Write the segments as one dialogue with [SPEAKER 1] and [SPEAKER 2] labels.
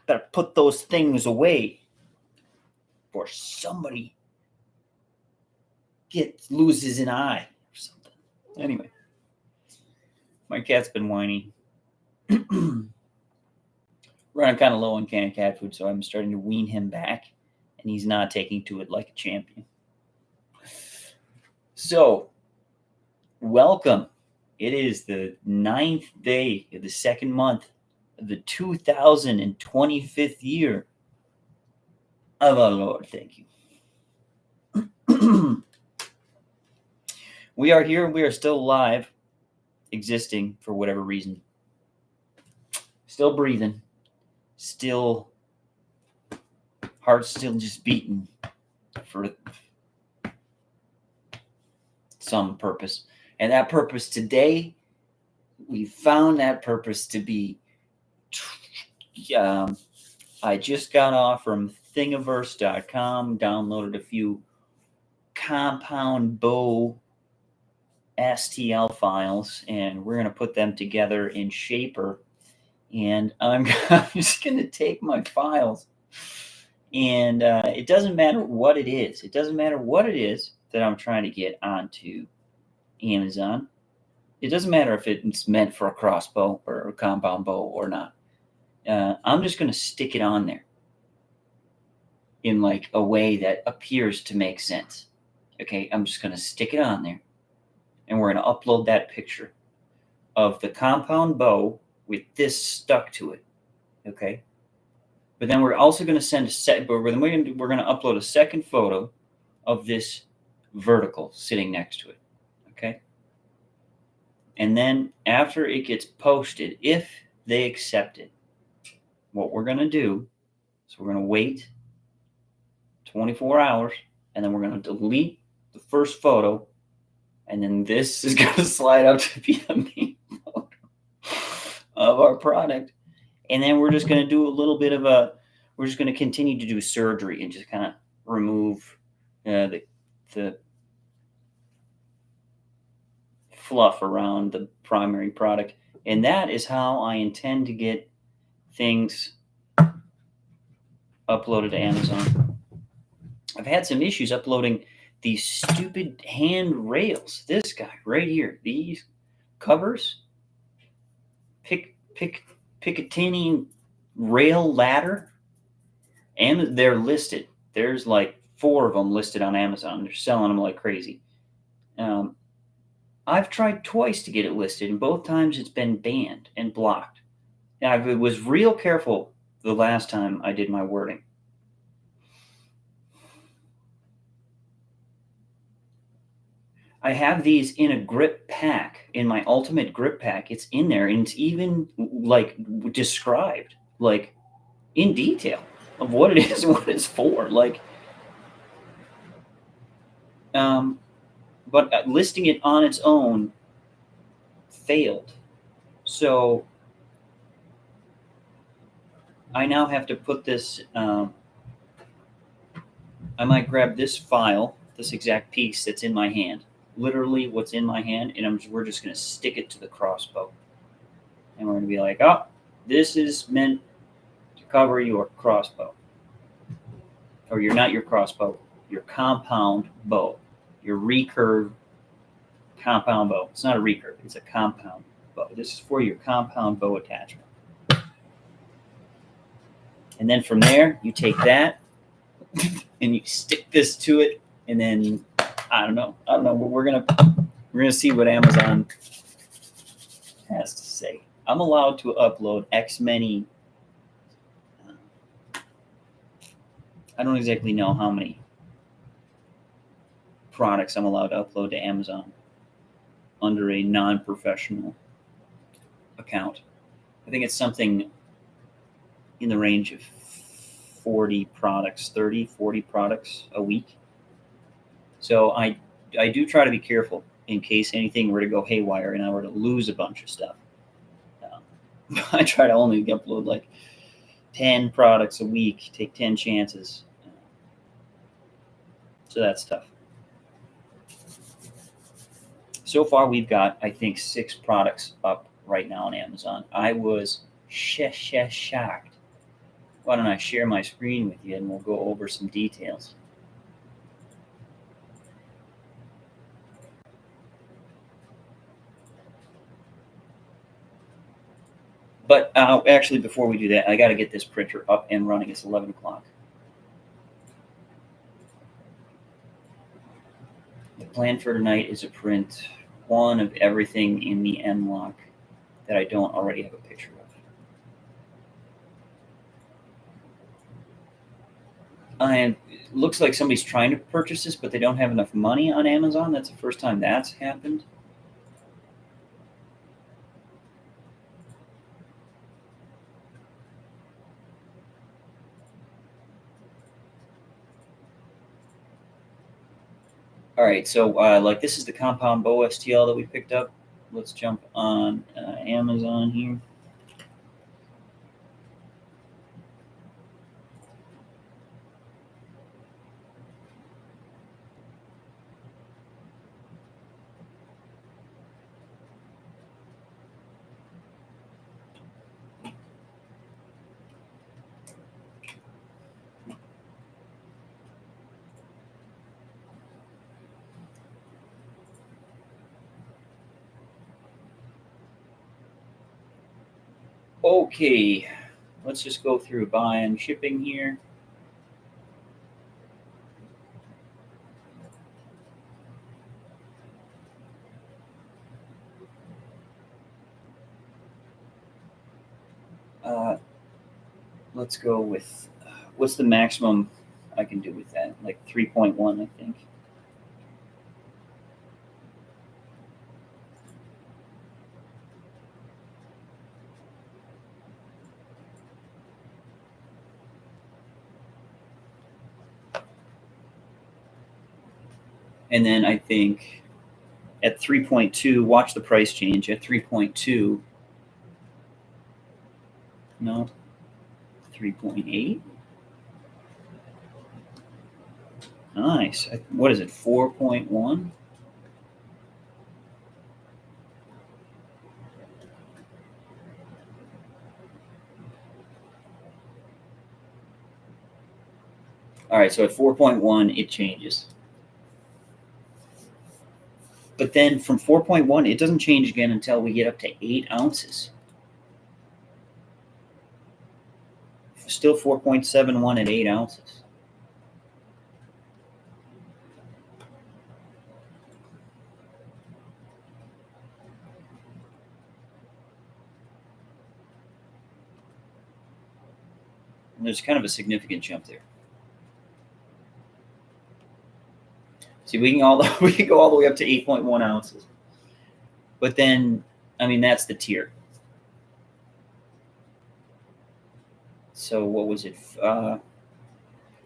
[SPEAKER 1] Better put those things away before somebody loses an eye or something. Anyway, my cat's been whining. Running kind of low on canned cat food, so I'm starting to wean him back, and he's not taking to it like a champion. So, welcome. It is the 9th day of the second month of the 2025th year of our Lord. Thank you. We are here. We are still alive, existing for whatever reason. Still breathing. Still, heart's still just beating for some purpose. And that purpose today, we found that purpose to be, I just got off from thingiverse.com, downloaded a few compound bow STL files, and we're going to put them together in Shaper. And I'm just going to take my files, and it doesn't matter what it is. It doesn't matter what it is that I'm trying to get onto Amazon. It doesn't matter if it's meant for a crossbow or a compound bow or not. I'm just going to stick it on there in like a way that appears to make sense. Okay, I'm just going to stick it on there, and we're going to upload that picture of the compound bow with this stuck to it. Okay, but then we're also going to send we're going to upload a second photo of this vertical sitting next to it. Okay, and then after it gets posted, if they accept it, what we're going to do is we're going to wait 24 hours, and then we're going to delete the first photo, and then this is going to slide up to be the main photo of our product. And then we're just going to do a little bit of we're just going to continue to do surgery and just kind of remove the fluff around the primary product. And that is how I intend to get things uploaded to Amazon. I've had some issues uploading these stupid hand rails. This guy right here, these covers, Picatinny rail ladder, and they're listed. There's like 4 of them listed on Amazon. They're selling them like crazy. I've tried twice to get it listed, and both times it's been banned and blocked. Now, I was real careful the last time I did my wording. I have these in a grip pack, in my ultimate grip pack. It's in there, and it's even like described, like in detail of what it is and what it's for. Like, but listing it on its own failed. So I now have to put this. I might grab this file, this exact piece that's in my hand. Literally what's in my hand, and we're just going to stick it to the crossbow, and we're going to be like, oh, this is meant to cover your crossbow, or not your crossbow, your compound bow, your recurve compound bow. It's not a recurve, it's a compound bow. This is for your compound bow attachment. And then from there, you take that and you stick this to it, and then I don't know. We're gonna see what Amazon has to say. I'm allowed to upload X many. I don't exactly know how many products I'm allowed to upload to Amazon under a non-professional account. I think it's something in the range of 40 products, 30, 40 products a week. So I do try to be careful in case anything were to go haywire and I were to lose a bunch of stuff. I try to only upload like 10 products a week, take 10 chances. So that's tough. So far, we've got, I think, 6 products up right now on Amazon. I was shocked. Why don't I share my screen with you and we'll go over some details. But actually, before we do that, I got to get this printer up and running. It's 11 o'clock. The plan for tonight is to print one of everything in the M-Lock that I don't already have a picture of. And it looks like somebody's trying to purchase this, but they don't have enough money on Amazon. That's the first time that's happened. All right, so like this is the compound bow STL that we picked up. Let's jump on Amazon here. Okay, let's just go through buying shipping here. Let's go with what's the maximum I can do with that? Like 3.1, I think. And then I think at 3.2, watch the price change. At 3.2, no, 3.8. Nice. What is it, 4.1? All right, so at 4.1, it changes. But then from 4.1, it doesn't change again until we get up to 8 ounces. Still 4.71 at 8 ounces. And there's kind of a significant jump there. See, we can go all the way up to 8.1 ounces. But then, I mean, that's the tier. So what was it?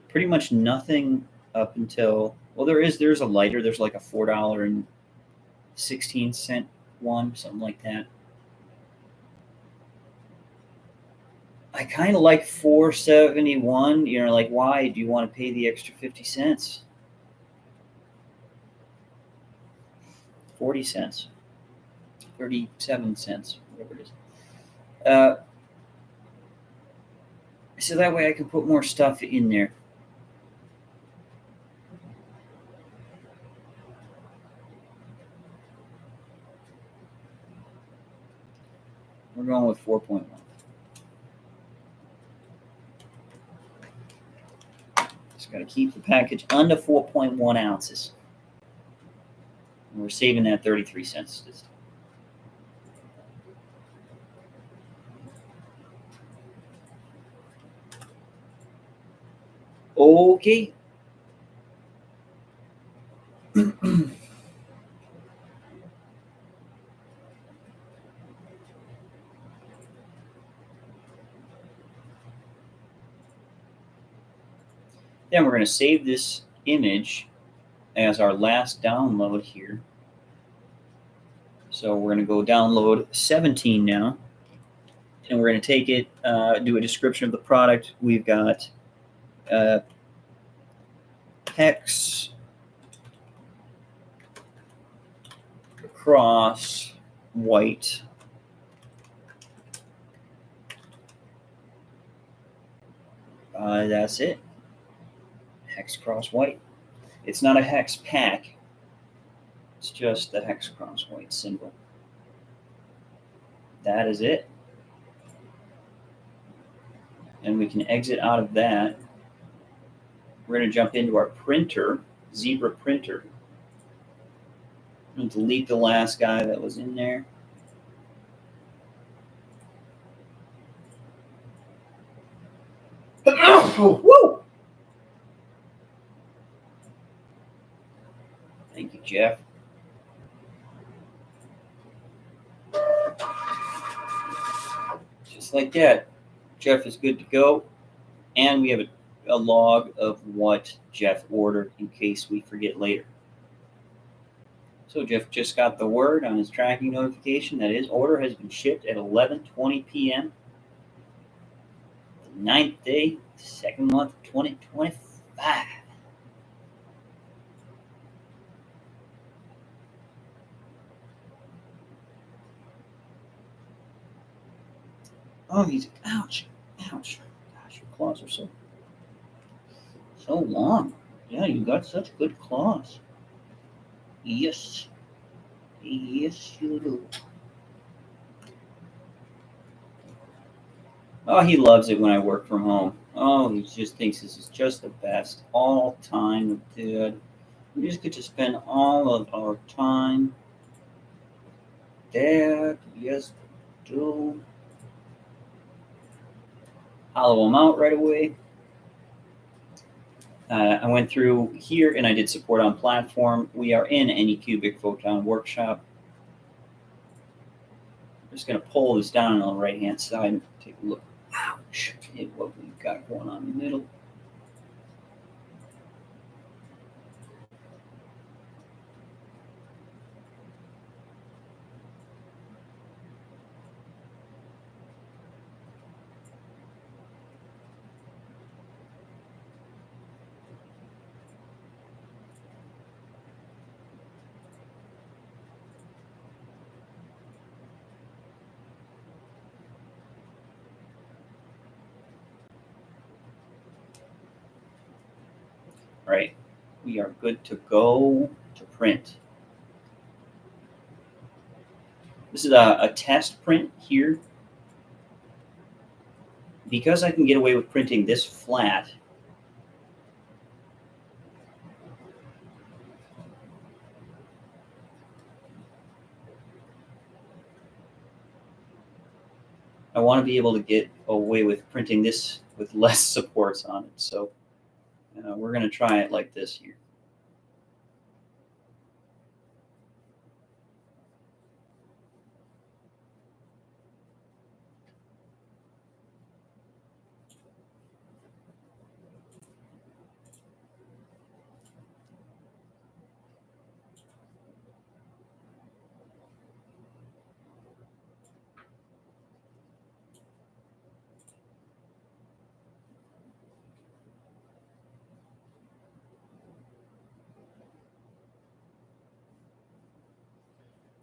[SPEAKER 1] Pretty much nothing up until, well, there's a lighter. There's like a $4.16 one, something like that. I kind of like 471. You know, like, why do you want to pay the extra 50 cents? 40 cents, 37 cents, whatever it is. So that way I can put more stuff in there. We're going with 4.1. Just got to keep the package under 4.1 ounces. And we're saving that 33 cents. Okay. Then we're going to save this image as our last download here. So we're going to go download 17 now, and we're going to take it, do a description of the product. We've got hex cross white. That's it. Hex cross white. It's not a hex pack. It's just the hex cross white symbol. That is it. And we can exit out of that. We're going to jump into our printer, Zebra printer. I'm going to delete the last guy that was in there. Woo! Thank you, Jeff. Just like that, Jeff is good to go. And we have a log of what Jeff ordered in case we forget later. So Jeff just got the word on his tracking notification that his order has been shipped at 11:20 p.m. The 9th day, 2nd month, 2025. Oh, he's ouch, ouch. Gosh, your claws are so long. Yeah, you got such good claws. Yes, yes, you do. Oh, he loves it when I work from home. Oh, he just thinks this is just the best. All time with Dad. We just get to spend all of our time. Dad, yes, do. Hollow them out right away. I went through here and I did support on platform. We are in Anycubic Photon Workshop. I'm just going to pull this down on the right hand side and take a look. Ouch! At what we've got going on in the middle. Right, we are good to go to print. This is a test print here. Because I can get away with printing this flat, I want to be able to get away with printing this with less supports on it. So we're going to try it like this here.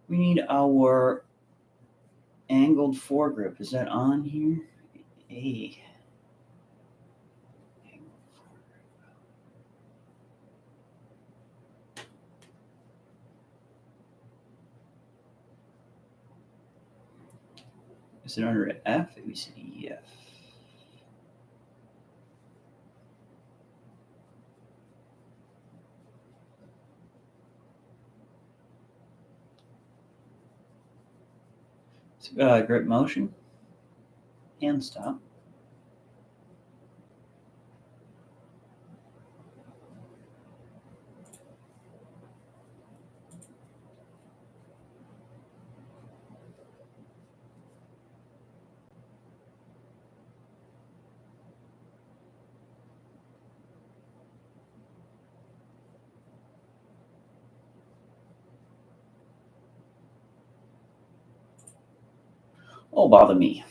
[SPEAKER 1] We need our angled foregrip. Is that on here? Hey. Is it under F? A, B, C, D, E, F. GripMotion. Hand stop. Oh, bother me.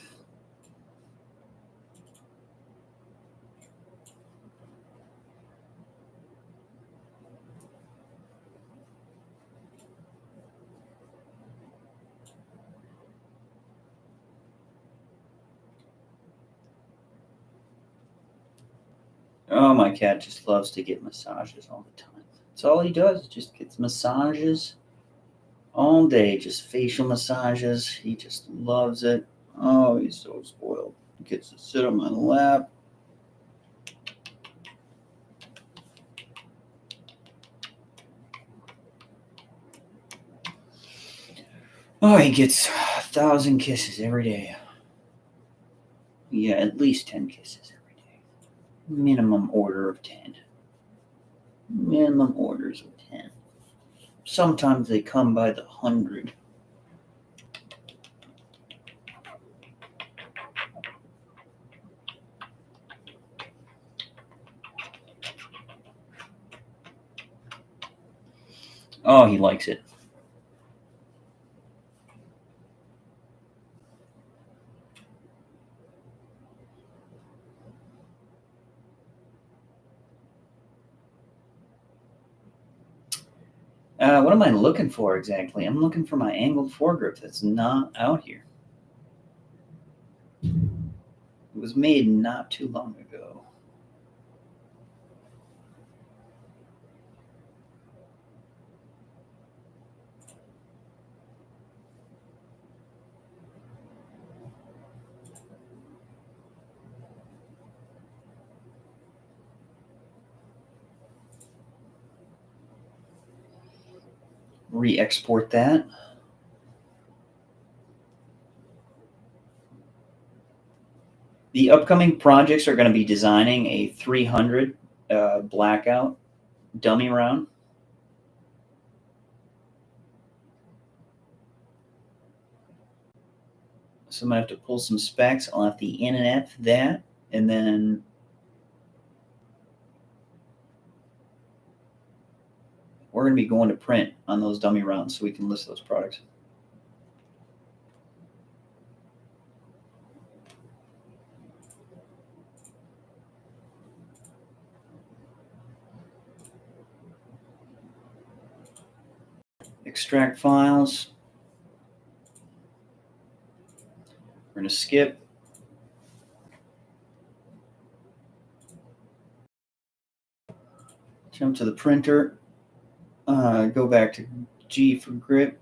[SPEAKER 1] Oh, my cat just loves to get massages all the time. That's all he does, just gets massages all day, just facial massages. He just loves it. Oh, he's so spoiled. He gets to sit on my lap. Oh, he gets 1,000 kisses every day. Yeah, at least 10 kisses every day. Minimum order of 10. Minimum orders of 10. Sometimes they come by the 100. Oh, he likes it. What am I looking for exactly? I'm looking for my angled foregrip that's not out here. It was made not too long ago. Re-export that. The upcoming projects are going to be designing a 300 blackout dummy round. So I'm going to have to pull some specs. I'll have to in and F that, and then we're going to be going to print on those dummy rounds so we can list those products. Extract files. We're going to skip. Jump to the printer. Go back to G for grip.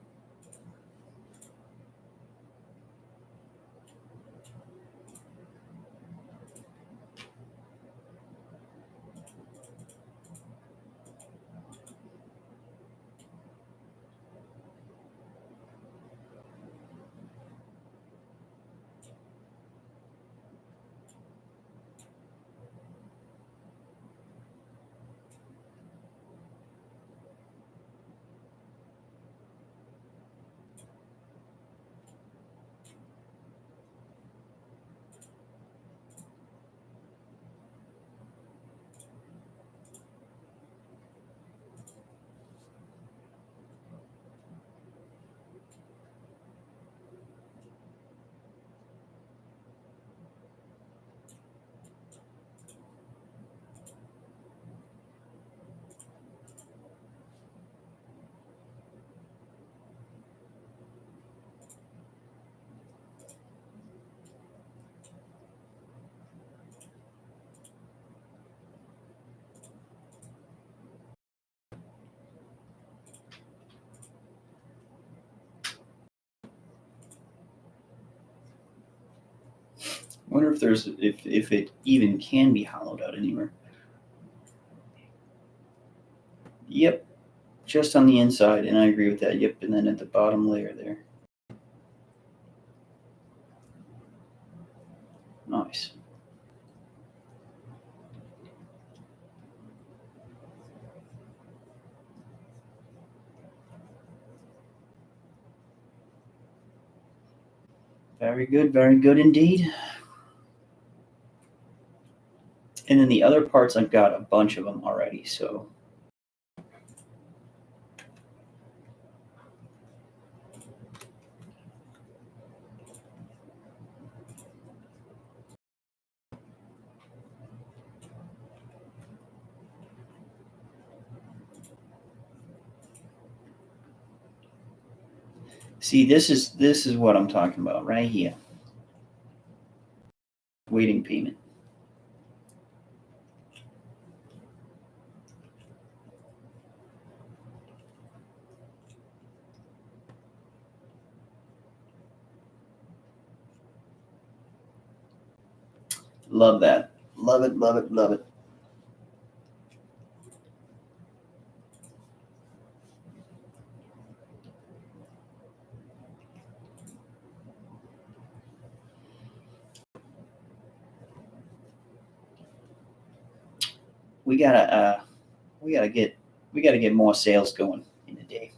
[SPEAKER 1] I wonder if there's if it even can be hollowed out anywhere. Yep, just on the inside, and I agree with that. Yep, and then at the bottom layer there. Nice. Very good indeed. And then the other parts, I've got a bunch of them already, so See, this is what I'm talking about right here. Waiting payment. Love that. Love it, love it, love it. We gotta we gotta get more sales going in a day.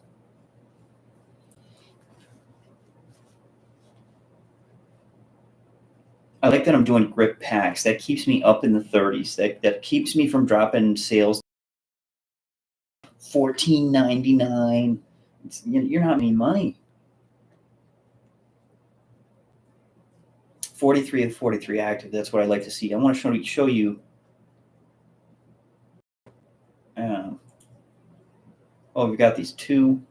[SPEAKER 1] I like that I'm doing grip packs. That keeps me up in the 30s. That keeps me from dropping sales $14.99. You're not making money. 43 of 43 active. That's what I like to see. I want to show you. Oh, we've got these two.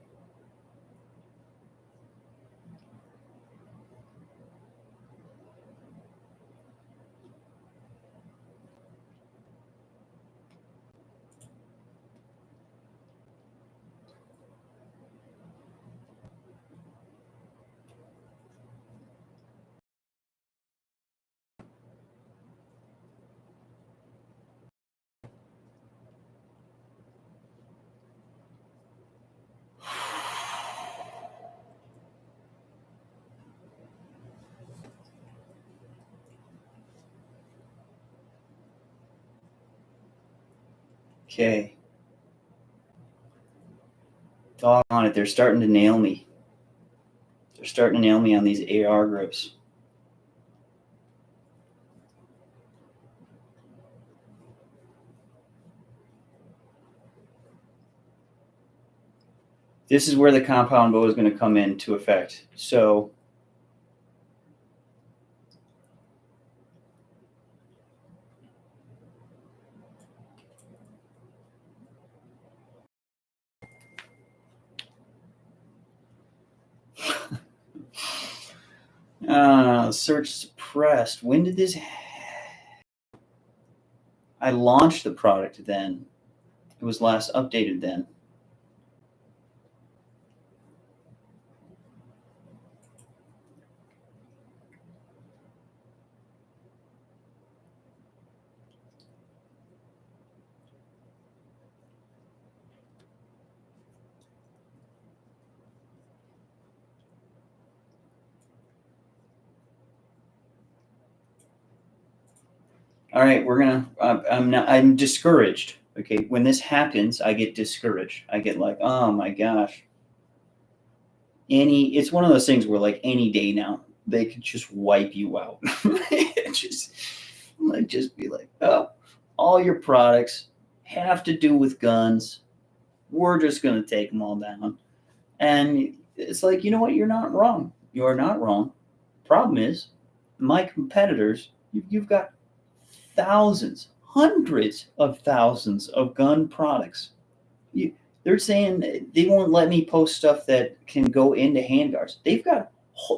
[SPEAKER 1] Okay. Doggone it, they're starting to nail me. They're starting to nail me on these AR grips. This is where the compound bow is going to come into effect. So search suppressed. When did this? I launched the product then. It was last updated then. All right, we're gonna. I'm discouraged. Okay, when this happens, I get discouraged. I get like, oh my gosh. It's one of those things where like any day now they could just wipe you out. just be like, oh, all your products have to do with guns. We're just gonna take them all down. And it's like, you know what? You're not wrong. You're not wrong. Problem is, my competitors, you've got thousands, hundreds of thousands of gun products. They're saying they won't let me post stuff that can go into handguards.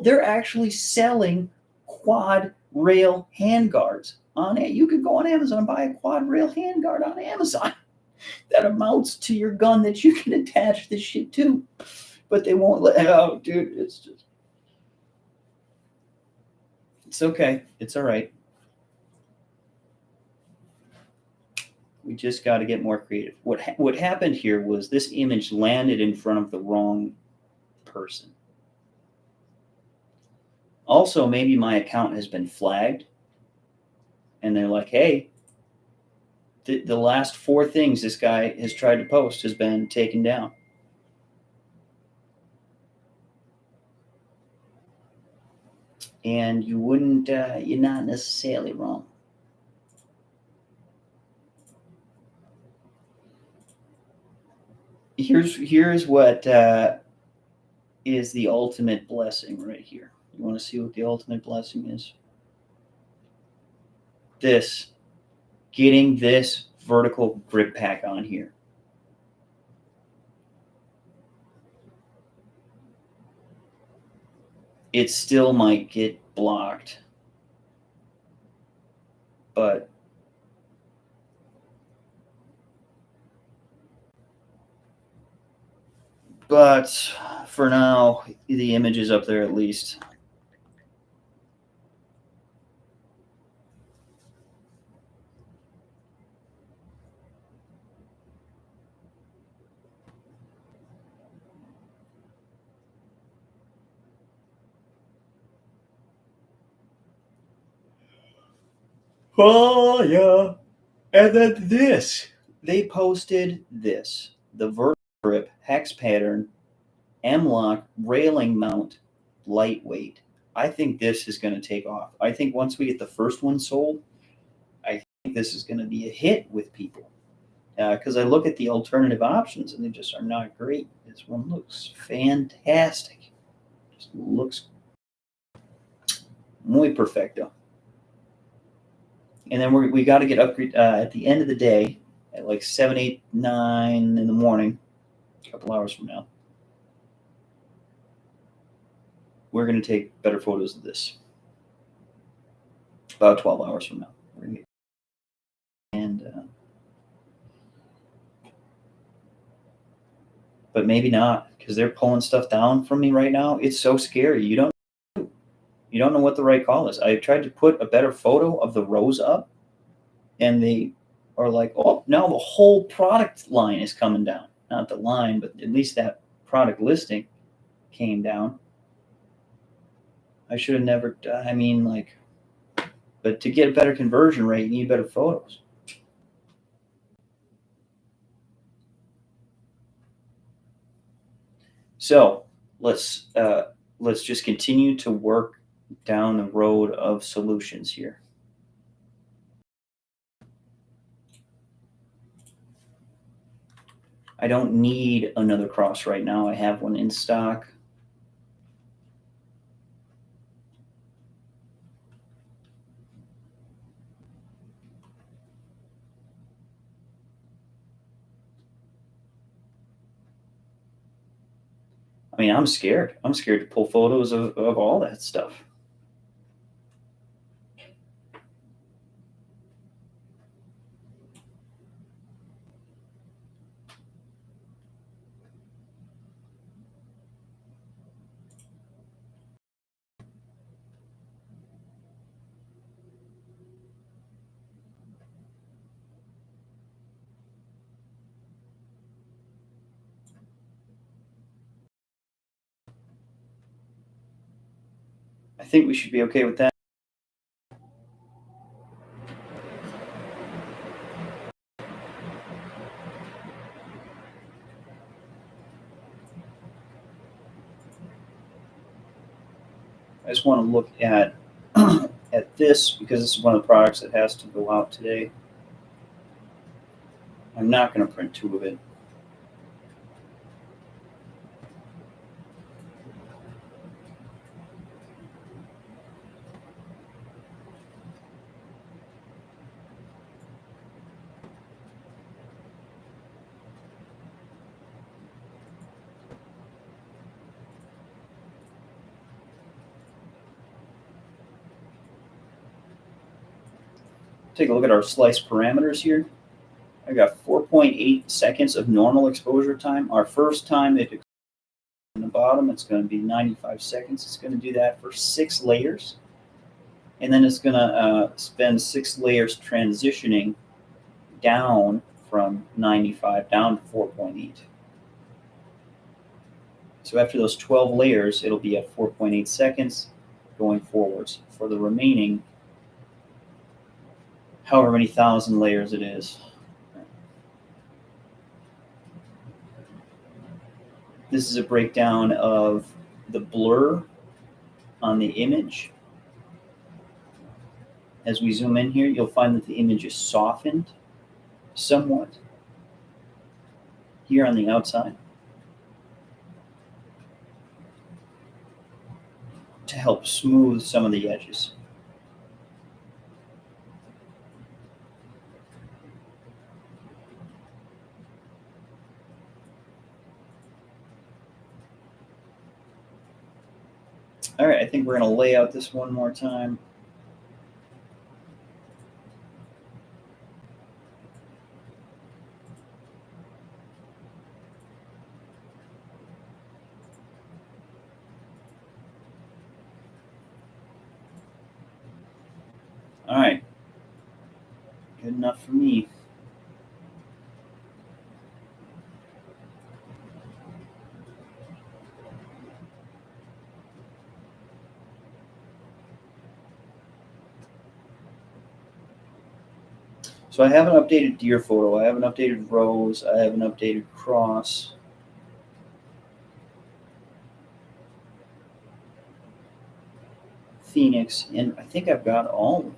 [SPEAKER 1] They're actually selling quad rail handguards on it. You can go on Amazon and buy a quad rail handguard on Amazon that amounts to your gun that you can attach this shit to. But they won't let. Oh, dude, it's okay. It's all right. We just got to get more creative. What happened here was this image landed in front of the wrong person. Also, maybe my account has been flagged, and they're like, "Hey, the last 4 things this guy has tried to post has been taken down." And you're not necessarily wrong. Here's what is the ultimate blessing right here. You want to see what the ultimate blessing is? Getting this vertical grip pack on here. it still might get blocked. But for now, the image is up there at least. Oh, yeah. And then this. They posted this. The vertical grip hex pattern M-lock railing mount lightweight. I think this is going to take off. I think once we get the first one sold, I think this is going to be a hit with people. Because I look at the alternative options and they just are not great. This one looks fantastic. Just looks muy perfecto. And then we got to get upgrade at the end of the day at like 7, 8, 9 in the morning, a couple hours from now. We're going to take better photos of this. About 12 hours from now. We're gonna get, and but maybe not, because they're pulling stuff down from me right now. It's so scary. You don't know what the right call is. I tried to put a better photo of the rose up, and they are like, oh, now the whole product line is coming down. Not the line, but at least that product listing came down. I should have never. I mean, like, but to get a better conversion rate, you need better photos. So let's just continue to work down the road of solutions here. I don't need another cross right now. I have one in stock. I mean, I'm scared. I'm scared to pull photos of all that stuff. I think we should be okay with that. I just want to look at at this because this is one of the products that has to go out today. I'm not going to print 2 of it. Take a look at our slice parameters here. I got 4.8 seconds of normal exposure time. Our first time it in the bottom, it's going to be 95 seconds. It's going to do that for 6 layers. And then it's going to spend 6 layers transitioning down from 95 down to 4.8. So after those 12 layers, it'll be at 4.8 seconds going forwards for the remaining however many thousand layers it is. This is a breakdown of the blur on the image. As we zoom in here, you'll find that the image is softened somewhat here on the outside to help smooth some of the edges. All right, I think we're going to lay out this one more time. All right, good enough for me. So I have an updated deer photo. I have an updated rose. I have an updated cross. Phoenix, and I think I've got all of them.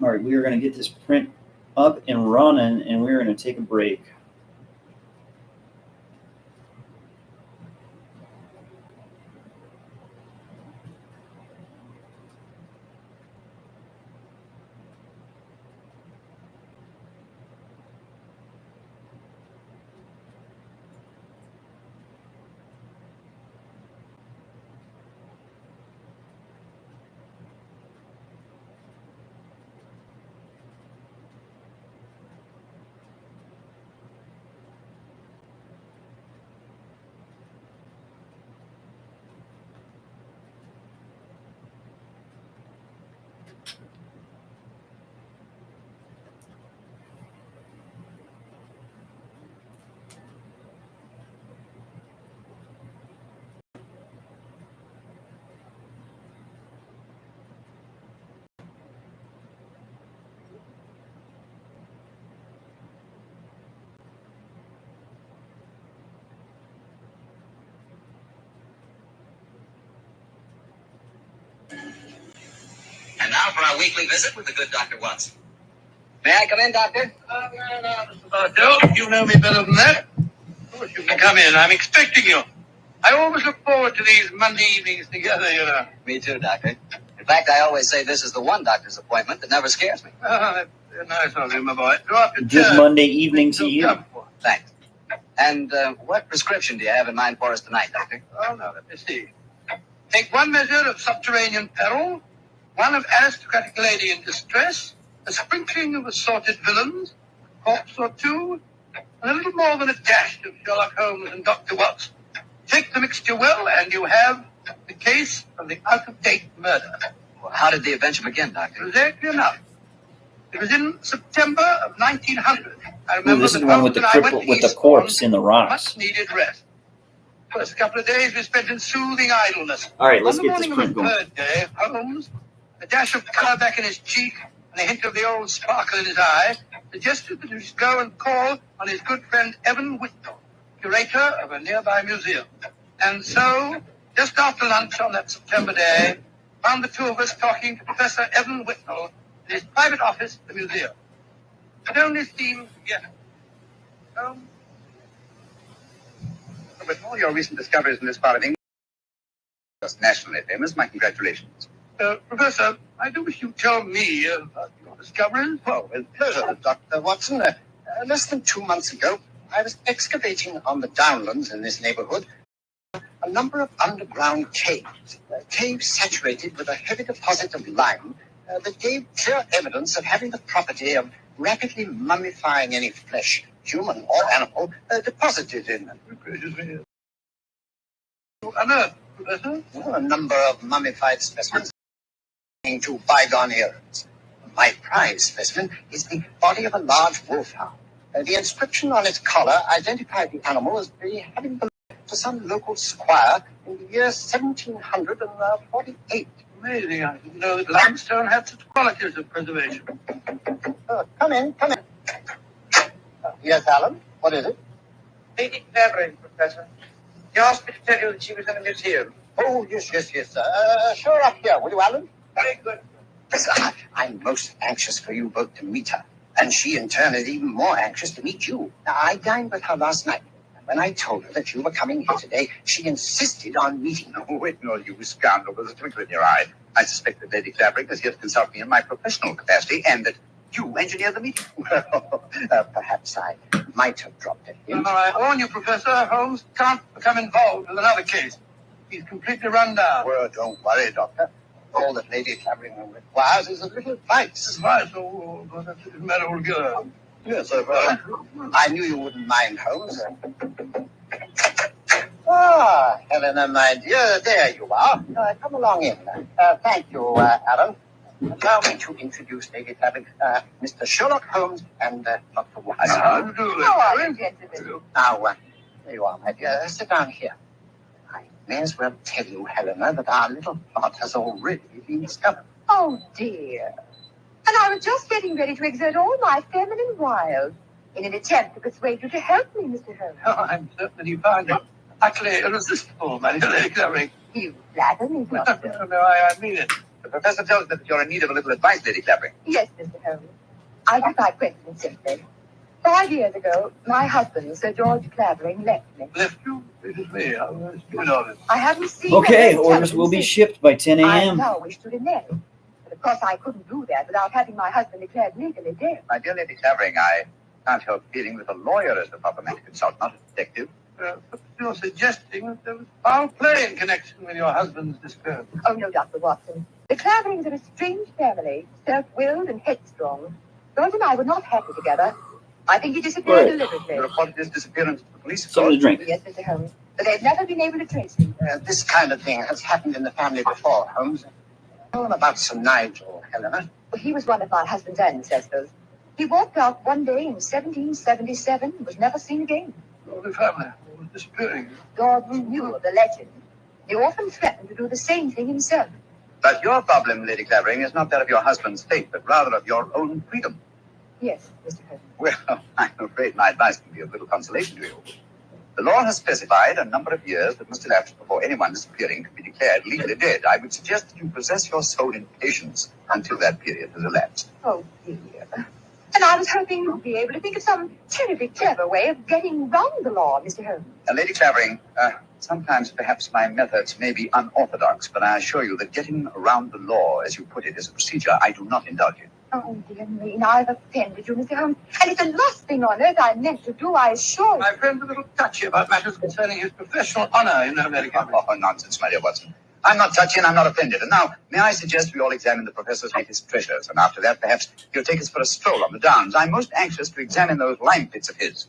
[SPEAKER 1] All right, we are going to get this print up and running, and we're going to take a break.
[SPEAKER 2] And now for our weekly visit with the good Dr. Watson. May I come in, Doctor?
[SPEAKER 3] No, Mr. Bartell. You know me better than that. Of course, you can come in. I'm expecting you. I always look forward to these Monday evenings together, you know.
[SPEAKER 2] Me too, Doctor. In fact, I always say this is the one doctor's appointment that never scares me.
[SPEAKER 3] That's nice of you, my boy. Draw up your
[SPEAKER 1] Good
[SPEAKER 3] chair.
[SPEAKER 1] Monday evening to you.
[SPEAKER 2] Thanks. And what prescription do you have in mind for us tonight, Doctor?
[SPEAKER 3] Oh, now, let me see. Take one measure of subterranean peril, one of aristocratic lady in distress, a sprinkling of assorted villains, a corpse or two, and a little more than a dash of Sherlock Holmes and Dr. Watson. Take the mixture well, and you have the case of the out-of-date murder.
[SPEAKER 2] Well, how did the adventure begin, Doctor?
[SPEAKER 3] Exactly enough. It was in September of 1900. I remember
[SPEAKER 1] This is
[SPEAKER 3] that
[SPEAKER 1] the one with
[SPEAKER 3] Holmes
[SPEAKER 1] the
[SPEAKER 3] and I went
[SPEAKER 1] cripple,
[SPEAKER 3] to
[SPEAKER 1] with the
[SPEAKER 3] Eastbourne
[SPEAKER 1] corpse in the
[SPEAKER 3] for
[SPEAKER 1] rocks.
[SPEAKER 3] much needed rest. First couple of days we spent in soothing idleness.
[SPEAKER 1] All right, let's
[SPEAKER 3] On the
[SPEAKER 1] get this
[SPEAKER 3] morning of
[SPEAKER 1] print
[SPEAKER 3] the
[SPEAKER 1] going.
[SPEAKER 3] third day, Holmes, a dash of colour back in his cheek and a hint of the old sparkle in his eye, suggested that we should go and call on his good friend Evan Whitnell, curator of a nearby museum. And so, just after lunch on that September day, found the two of us talking to Professor Evan Whitnell in his private office at the museum. It only seemed, yes.
[SPEAKER 4] With all your recent discoveries in this part of England, just nationally famous, my congratulations.
[SPEAKER 3] Professor, I do wish you'd tell me about your discoveries.
[SPEAKER 4] Oh, with pleasure, Dr. Watson. Less than 2 months ago, I was excavating on the downlands in this neighborhood a number of underground caves, caves saturated with a heavy deposit of lime that gave clear evidence of having the property of rapidly mummifying any flesh, human or animal, deposited in them.
[SPEAKER 3] Unearthed, Professor?
[SPEAKER 4] Well, a number of mummified specimens belonging to bygone eras. My prize specimen is the body of a large wolfhound. The inscription on its collar identified the animal as having belonged to some local squire in the year 1748.
[SPEAKER 3] Amazing. I didn't know that limestone had such qualities of preservation.
[SPEAKER 4] Come in. Yes, Alan, what is it?
[SPEAKER 3] Lady Clavering, Professor. He asked me to tell you that she was in the museum.
[SPEAKER 4] Oh, yes. Show her up here, will you, Alan?
[SPEAKER 3] Very good.
[SPEAKER 4] Yes, I'm most anxious for you both to meet her. And she, in turn, is even more anxious to meet you. Now, I dined with her last night. When I told her that you were coming here today, she insisted on meeting you.
[SPEAKER 5] Oh, wait, no, you scoundrel. There's a twinkle in your eye. I suspect that Lady Clavering is here to consult me in my professional capacity and that you engineered the meeting.
[SPEAKER 4] Well, perhaps I might have dropped a hint.
[SPEAKER 3] I warn you, Professor, Holmes can't become involved with another case. He's completely run down.
[SPEAKER 4] Well, don't worry, Doctor. All that Lady Clavering requires is a little advice.
[SPEAKER 3] Advice? Oh, that's a different matter altogether.
[SPEAKER 4] Yes, I knew you wouldn't mind, Holmes. Ah, Helena, my dear, there you are. Come along in. Thank you, Alan. Allow me to introduce Lady Clavering, Mr. Sherlock Holmes and Dr. Watson.
[SPEAKER 3] How do you do, Lady Clavering?
[SPEAKER 4] Now, there you are, my dear. Sit down here. I may as well tell you, Helena, that our little plot has already been discovered.
[SPEAKER 6] Oh, dear. And I was just getting ready to exert all my feminine wiles in an attempt to persuade you to help me, Mr. Holmes.
[SPEAKER 3] Oh, I'm certain that you find it utterly irresistible, my dear Lady Clavering.
[SPEAKER 6] You flatter me, Doctor.
[SPEAKER 3] No, I mean it.
[SPEAKER 5] The professor tells me that you're in need of a little advice, Lady Clavering.
[SPEAKER 6] Yes, Mr. Holmes. I'll put my question simply. 5 years ago, my husband, Sir George Clavering, left me.
[SPEAKER 3] Left you? It is me. I was stupid of it.
[SPEAKER 6] I haven't seen
[SPEAKER 1] Okay,
[SPEAKER 6] her
[SPEAKER 1] orders will be
[SPEAKER 6] since.
[SPEAKER 1] shipped by 10
[SPEAKER 6] I
[SPEAKER 1] a.m.
[SPEAKER 6] now wish to renege. But of course, I couldn't do that without having my husband declared legally dead.
[SPEAKER 5] My dear Lady Clavering, I can't help feeling that a lawyer is the proper man to consult, not a detective.
[SPEAKER 3] But you're suggesting that there was foul play in connection with your husband's disappearance.
[SPEAKER 6] Oh, no, Dr. Watson. The Claverings are a strange family, self-willed and headstrong. George and I were not happy together. I think he disappeared
[SPEAKER 1] Right.
[SPEAKER 6] deliberately.
[SPEAKER 5] You reported his disappearance to the police.
[SPEAKER 1] Something to drink.
[SPEAKER 6] Yes, Mr. Holmes. But they've never been able to trace him.
[SPEAKER 4] This kind of thing has happened in the family before, Holmes. Tell them about Sir Nigel, Helena.
[SPEAKER 6] Well, he was one of my husband's ancestors. He walked out one day in 1777 and was never seen again.
[SPEAKER 3] All the family was disappearing.
[SPEAKER 6] George knew of the legend. He often threatened to do the same thing himself.
[SPEAKER 5] But your problem, Lady Clavering, is not that of your husband's fate, but rather of your own freedom.
[SPEAKER 6] Yes, Mr. Holmes.
[SPEAKER 5] Well, I'm afraid my advice can be of little consolation to you. The law has specified a number of years that must elapse before anyone disappearing can be declared legally dead. I would suggest that you possess your soul in patience until that period has elapsed.
[SPEAKER 6] Oh, dear. And I was hoping you'd be able to think of some terribly clever way of getting round the law, Mr. Holmes.
[SPEAKER 5] Lady Clavering, sometimes perhaps my methods may be unorthodox, but I assure you that getting around the law, as you put it, is a procedure I do not indulge in.
[SPEAKER 6] Oh, dear me, now I've offended you, Mr. Holmes. And it's the last thing on earth I meant to do, I assure you.
[SPEAKER 3] My friend's a little touchy about matters concerning his professional honor, you know, Lady Clavering.
[SPEAKER 5] Oh, nonsense, my dear Watson. I'm not touchy and I'm not offended. And now, may I suggest we all examine the professor's latest treasures, and after that, perhaps he'll take us for a stroll on the downs. I'm most anxious to examine those lime pits of his.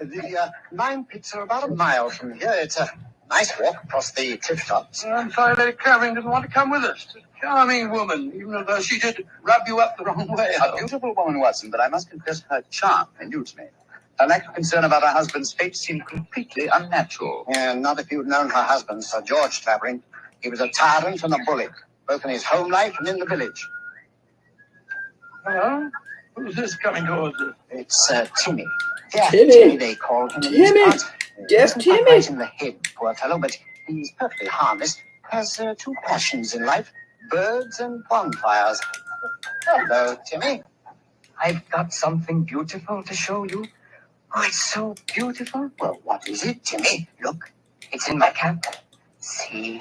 [SPEAKER 4] The lime pits are about a mile from here. It's a nice walk across the cliff tops.
[SPEAKER 3] I'm sorry Lady Clavering didn't want to come with us. She's a charming woman, even though she did rub you up the wrong way.
[SPEAKER 5] A beautiful woman, Watson, but I must confess her charm eludes me. Her lack of concern about her husband's fate seemed completely unnatural.
[SPEAKER 4] And not if you'd known her husband, Sir George Clavering. He was a tyrant and a bully, both in his home life and in the village.
[SPEAKER 3] Hello? Who's this coming towards us?
[SPEAKER 4] It's Timmy. Deaf
[SPEAKER 1] Timmy.
[SPEAKER 4] Timmy, they call him. in these
[SPEAKER 1] Timmy.
[SPEAKER 4] parts.
[SPEAKER 1] Deaf
[SPEAKER 4] Isn't
[SPEAKER 1] Timmy.
[SPEAKER 4] right in the head, poor fellow, but he's perfectly harmless. Has two passions in life, birds and bonfires. Hello, Timmy.
[SPEAKER 7] I've got something beautiful to show you. Oh, it's so beautiful.
[SPEAKER 4] Well, what is it, Timmy?
[SPEAKER 7] Look, it's in my cap. See?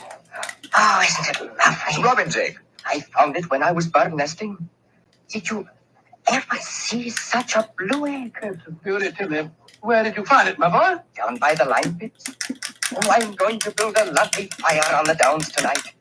[SPEAKER 7] Oh, isn't it lovely?
[SPEAKER 5] It's robin's egg.
[SPEAKER 7] I found it when I was bird nesting. Did you ever see such a blue egg?
[SPEAKER 3] It's a beauty, Timmy. Where did you find it, my boy?
[SPEAKER 7] Down by the lime pits. Oh, I'm going to build a lovely fire on the downs tonight.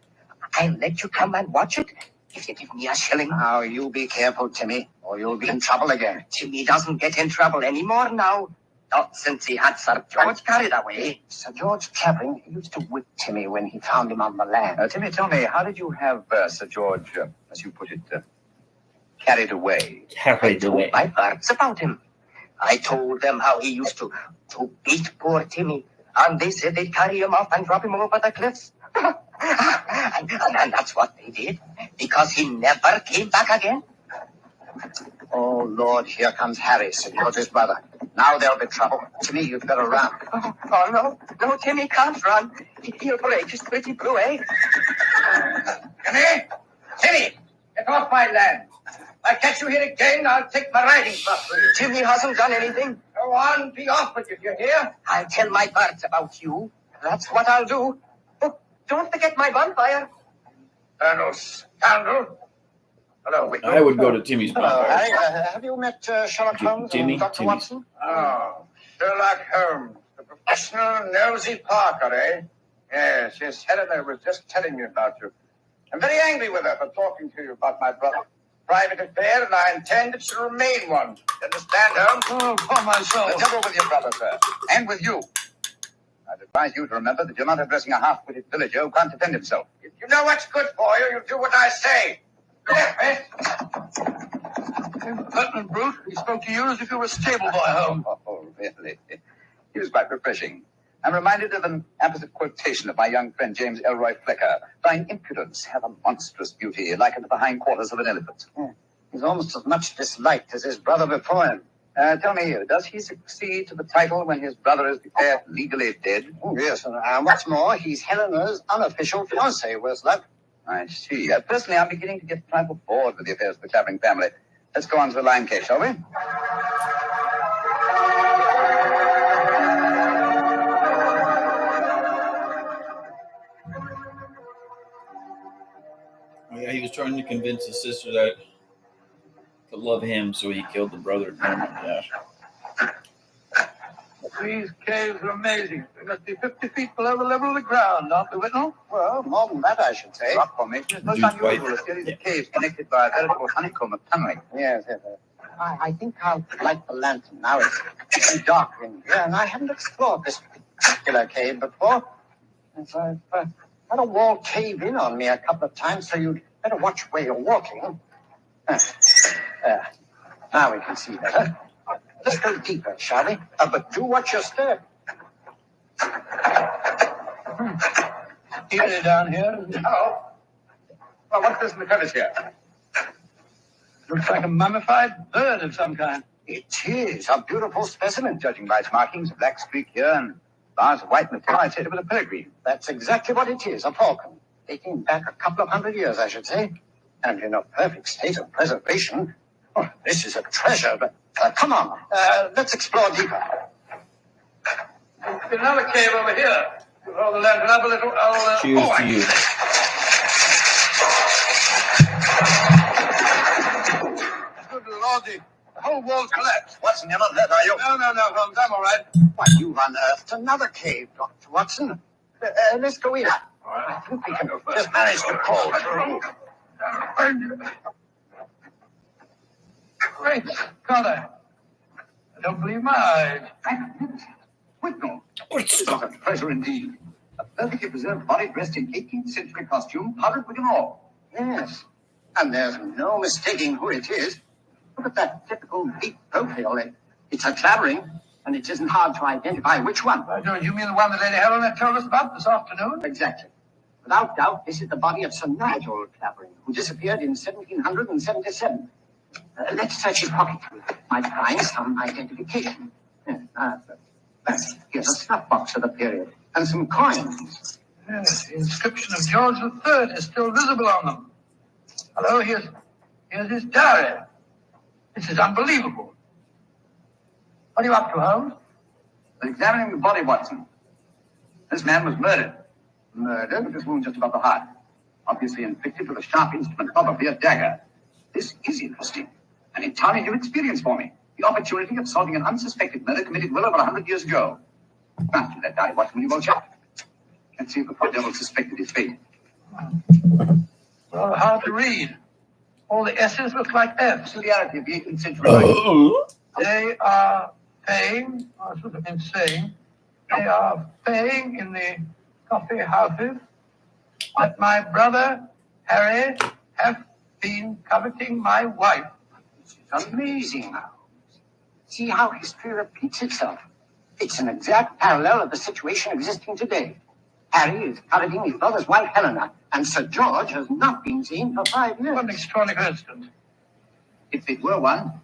[SPEAKER 7] I'll let you come and watch it if you give me a shilling.
[SPEAKER 4] Now, you be careful, Timmy, or you'll be in trouble again.
[SPEAKER 7] Timmy doesn't get in trouble anymore now. Not since he had Sir George carried away.
[SPEAKER 4] Sir George Clavering used to whip Timmy when he found him on the land.
[SPEAKER 5] Timmy, tell me, how did you have Sir George, as you put it, carried away?
[SPEAKER 1] Carried away.
[SPEAKER 7] My birds about him. I told them how he used to beat poor Timmy, and they said they'd carry him off and drop him over the cliffs. and that's what they did, because he never came back again.
[SPEAKER 4] Oh, Lord, here comes Harry, Sir George's brother. Now there'll be trouble. Timmy, you'd better run.
[SPEAKER 7] Oh, no, Timmy can't run. He'll break his pretty blue egg.
[SPEAKER 3] Timmy, get off my land. If I catch you here again, I'll take my riding crop for you.
[SPEAKER 7] Timmy hasn't done anything.
[SPEAKER 3] Go on, be off with you, you hear?
[SPEAKER 7] I'll tell my birds about you. That's what I'll do. Oh, don't forget my bonfire.
[SPEAKER 3] Colonel Scoundrel. Hello, Whitney.
[SPEAKER 1] I would go to Timmy's
[SPEAKER 4] Hello,
[SPEAKER 1] bonfire.
[SPEAKER 4] Harry. Have you met Sherlock Holmes
[SPEAKER 1] Timmy,
[SPEAKER 4] and Dr.
[SPEAKER 1] Timmy.
[SPEAKER 4] Watson?
[SPEAKER 3] Oh, Sherlock Holmes, the professional nosy Parker, eh? Yes, Helena was just telling me about you. I'm very angry with her for talking to you about my brother. Private affair, and I intend it should remain one. You understand, Holmes?
[SPEAKER 4] Oh, for my soul.
[SPEAKER 5] The devil with your brother, sir, and with you. I'd advise you to remember that you're not addressing a half-witted villager who can't defend himself.
[SPEAKER 3] If you know what's good for you, you'll do what I say. Yes,
[SPEAKER 4] Impertinent brute. He spoke to you as if you were a stable boy, Holmes.
[SPEAKER 5] Oh, really? He was quite refreshing. I'm reminded of an apposite quotation of my young friend James Elroy Flecker. Thine impudence hath a monstrous beauty, likened to the hindquarters of an elephant.
[SPEAKER 4] He's almost as much disliked as his brother before him.
[SPEAKER 5] Tell me, does he succeed to the title when his brother is declared legally dead?
[SPEAKER 4] Oh, yes, and what's more, he's Helena's unofficial fiancé, worse luck.
[SPEAKER 5] I see. Personally, I'm beginning to get a trifle bored with the affairs of the Clavering family. Let's go on to the lime cake, shall we?
[SPEAKER 1] Oh, yeah, he was trying to convince his sister that to love him, so he killed the brother. Oh my gosh.
[SPEAKER 3] these caves are amazing. They must be 50 feet below the level of the ground, aren't they, Whitnell?
[SPEAKER 4] Well, more than that, I should say.
[SPEAKER 5] Rock formation is most
[SPEAKER 1] Dude's
[SPEAKER 5] unusual.
[SPEAKER 1] wife.
[SPEAKER 5] A series of caves connected by a veritable honeycomb of tunneling.
[SPEAKER 4] Yes. I think I'll light the lantern now. It's getting dark in here, and I haven't explored this particular cave before. And so I've had a wall cave in on me a couple of times, so you'd better watch where you're walking. Now we can see better. Let's go deeper, shall we? But do watch your step.
[SPEAKER 3] Easy down here.
[SPEAKER 5] Hello. Well, what's this in the crevice here?
[SPEAKER 3] Looks like a mummified bird of some kind.
[SPEAKER 4] It is a beautiful specimen.
[SPEAKER 5] Judging by its markings, a black streak here and bars of white material, I'd say it was a peregrine.
[SPEAKER 4] That's exactly what it is, a falcon. Dating back a couple of 100 years, I should say. And in a perfect state of preservation. Oh, this is a treasure, but come on, let's explore deeper.
[SPEAKER 3] There's another cave over here. You hold the lantern up a little.
[SPEAKER 1] Cheers to you.
[SPEAKER 3] Good lordy. The whole wall's collapsed.
[SPEAKER 4] Watson, you're not hurt, are you?
[SPEAKER 3] No, Holmes. I'm all right.
[SPEAKER 4] Why, you've unearthed another cave, Dr. Watson. Let's go in. I think we can just manage to pull through.
[SPEAKER 3] Great God, I don't believe my eyes.
[SPEAKER 5] Whitnell. This is a treasure indeed. A perfectly preserved body dressed in 18th century costume, powdered wig and all.
[SPEAKER 4] Yes, and there's no mistaking who it is. Look at that typical deep profile. It's a Clavering, and it isn't hard to identify which one.
[SPEAKER 3] Don't you mean the one that Lady Helena told us about this afternoon?
[SPEAKER 4] Exactly. Without doubt, this is the body of Sir Nigel Clavering, who disappeared in 1777. Let's search his pocket. Might find some identification. Here's a snuff box of the period, and some coins.
[SPEAKER 3] Yes, the inscription of George III is still visible on them. Hello, here's his diary. This is unbelievable. What are you up to, Holmes?
[SPEAKER 5] Examining the body, Watson. This man was murdered. Murdered with his wound just above the heart. Obviously inflicted with a sharp instrument, probably a dagger. This is interesting. An entirely new experience for me. The opportunity of solving an unsuspected murder committed well over 100 years ago. Can't do that, Daddy Watson, you won't chap. Let's see if the poor devil suspected his fate.
[SPEAKER 3] Well, hard to read. All the S's look like F's.
[SPEAKER 5] Peculiarity of the 18th century.
[SPEAKER 3] They are paying, I should have been saying, they are paying in the coffee houses that my brother, Harry, have been coveting my wife.
[SPEAKER 4] It's amazing now. See how history repeats itself. It's an exact parallel of the situation existing today. Harry is coveting his brother's wife, Helena, and Sir George has not been seen for 5 years.
[SPEAKER 3] What an extraordinary coincidence.
[SPEAKER 5] If it were one,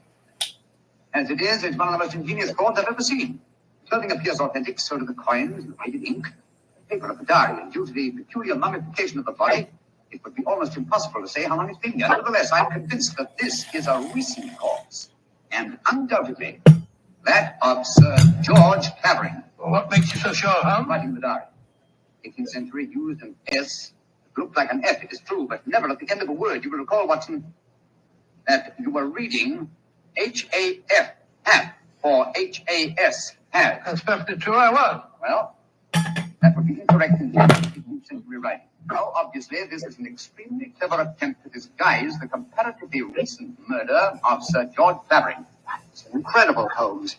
[SPEAKER 5] As it is, it's one of the most ingenious frauds I've ever seen. Clothing appears authentic, so do the coins, the faded ink, the paper of the diary, and due to the peculiar mummification of the body, it would be almost impossible to say how long it's been here. Nevertheless, I'm convinced that this is a recent corpse, and undoubtedly that of Sir George Clavering.
[SPEAKER 3] Well, what makes you so sure, Holmes?
[SPEAKER 5] Writing in the diary. 18th century, used an S. It looked like an F, it is true, but never at the end of a word. You will recall, Watson, that you were reading H-A-F, have, or H-A-S, have.
[SPEAKER 3] That's perfectly true, I was.
[SPEAKER 5] Well, that would be incorrect in 18th century writing. Now, obviously, this is an extremely clever attempt to disguise the comparatively recent murder of Sir George Clavering.
[SPEAKER 4] It's incredible, Holmes.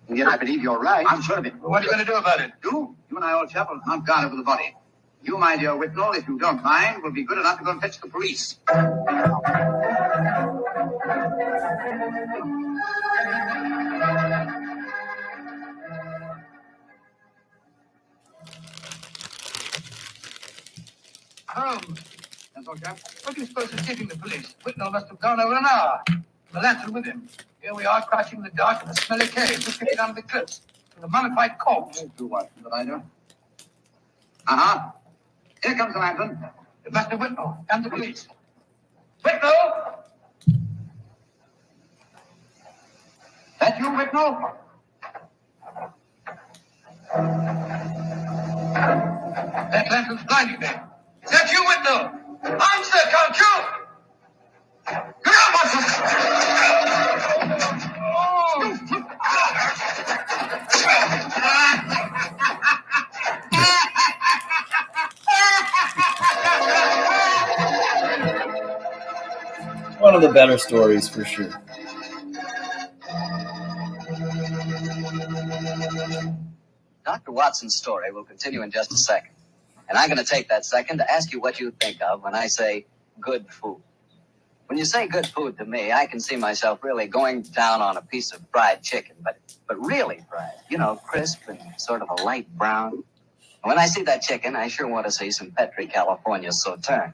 [SPEAKER 4] And yet I believe you're right.
[SPEAKER 5] I'm sure of it.
[SPEAKER 3] Well, what are you going to do about it?
[SPEAKER 5] You and I, old chap, will mount guard over the body. You, my dear Whitnall, if you don't mind, will be good enough to go and fetch the police.
[SPEAKER 3] Holmes,
[SPEAKER 5] That's all, chap.
[SPEAKER 3] what do you suppose is keeping the police? Whitnall must have gone over an hour. The lantern with him. Here we are, crouching in the dark in a smelly cave, just looking down the cliffs. With a mummified corpse.
[SPEAKER 5] Do what? What I do? Uh-huh. Here comes the lantern.
[SPEAKER 3] It must be Whitnall and the police. Whitnall!
[SPEAKER 5] That you, Whitnall?
[SPEAKER 3] That lantern's blinding me. Is that you, Whitnall? Answer, can't you? Get out, Watson!
[SPEAKER 1] One of the better stories for sure.
[SPEAKER 2] Dr. Watson's story will continue in just a second. And I'm going to take that second to ask you what you think of when I say good food. When you say good food to me, I can see myself really going down on a piece of fried chicken, but really fried. You know, crisp and sort of a light brown. And when I see that chicken, I sure want to see some Petri California Sauterne.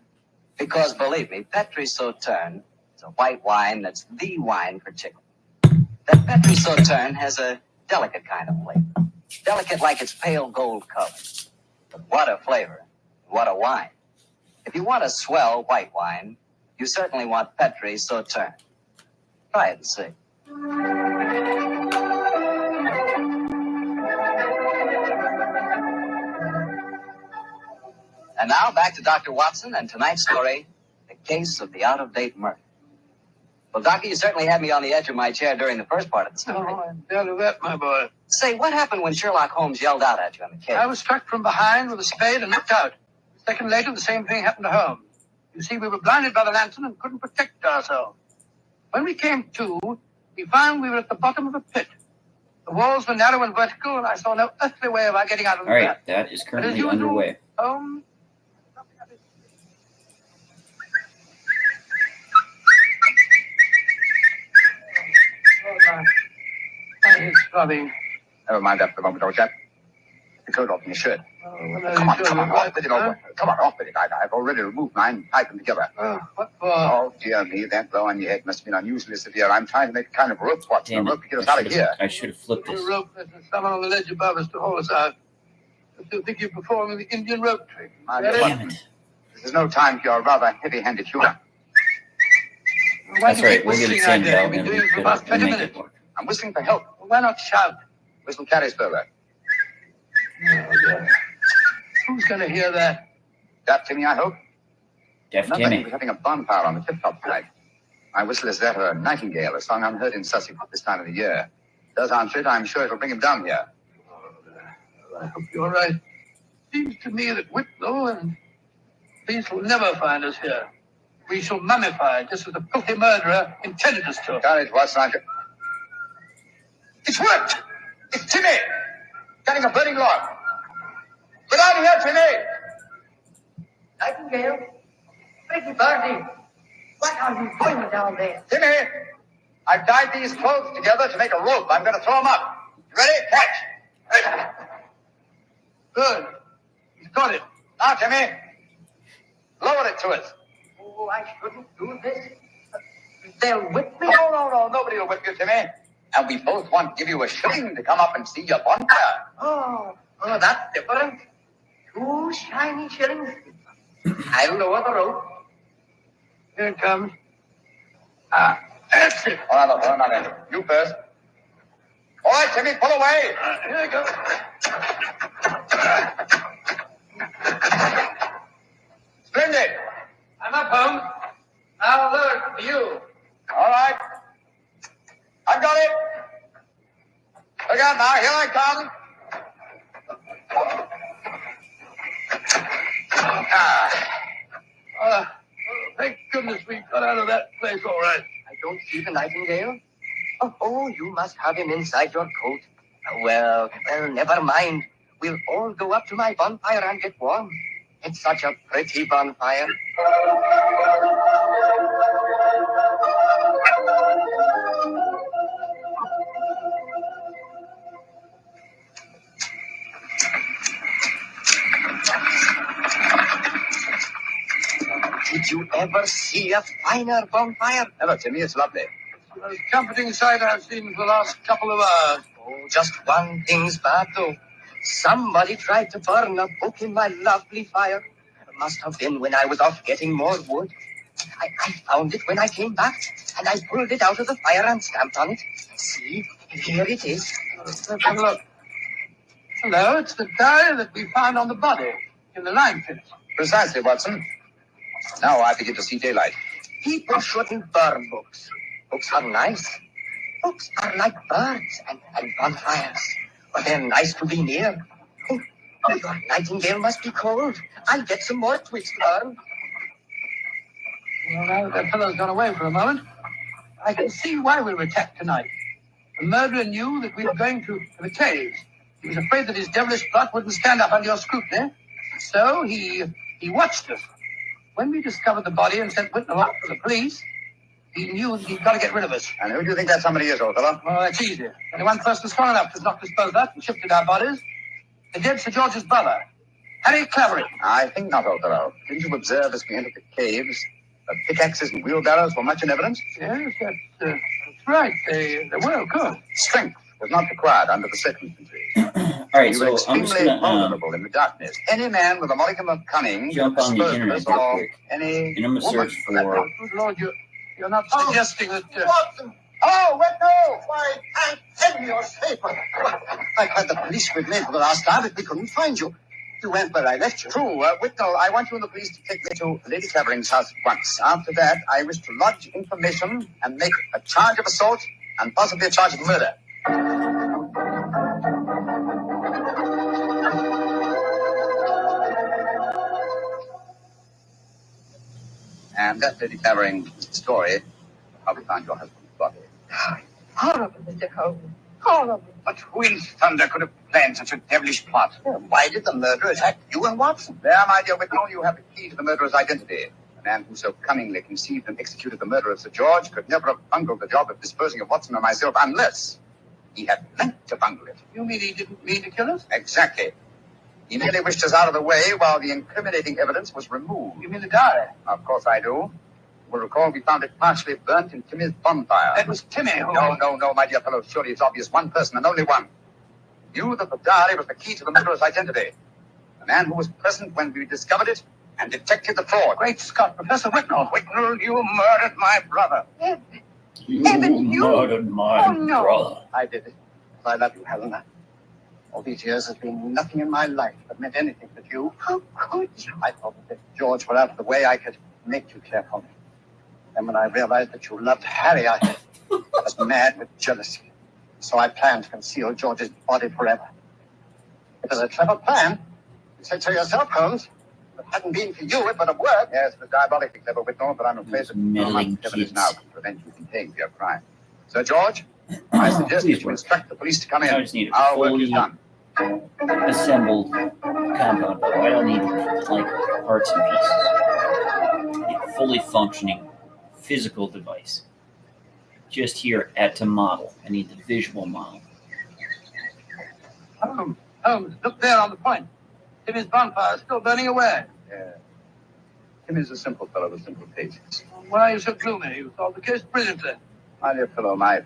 [SPEAKER 2] Because believe me, Petri Sauterne is a white wine that's the wine for chicken. That Petri Sauterne has a delicate kind of flavor. Delicate like its pale gold color. But what a flavor. What a wine. If you want a swell white wine, you certainly want Petri Sauterne. Try it and see. And now back to Dr. Watson and tonight's story, the case of the out-of-date murder. Well, Doctor, you certainly had me on the edge of my chair during the first part of the story.
[SPEAKER 3] Oh, I'm down to that, my boy.
[SPEAKER 2] Say, what happened when Sherlock Holmes yelled out at you in the cave?
[SPEAKER 3] I was struck from behind with a spade and knocked out. A second later, the same thing happened to Holmes. You see, we were blinded by the lantern and couldn't protect ourselves. When we came to, we found we were at the bottom of a pit. The walls were narrow and vertical, and I saw no earthly way of our getting out of the
[SPEAKER 1] All right,
[SPEAKER 3] pit.
[SPEAKER 1] that is
[SPEAKER 3] But as
[SPEAKER 1] currently
[SPEAKER 3] usual,
[SPEAKER 1] underway.
[SPEAKER 3] Holmes. My head's throbbing.
[SPEAKER 5] Never mind that for the moment, old chap. The coat off in your shirt.
[SPEAKER 3] Oh, what are
[SPEAKER 5] Come
[SPEAKER 3] you
[SPEAKER 5] on,
[SPEAKER 3] doing?
[SPEAKER 5] come on, off with it,
[SPEAKER 3] Huh?
[SPEAKER 5] Come on, off with it. I've already removed mine and tied them together.
[SPEAKER 3] Oh, what for?
[SPEAKER 5] Oh, dear me, that blow on your head must have been unusually severe. I'm trying to make a kind of rope, Watson, a
[SPEAKER 1] Damn
[SPEAKER 5] rope to
[SPEAKER 1] it.
[SPEAKER 5] get us out of here.
[SPEAKER 1] I should have flipped
[SPEAKER 3] The
[SPEAKER 1] this.
[SPEAKER 3] rope, there's someone on the ledge above us to haul us out. I still think you're performing the Indian rope trick.
[SPEAKER 5] My
[SPEAKER 3] Ready?
[SPEAKER 5] dear
[SPEAKER 1] Damn it.
[SPEAKER 5] This is no time for your rather heavy-handed humor.
[SPEAKER 3] Why
[SPEAKER 1] That's
[SPEAKER 3] do you
[SPEAKER 1] right.
[SPEAKER 3] keep
[SPEAKER 1] We'll get it
[SPEAKER 3] whistling
[SPEAKER 1] sent
[SPEAKER 3] like that?
[SPEAKER 1] out
[SPEAKER 3] We've
[SPEAKER 1] and
[SPEAKER 3] been
[SPEAKER 1] we
[SPEAKER 3] doing it for
[SPEAKER 1] could
[SPEAKER 3] about 20
[SPEAKER 1] make
[SPEAKER 3] minutes.
[SPEAKER 1] it work.
[SPEAKER 5] I'm whistling for help.
[SPEAKER 3] Well, why not shout?
[SPEAKER 5] Whistle Carisberger.
[SPEAKER 3] Oh, yeah. Who's going to hear that?
[SPEAKER 5] That Timmy, I hope.
[SPEAKER 1] Deaf
[SPEAKER 5] Remember, he
[SPEAKER 1] Timmy.
[SPEAKER 5] was having a bonfire on the tip-top tonight. My whistle is that of a nightingale, a song unheard in Sussex at this time of the year. Does answer it, I'm sure it'll bring him down here.
[SPEAKER 3] I hope you're right. Seems to me that Whitlow and police will never find us here. We shall mummify just as the filthy murderer intended us to.
[SPEAKER 5] Courage, Watson. It's worked! It's Timmy! Getting a burning log. Get out of here, Timmy!
[SPEAKER 6] Nightingale? Pretty birdie, what are you doing down there?
[SPEAKER 5] Timmy! I've tied these clothes together to make a rope. I'm going to throw them up. You ready? Catch!
[SPEAKER 3] Good. He's got it.
[SPEAKER 5] Now, Timmy. Lower it to us.
[SPEAKER 6] Oh, I shouldn't do this. They'll whip me.
[SPEAKER 5] No, nobody will whip you, Timmy. And we both want to give you a shilling to come up and see your bonfire.
[SPEAKER 7] Oh, that's different. 2 shiny shillings. I'll lower the rope.
[SPEAKER 3] Here it comes. That's it.
[SPEAKER 5] Oh, no. You first. All right, Timmy, pull away.
[SPEAKER 3] Here it goes.
[SPEAKER 5] Splendid.
[SPEAKER 3] I'm up, Holmes. I'll lower it for you.
[SPEAKER 5] All right. I've got it. Look out now. Here I come.
[SPEAKER 3] Thank goodness we got out of that place all right.
[SPEAKER 7] I don't see the Nightingale. Oh, you must have him inside your coat. Well, never mind. We'll all go up to my bonfire and get warm. It's such a pretty bonfire. Did you ever see a finer bonfire?
[SPEAKER 5] Hello, Timmy. It's lovely.
[SPEAKER 3] The most comforting sight I've seen for the last couple of hours.
[SPEAKER 7] Oh, just one thing's bad, though. Somebody tried to burn a book in my lovely fire. It must have been when I was off getting more wood. I found it when I came back, and I pulled it out of the fire and stamped on it. See, here it is.
[SPEAKER 3] Let's have a look. Hello, it's the diary that we found on the body in the lime pit.
[SPEAKER 5] Precisely, Watson. Now I begin to see daylight.
[SPEAKER 7] People shouldn't burn books. Books are nice. Books are like birds and bonfires. But they're nice to be near. Oh, your Nightingale must be cold. I'll get some more twigs to burn.
[SPEAKER 3] Well, now that that fellow's gone away for a moment, I can see why we were attacked tonight. The murderer knew that we were going to the caves. He was afraid that his devilish plot wouldn't stand up under your scrutiny. So he watched us. When we discovered the body and sent Whitnell off for the police, he knew that he'd got to get rid of us.
[SPEAKER 5] And who do you think that somebody is, old fellow?
[SPEAKER 3] Oh, that's easy. Only one person strong enough to knock us both out and shifted our bodies. The dead Sir George's brother, Harry Clavering.
[SPEAKER 5] I think not, old fellow. Didn't you observe as we entered the caves that pickaxes and wheelbarrows were much in evidence?
[SPEAKER 3] Yes, that's right. They were good.
[SPEAKER 5] Strength was not required under the circumstances.
[SPEAKER 1] All right,
[SPEAKER 5] You were
[SPEAKER 1] so I'm just
[SPEAKER 5] extremely
[SPEAKER 1] gonna
[SPEAKER 5] vulnerable in the darkness. Any man with a modicum of cunning
[SPEAKER 1] jump on the internet real
[SPEAKER 5] or
[SPEAKER 1] quick,
[SPEAKER 5] any
[SPEAKER 1] and I'm gonna
[SPEAKER 5] woman
[SPEAKER 1] search
[SPEAKER 5] for that
[SPEAKER 1] for.
[SPEAKER 5] matter.
[SPEAKER 3] Good Lord, you're not suggesting that...
[SPEAKER 4] Watson! Oh, Whitnell! Why, thank heaven you're safe. I've had the police with me for the last hour, but we couldn't find you. You went where I left you.
[SPEAKER 5] True, Whitnell, I want you and the police to take me to Lady Clavering's house at once. After that, I wish to lodge information and make a charge of assault and possibly a charge of murder. And that Lady Clavering story of how we found your husband's body.
[SPEAKER 6] Horrible, Mr. Holmes. Horrible.
[SPEAKER 5] But who in thunder could have planned such a devilish plot? Why did the murderer attack you and Watson? There, my dear Whitnell, you have the key to the murderer's identity. The man who so cunningly conceived and executed the murder of Sir George could never have bungled the job of disposing of Watson or myself unless he had meant to bungle it.
[SPEAKER 3] You mean he didn't mean to kill us?
[SPEAKER 5] Exactly. He merely wished us out of the way while the incriminating evidence was removed.
[SPEAKER 3] You mean the diary?
[SPEAKER 5] Of course I do. You will recall we found it partially burnt in Timmy's bonfire.
[SPEAKER 3] That was Timmy. Who...
[SPEAKER 5] No, my dear fellow. Surely it's obvious one person and only one. Knew that the diary was the key to the murderer's identity. The man who was present when we discovered it and detected the fraud.
[SPEAKER 3] Great Scott, Professor Whitnell.
[SPEAKER 5] Whitnell, you murdered my brother.
[SPEAKER 6] Evan, you...
[SPEAKER 1] murdered my
[SPEAKER 6] Oh, no.
[SPEAKER 1] brother.
[SPEAKER 4] I did it. I love you, Helena. All these years has been nothing in my life that meant anything but you.
[SPEAKER 6] How could you?
[SPEAKER 4] I thought that if George were out of the way, I could make you care for me. And when I realized that you loved Harry, I was mad with jealousy. So I planned to conceal George's body forever. It was a clever plan. You said so yourself, Holmes. If it hadn't been for you, it would have worked.
[SPEAKER 5] Yes, it was diabolically clever, Whitnell, but I'm afraid
[SPEAKER 1] Those
[SPEAKER 5] that no
[SPEAKER 1] meddling
[SPEAKER 5] amount of evidence
[SPEAKER 1] kids.
[SPEAKER 5] now can prevent you from paying for your crime. Sir George, I suggest
[SPEAKER 1] Please
[SPEAKER 5] that you
[SPEAKER 1] work.
[SPEAKER 5] instruct the police to come in.
[SPEAKER 1] I just need a
[SPEAKER 5] Our work is
[SPEAKER 1] fully
[SPEAKER 5] done.
[SPEAKER 1] assembled compound. I don't need like parts and pieces. I need a fully functioning physical device. Just here at to model. I need the visual model.
[SPEAKER 3] Holmes, look there on the point. Timmy's bonfire is still burning away.
[SPEAKER 5] Yeah. Timmy's a simple fellow with simple tastes.
[SPEAKER 3] Why are you so gloomy? You solved the case brilliantly.
[SPEAKER 5] My dear fellow, my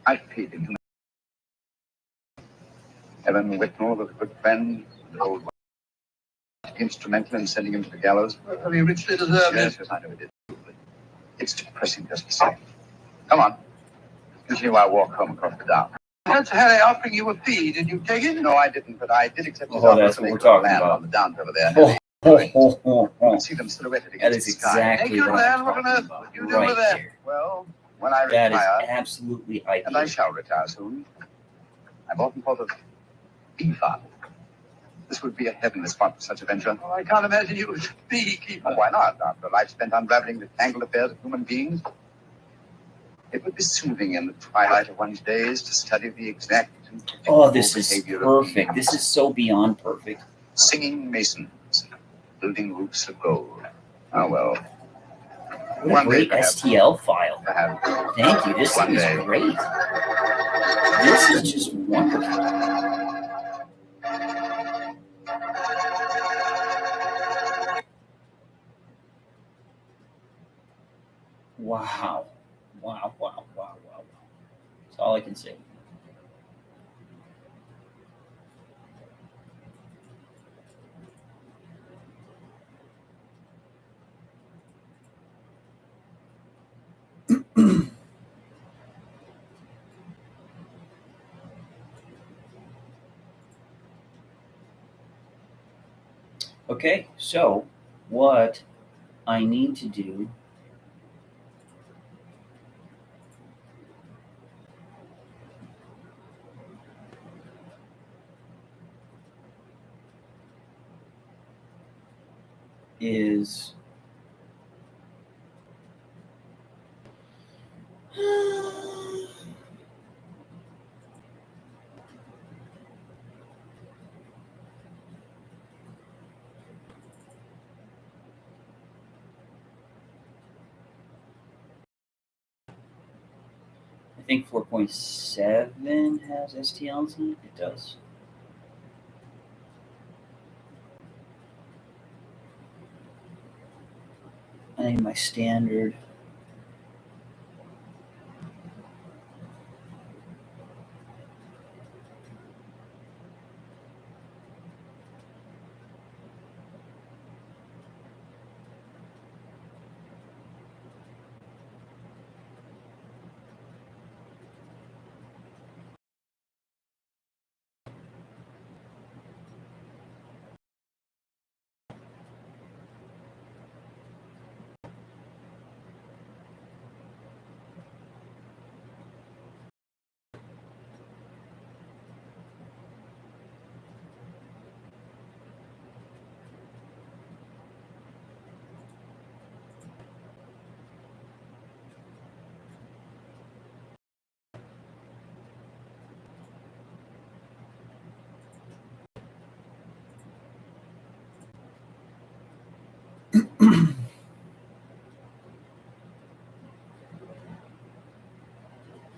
[SPEAKER 5] I paid him. Evan Whitmore was a good friend, an old one, instrumental in sending him to the gallows.
[SPEAKER 3] Well, he richly deserved
[SPEAKER 5] Yes,
[SPEAKER 3] it.
[SPEAKER 5] yes, I know he did. It's depressing just the same. Come on. Continue our walk home across the down.
[SPEAKER 3] That's Harry offering you a fee. Did you take it?
[SPEAKER 5] No, I didn't, but I did accept his
[SPEAKER 1] Oh,
[SPEAKER 5] offer
[SPEAKER 1] that's
[SPEAKER 5] to
[SPEAKER 1] what
[SPEAKER 5] make
[SPEAKER 1] we're
[SPEAKER 5] a little
[SPEAKER 1] talking
[SPEAKER 5] land
[SPEAKER 1] about.
[SPEAKER 5] on the downs over there.
[SPEAKER 1] Oh, oh, oh,
[SPEAKER 5] You
[SPEAKER 1] oh.
[SPEAKER 5] can see them silhouetted
[SPEAKER 1] That
[SPEAKER 5] against
[SPEAKER 1] is
[SPEAKER 5] the sky.
[SPEAKER 3] Take
[SPEAKER 1] exactly
[SPEAKER 3] your
[SPEAKER 1] what
[SPEAKER 3] land.
[SPEAKER 1] I'm
[SPEAKER 3] What on
[SPEAKER 1] talking
[SPEAKER 3] earth
[SPEAKER 1] about.
[SPEAKER 3] would you do
[SPEAKER 1] Right
[SPEAKER 3] with that?
[SPEAKER 1] there.
[SPEAKER 5] Well, when I
[SPEAKER 1] That is
[SPEAKER 5] retire,
[SPEAKER 1] absolutely
[SPEAKER 5] and I
[SPEAKER 1] ideal.
[SPEAKER 5] shall retire soon, I've often thought of bee farm. This would be a heavenly spot for such a venture.
[SPEAKER 3] Well, I can't imagine you as a beekeeper.
[SPEAKER 5] Oh, why not? After a life spent unraveling the tangled affairs of human beings, it would be soothing in the twilight of one's days to study the exact and
[SPEAKER 1] Oh, this is
[SPEAKER 5] behavior of
[SPEAKER 1] perfect.
[SPEAKER 5] bees.
[SPEAKER 1] This is so beyond perfect.
[SPEAKER 5] Singing masons, building roofs of gold. Ah, well,
[SPEAKER 1] What a
[SPEAKER 5] one day
[SPEAKER 1] great
[SPEAKER 5] perhaps.
[SPEAKER 1] STL file.
[SPEAKER 5] Perhaps.
[SPEAKER 1] Thank you. This
[SPEAKER 5] One
[SPEAKER 1] thing is
[SPEAKER 5] day.
[SPEAKER 1] great. This is just wonderful. Wow. Wow, wow, wow, wow, wow. That's all I can say. Okay, so what I need to do is I think 4.7 has STLs in it. It does. I think my standard.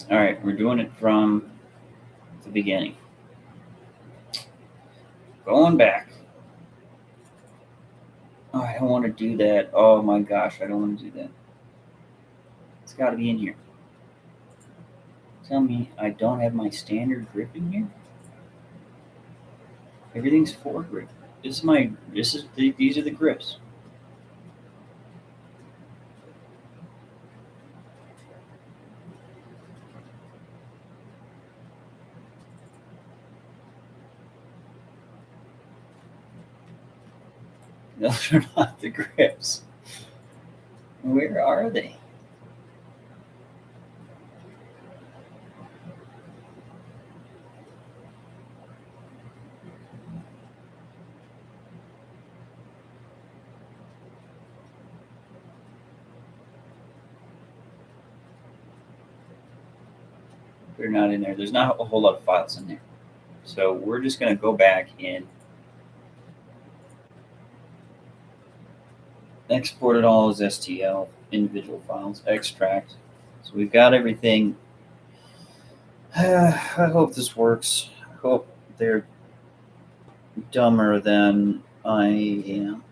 [SPEAKER 1] All right, we're doing it from the beginning. Going back. Oh, I don't want to do that. Oh my gosh, I don't want to do that. It's got to be in here. Tell me I don't have my standard grip in here? Everything's 4 grip. These are the grips. Those are not the grips. Where are they? They're not in there. There's not a whole lot of files in there. So we're just going to go back and export it all as STL, individual files, extract. So we've got everything. I hope this works. I hope they're dumber than I am.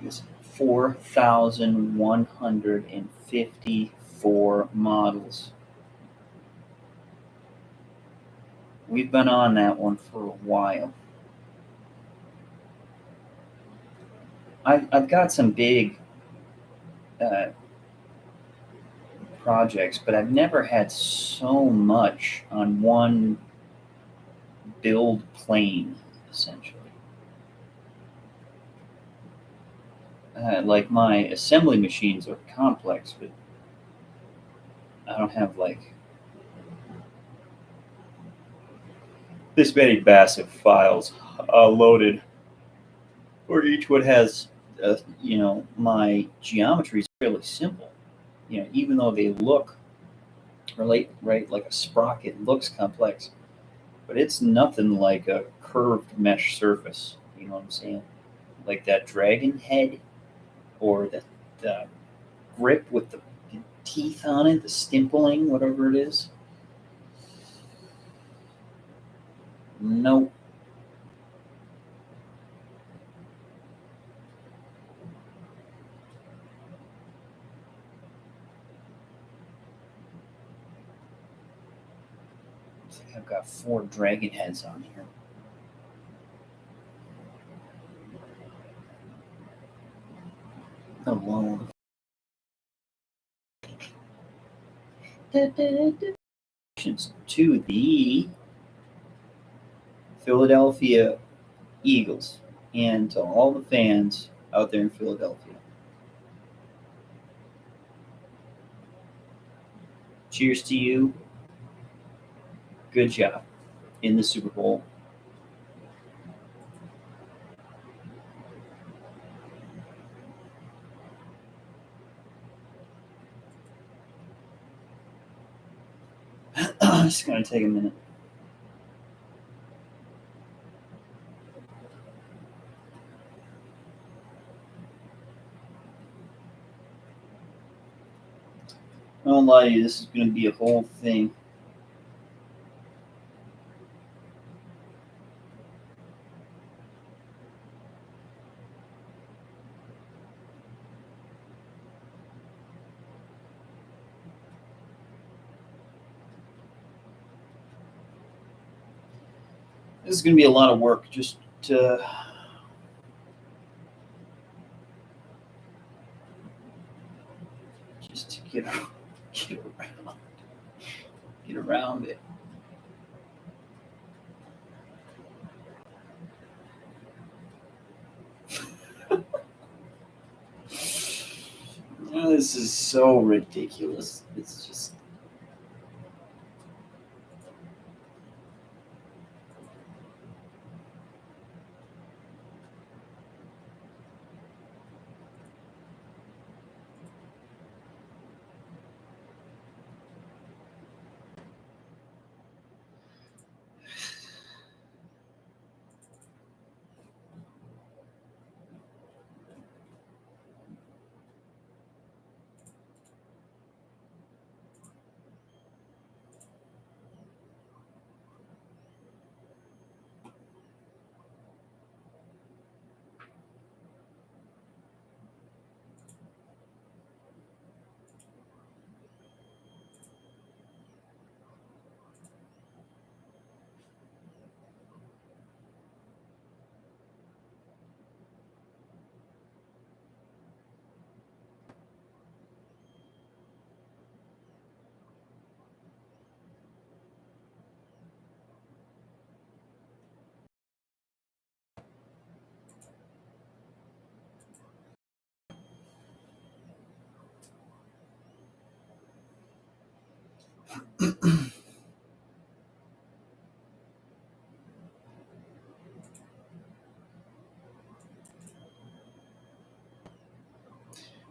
[SPEAKER 1] It's 4,154 models. We've been on that one for a while. I've got some big projects, but I've never had so much on one build plane, essentially. Like my assembly machines are complex, but I don't have like this many massive files loaded, or each one has, my geometry is fairly simple. Even though they look right like a sprocket looks complex, but it's nothing like a curved mesh surface. You know what I'm saying? Like that dragon head, or the grip with the teeth on it, the stimpling, whatever it is. Nope. Looks like I've got 4 dragon heads on here. Alone. To the Philadelphia Eagles and to all the fans out there in Philadelphia. Cheers to you. Good job in the Super Bowl. It's going to take a minute. I won't lie to you, this is going to be a whole thing. This is going to be a lot of work just to get around it. This is so ridiculous. It's just.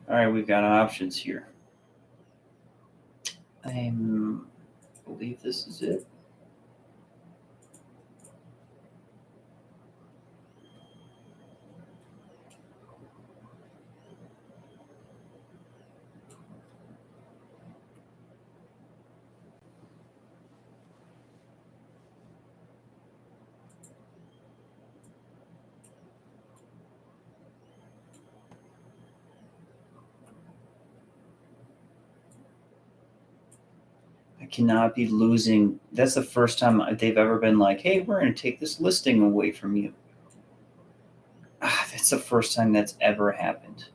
[SPEAKER 1] All right, we've got options here. I believe this is it. I cannot be losing. That's the first time they've ever been like, hey, we're going to take this listing away from you. That's the first time that's ever happened.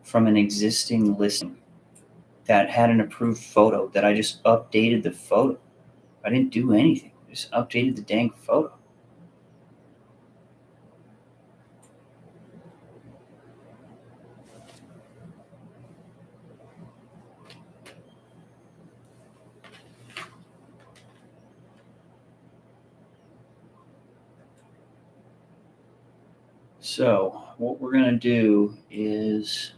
[SPEAKER 1] From an existing listing that had an approved photo that I just updated the photo. I didn't do anything. I just updated the dang photo. So what we're going to do is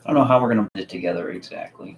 [SPEAKER 1] I don't know how we're going to put it together exactly.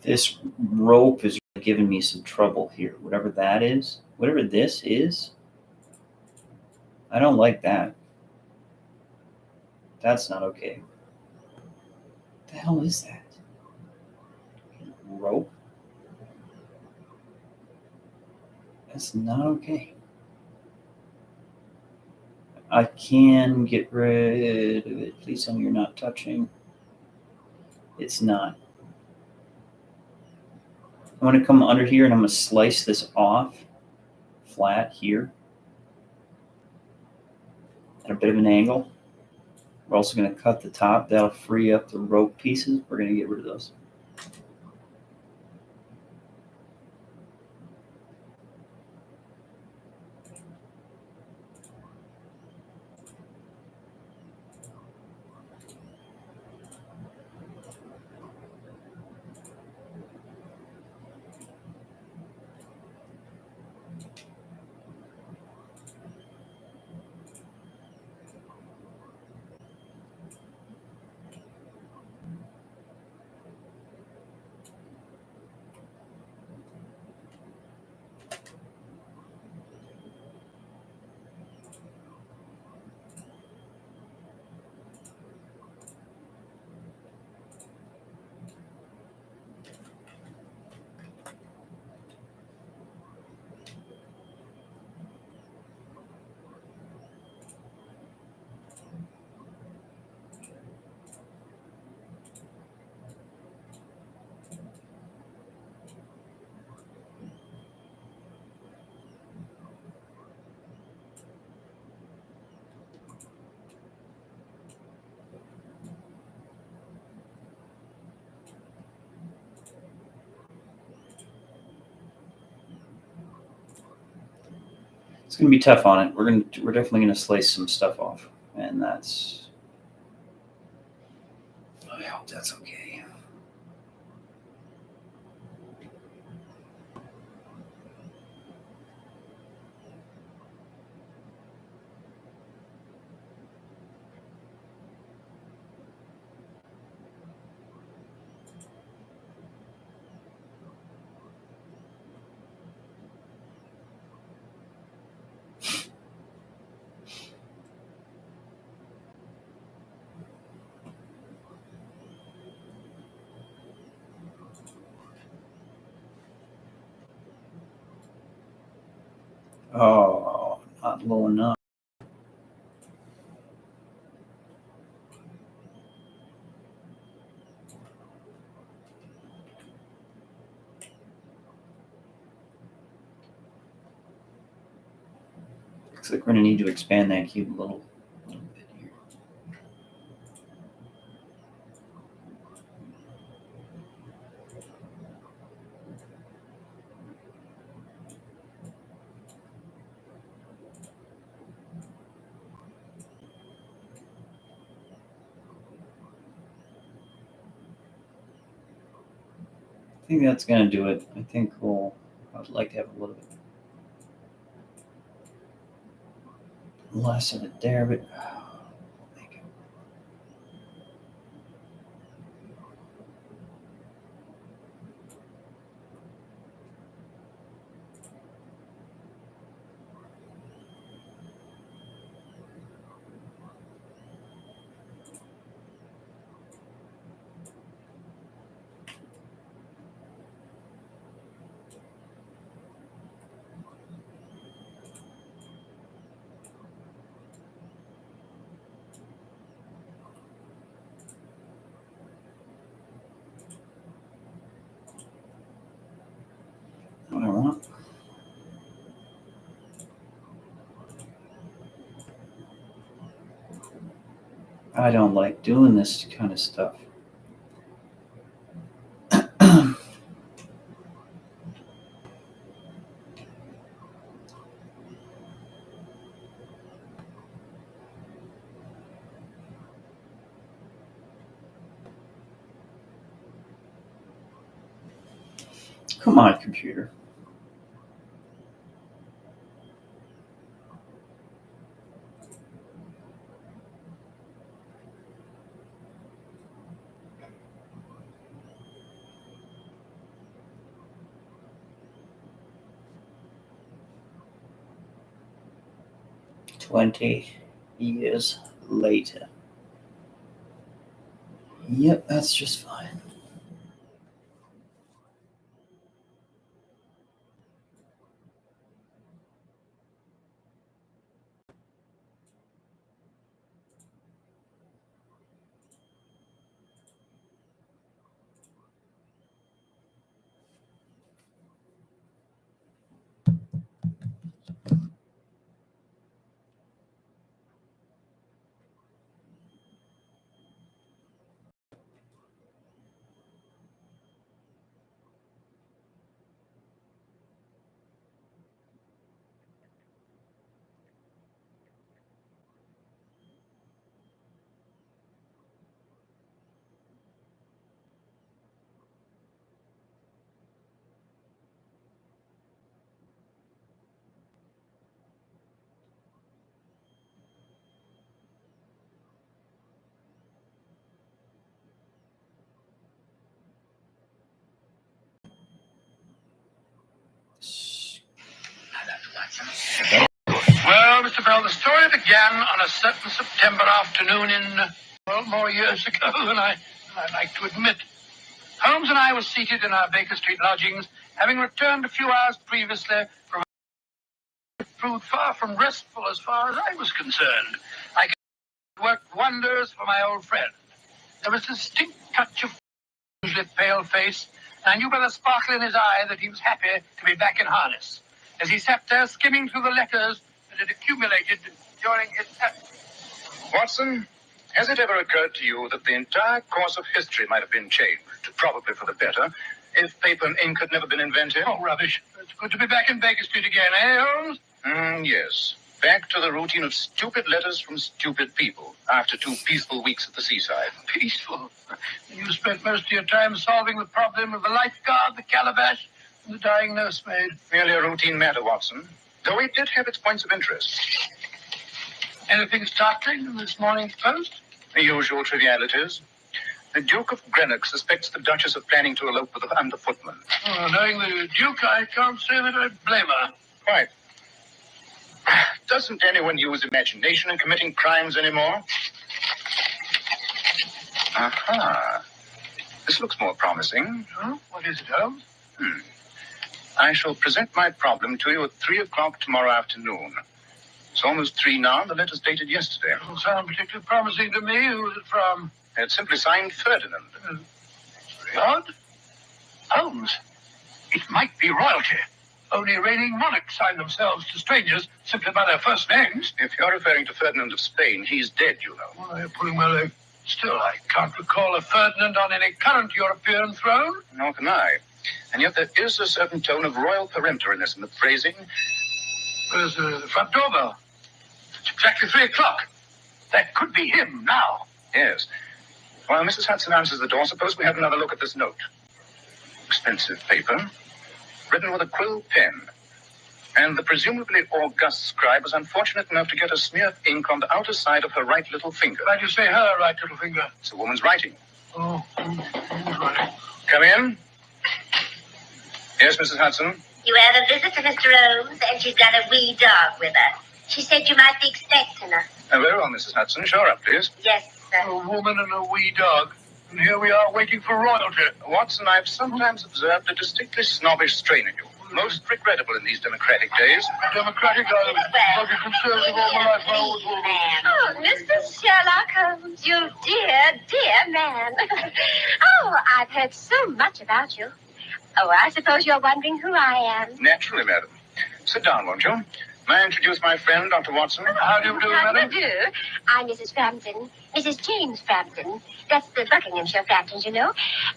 [SPEAKER 1] This rope is giving me some trouble here. Whatever that is, whatever this is, I don't like that. That's not okay. What the hell is that? Rope? That's not okay. I can get rid of it. Please tell me you're not touching. It's not. I'm going to come under here and I'm going to slice this off flat here at a bit of an angle. We're also going to cut the top. That'll free up the rope pieces. We're going to get rid of those. It's going to be tough on it. We're definitely going to slice some stuff off, and that's. I hope that's okay. Oh, not low enough. Looks like we're going to need to expand that cube a little bit here. I think that's going to do it. I think I'd like to have a little bit less of it there, but what I want. I don't like doing this kind of stuff. Come on, computer. "20 years later." Yep, that's just fine.
[SPEAKER 3] Well, Mr. Bell, the story began on a certain September afternoon more years ago than I like to admit. Holmes and I were seated in our Baker Street lodgings, having returned a few hours previously from a proved far from restful as far as I was concerned. I worked wonders for my old friend. There was a distinct touch of usually pale face, and I knew by the sparkle in his eye that he was happy to be back in harness. As he sat there skimming through the letters that had accumulated during his absence.
[SPEAKER 8] Watson, has it ever occurred to you that the entire course of history might have been changed, probably for the better, if paper and ink had never been invented?
[SPEAKER 3] Oh, rubbish. It's good to be back in Baker Street again, eh, Holmes?
[SPEAKER 8] Yes. Back to the routine of stupid letters from stupid people after 2 peaceful weeks at the seaside.
[SPEAKER 3] Peaceful. You spent most of your time solving the problem of the lifeguard, the calabash, and the dying nursemaid.
[SPEAKER 8] Merely a routine matter, Watson, though it did have its points of interest.
[SPEAKER 3] Anything startling in this morning's post?
[SPEAKER 8] The usual trivialities. The Duke of Greenock suspects the Duchess of planning to elope with the underfootman.
[SPEAKER 3] Oh, knowing the Duke, I can't say that I blame her.
[SPEAKER 8] Quite. Doesn't anyone use imagination in committing crimes anymore? Aha. This looks more promising.
[SPEAKER 3] Oh, what is it, Holmes?
[SPEAKER 8] I shall present my problem to you at 3 o'clock tomorrow afternoon. It's almost 3 now, and the letter's dated yesterday.
[SPEAKER 3] Doesn't sound particularly promising to me. Who's it from?
[SPEAKER 8] It's simply signed Ferdinand.
[SPEAKER 3] Very odd. Holmes. It might be royalty. Only reigning monarchs sign themselves to strangers simply by their first names.
[SPEAKER 8] If you're referring to Ferdinand of Spain, he's dead, you know.
[SPEAKER 3] Well, you're pulling my leg. Still, I can't recall a Ferdinand on any current European throne.
[SPEAKER 8] Nor can I. And yet there is a certain tone of royal peremptoriness in the phrasing.
[SPEAKER 3] Where's the front doorbell? It's exactly 3 o'clock. That could be him now.
[SPEAKER 8] Yes. While Mrs. Hudson answers the door, suppose we have another look at this note. Expensive paper, written with a quill pen. And the presumably august scribe was unfortunate enough to get a smear of ink on the outer side of her right little finger.
[SPEAKER 3] Why do you say her right little finger?
[SPEAKER 8] It's a woman's writing.
[SPEAKER 3] Oh, who's writing?
[SPEAKER 8] Come in. Yes, Mrs. Hudson?
[SPEAKER 9] You have a visit to Mr. Holmes, and she's got a wee dog with her. She said you might be expecting her.
[SPEAKER 8] Very well, Mrs. Hudson. Show her up, please.
[SPEAKER 9] Yes, sir.
[SPEAKER 3] A woman and a wee dog. And here we are waiting for royalty.
[SPEAKER 8] Watson, I've sometimes observed a distinctly snobbish strain in you. Most regrettable in these democratic days.
[SPEAKER 3] Democratic, I'll be conservative all my life.
[SPEAKER 9] Oh, Mr. Sherlock Holmes, you dear, dear man. Oh, I've heard so much about you. Oh, I suppose you're wondering who I am.
[SPEAKER 8] Naturally, madam. Sit down, won't you? May I introduce my friend, Dr. Watson?
[SPEAKER 3] How do you do,
[SPEAKER 9] How do
[SPEAKER 3] madam?
[SPEAKER 9] you do? I'm Mrs. Frampton, Mrs. James Frampton. That's the Buckinghamshire Framptons, you know.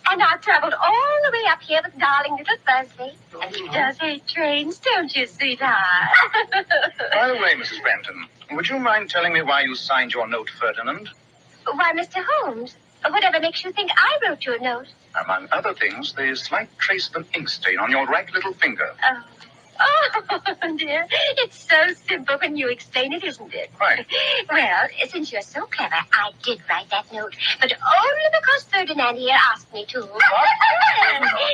[SPEAKER 9] And I've traveled all the way up here with darling little Buzzley. And she does hate trains, don't you, sweetheart?
[SPEAKER 8] By the way, Mrs. Frampton, would you mind telling me why you signed your note, Ferdinand?
[SPEAKER 9] Why, Mr. Holmes, whatever makes you think I wrote you a note?
[SPEAKER 8] Among other things, the slight trace of an ink stain on your right little finger.
[SPEAKER 9] Oh, dear. It's so simple when you explain it, isn't it?
[SPEAKER 8] Right.
[SPEAKER 9] Well, since you're so clever, I did write that note, but only because Ferdinand here asked me to.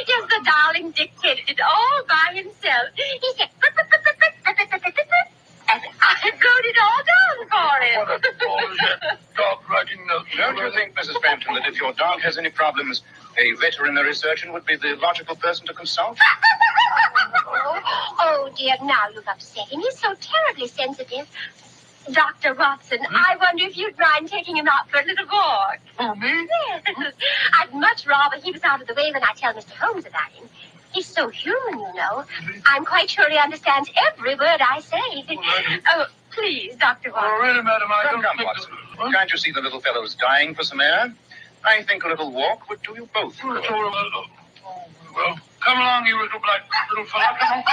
[SPEAKER 9] Yes, the darling dictated it all by himself. He said, and I wrote it all down for him.
[SPEAKER 3] What a bullshit. Dog writing notes.
[SPEAKER 8] Don't you think, Mrs. Frampton, that if your dog has any problems, a veterinary surgeon would be the logical person to consult?
[SPEAKER 9] Oh, dear, now you've upset him. He's so terribly sensitive. Dr. Watson, I wonder if you'd mind taking him out for a little walk.
[SPEAKER 3] Oh, me?
[SPEAKER 9] Yes. I'd much rather he was out of the way when I tell Mr. Holmes about him. He's so human, you know. I'm quite sure he understands every word I say. Oh, please, Dr. Watson.
[SPEAKER 3] Oh, really, madam, I
[SPEAKER 8] Come,
[SPEAKER 3] don't think
[SPEAKER 8] Watson. Can't you see the little fellow's dying for some air? I think a little walk would do you both good.
[SPEAKER 3] Well, come along, you little black little fella. Come on.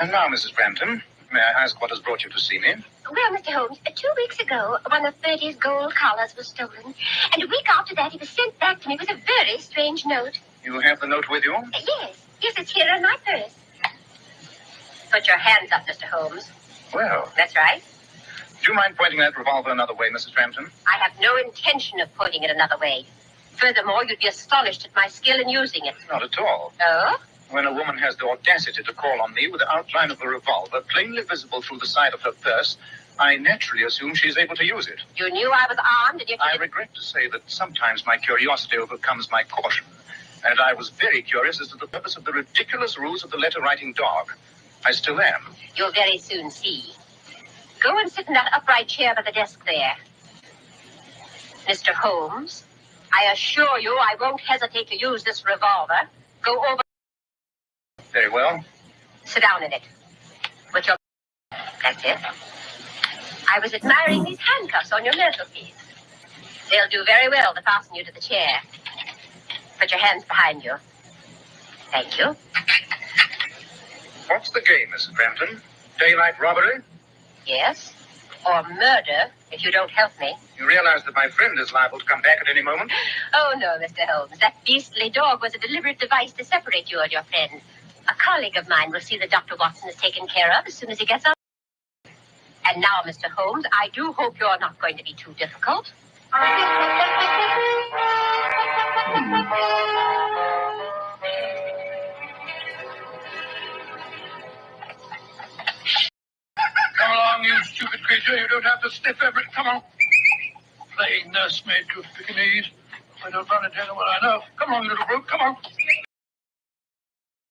[SPEAKER 8] And now, Mrs. Frampton, may I ask what has brought you to see me?
[SPEAKER 9] Well, Mr. Holmes, 2 weeks ago, one of Bertie's gold collars was stolen. And a week after that, he was sent back to me with a very strange note.
[SPEAKER 8] You have the note with you?
[SPEAKER 9] Yes, it's here in my purse. Put your hands up, Mr. Holmes.
[SPEAKER 8] Well,
[SPEAKER 9] That's right.
[SPEAKER 8] do you mind pointing that revolver another way, Mrs. Frampton?
[SPEAKER 9] I have no intention of pointing it another way. Furthermore, you'd be astonished at my skill in using it.
[SPEAKER 8] Not at all.
[SPEAKER 9] Oh?
[SPEAKER 8] When a woman has the audacity to call on me with the outline of a revolver plainly visible through the side of her purse, I naturally assume she's able to use it.
[SPEAKER 9] You knew I was armed, and yet you
[SPEAKER 8] I
[SPEAKER 9] didn't...
[SPEAKER 8] regret to say that sometimes my curiosity overcomes my caution, and I was very curious as to the purpose of the ridiculous rules of the letter-writing dog. I still am.
[SPEAKER 9] You'll very soon see. Go and sit in that upright chair by the desk there. Mr. Holmes, I assure you I won't hesitate to use this revolver. Go over...
[SPEAKER 8] Very well.
[SPEAKER 9] Sit down in it. With your... That's it. I was admiring these handcuffs on your mantelpiece. They'll do very well to fasten you to the chair. Put your hands behind you. Thank you.
[SPEAKER 8] What's the game, Mrs. Frampton? Daylight robbery?
[SPEAKER 9] Yes. Or murder, if you don't help me.
[SPEAKER 8] You realize that my friend is liable to come back at any moment?
[SPEAKER 9] Oh, no, Mr. Holmes. That beastly dog was a deliberate device to separate you and your friend. A colleague of mine will see that Dr. Watson is taken care of as soon as he gets out. And now, Mr. Holmes, I do hope you're not going to be too difficult.
[SPEAKER 3] Come along, you stupid creature. You don't have to sniff every... Come on. Playing nursemaid to a Pekingese. I don't run into anyone I know. Come on, little brute, come on.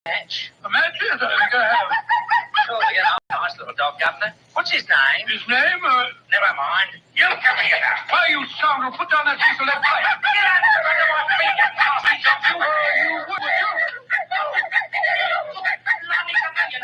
[SPEAKER 7] Match.
[SPEAKER 3] A match? Yes, I think I have.
[SPEAKER 7] Oh, you know, nice little dog, Governor. What's his name?
[SPEAKER 3] His name?
[SPEAKER 7] Never mind. You come here.
[SPEAKER 3] Why, you scoundrel, put down that piece of lead pipe.
[SPEAKER 7] Get out of under my feet, you coffee, don't you?
[SPEAKER 3] You would, you?
[SPEAKER 7] Lonnie, come on, you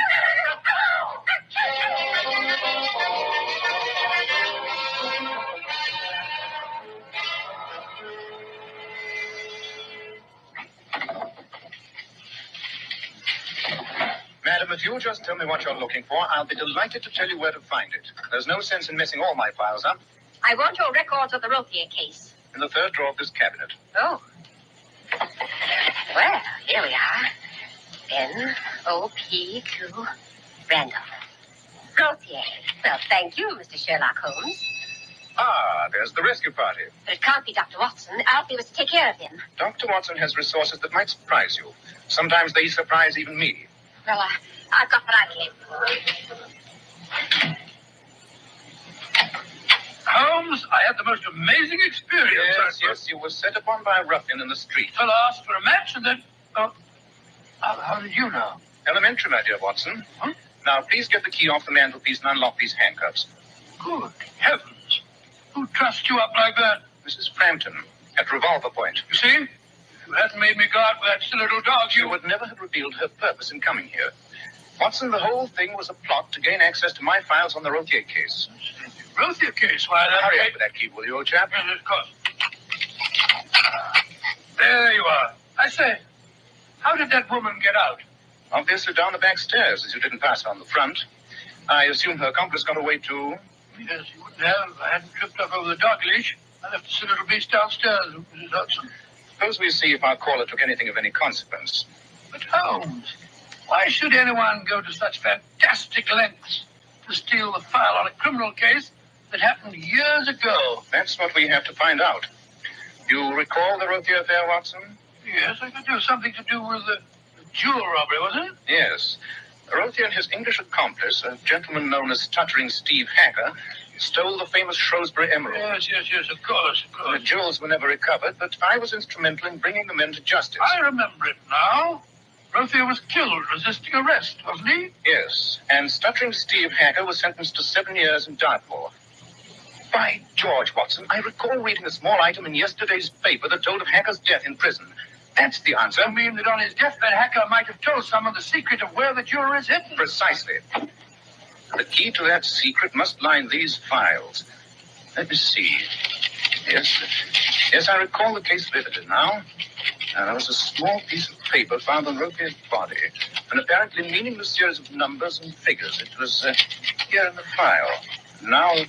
[SPEAKER 8] Madam, if you'll just tell me what you're looking for, I'll be delighted to tell you where to find it. There's no sense in messing all my files up.
[SPEAKER 9] I want your records of the Rothier case.
[SPEAKER 8] In the third drawer of this cabinet.
[SPEAKER 9] Oh. Well, here we are. N-O-P-Q Randolph. Rothier. Well, thank you, Mr. Sherlock Holmes.
[SPEAKER 8] Ah, there's the rescue party.
[SPEAKER 9] But it can't be Dr. Watson. Alfie was to take care of him.
[SPEAKER 8] Dr. Watson has resources that might surprise you. Sometimes they surprise even me.
[SPEAKER 9] Well, I've got what I came for.
[SPEAKER 3] Holmes, I had the most amazing experience.
[SPEAKER 8] Yes, you were set upon by a ruffian in the street.
[SPEAKER 3] Fellow asked for a match and then... Oh, how did you know?
[SPEAKER 8] Elementary, my dear Watson.
[SPEAKER 3] Huh?
[SPEAKER 8] Now, please get the key off the mantelpiece and unlock these handcuffs.
[SPEAKER 3] Good heavens. Who trussed you up like that?
[SPEAKER 8] Mrs. Frampton, at revolver point.
[SPEAKER 3] You see? If you hadn't made me guard for that silly little dog,
[SPEAKER 8] You would never have revealed her purpose in coming here. Watson, the whole thing was a plot to gain access to my files on the Rothier case.
[SPEAKER 3] Rothier case, why that...
[SPEAKER 8] Hurry up with that key, will you, old chap?
[SPEAKER 3] Yes, of course. There you are. I say, how did that woman get out?
[SPEAKER 8] Obviously down the back stairs, as you didn't pass on the front. I assume her accomplice got away too.
[SPEAKER 3] Yes, you wouldn't have. I hadn't tripped up over the dog leash. I left the silly little beast downstairs with Mrs. Hudson.
[SPEAKER 8] Suppose we see if our caller took anything of any consequence.
[SPEAKER 3] But Holmes, why should anyone go to such fantastic lengths to steal the file on a criminal case that happened years ago?
[SPEAKER 8] That's what we have to find out. You recall the Rothier affair, Watson?
[SPEAKER 3] Yes, I could do something to do with the jewel robbery, wasn't it?
[SPEAKER 8] Yes. Rothier and his English accomplice, a gentleman known as Stuttering Steve Hacker, stole the famous Shrewsbury emerald.
[SPEAKER 3] Yes, of course.
[SPEAKER 8] The jewels were never recovered, but I was instrumental in bringing the men to justice.
[SPEAKER 3] I remember it now. Rothier was killed resisting arrest, wasn't he?
[SPEAKER 8] Yes, and Stuttering Steve Hacker was sentenced to 7 years in Dartmoor. By George, Watson, I recall reading a small item in yesterday's paper that told of Hacker's death in prison. That's the answer.
[SPEAKER 3] You mean that on his deathbed, Hacker might have told someone the secret of where the jewel is hidden?
[SPEAKER 8] Precisely. The key to that secret must lie in these files. Let me see. Yes, I recall the case vividly now. There was a small piece of paper found on Rothier's body, an apparently meaningless series of numbers and figures. It was here in the file. Now,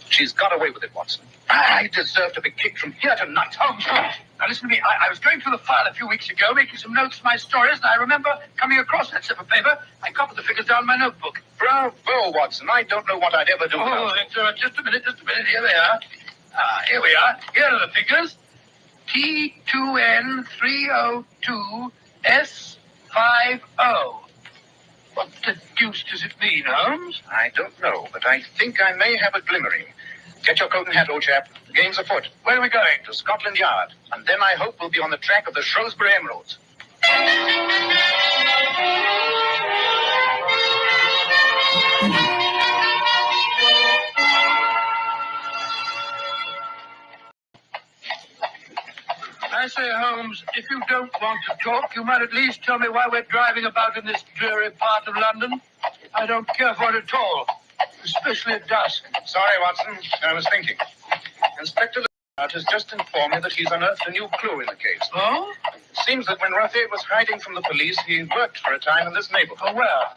[SPEAKER 8] she's got away with it, Watson.
[SPEAKER 3] I deserve to be kicked from here tonight. Holmes, now listen to me. I was going through the file a few weeks ago, making some notes for my stories, and I remember coming across that slip of paper. I copied the figures down in my notebook.
[SPEAKER 8] Bravo, Watson. I don't know what I'd ever do without you.
[SPEAKER 3] Just a minute. Here they are. Here we are. Here are the figures. T2N302S50. What the deuce does it mean, Holmes?
[SPEAKER 8] I don't know, but I think I may have a glimmering. Get your coat and hat, old chap. The game's afoot.
[SPEAKER 3] Where are we going?
[SPEAKER 8] To Scotland Yard. And then I hope we'll be on the track of the Shrewsbury emeralds.
[SPEAKER 3] I say, Holmes, if you don't want to talk, you might at least tell me why we're driving about in this dreary part of London. I don't care for it at all, especially at dusk.
[SPEAKER 8] Sorry, Watson. I was thinking. Inspector Lennart has just informed me that he's unearthed a new clue in the case.
[SPEAKER 3] Oh?
[SPEAKER 8] It seems that when Rothier was hiding from the police, he worked for a time in this neighborhood.
[SPEAKER 3] Oh, where?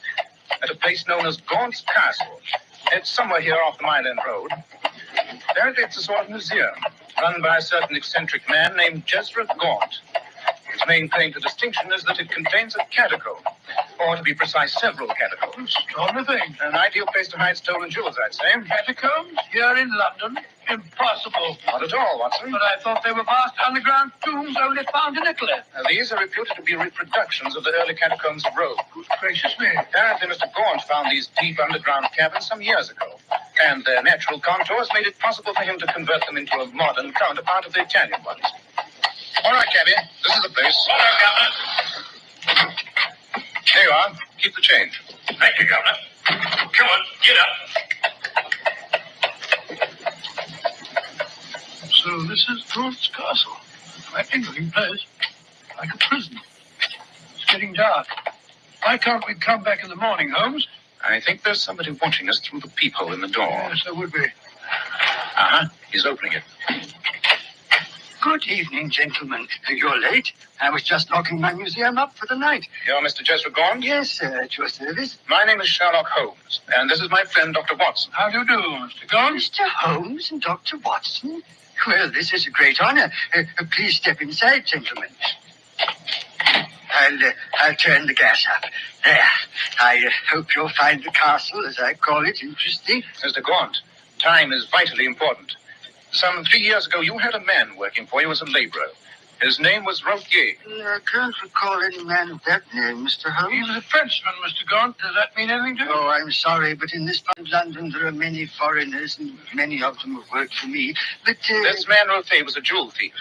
[SPEAKER 8] At a place known as Gaunt's Castle. It's somewhere here off the Mile End Road. Apparently it's a sort of museum, run by a certain eccentric man named Jezra Gaunt. Its main claim to distinction is that it contains a catacomb, or to be precise, several catacombs.
[SPEAKER 3] Extraordinary thing.
[SPEAKER 8] An ideal place to hide stolen jewels, I'd say.
[SPEAKER 3] Catacombs? Here in London? Impossible.
[SPEAKER 8] Not at all, Watson.
[SPEAKER 3] But I thought they were vast underground tombs only found in Italy.
[SPEAKER 8] These are reputed to be reproductions of the early catacombs of Rome.
[SPEAKER 3] Good gracious me.
[SPEAKER 8] Apparently, Mr. Gaunt found these deep underground caverns some years ago, and their natural contours made it possible for him to convert them into a modern counterpart of the Italian ones. All right, cabby. This is the place. All right, Governor. There you are. Keep the change. Thank you, Governor. Come on, get up.
[SPEAKER 3] So this is Thorpe's castle. Quite interesting place. Like a prison. It's getting dark. Why can't we come back in the morning, Holmes?
[SPEAKER 8] I think there's somebody watching us through the peephole in the door.
[SPEAKER 3] Yes, there would be.
[SPEAKER 8] Uh-huh. He's opening it.
[SPEAKER 4] Good evening, gentlemen. You're late. I was just locking my museum up for the night.
[SPEAKER 8] You're Mr. Jethro Gaunt?
[SPEAKER 4] Yes, sir, at your service.
[SPEAKER 8] My name is Sherlock Holmes, and this is my friend, Dr. Watson.
[SPEAKER 3] How do you do, Mr. Gaunt?
[SPEAKER 4] Mr. Holmes and Dr. Watson? Well, this is a great honor. Please step inside, gentlemen. I'll turn the gas up. There. I hope you'll find the castle, as I call it, interesting.
[SPEAKER 8] Mr. Gaunt, time is vitally important. Some 3 years ago, you had a man working for you as a laborer. His name was Routier.
[SPEAKER 4] I can't recall any man of that name, Mr. Holmes.
[SPEAKER 3] He was a Frenchman, Mr. Gaunt. Does that mean anything to you?
[SPEAKER 4] Oh, I'm sorry, but in this part of London, there are many foreigners, and many of them have worked for me. But,
[SPEAKER 8] This man Routier was a jewel thief.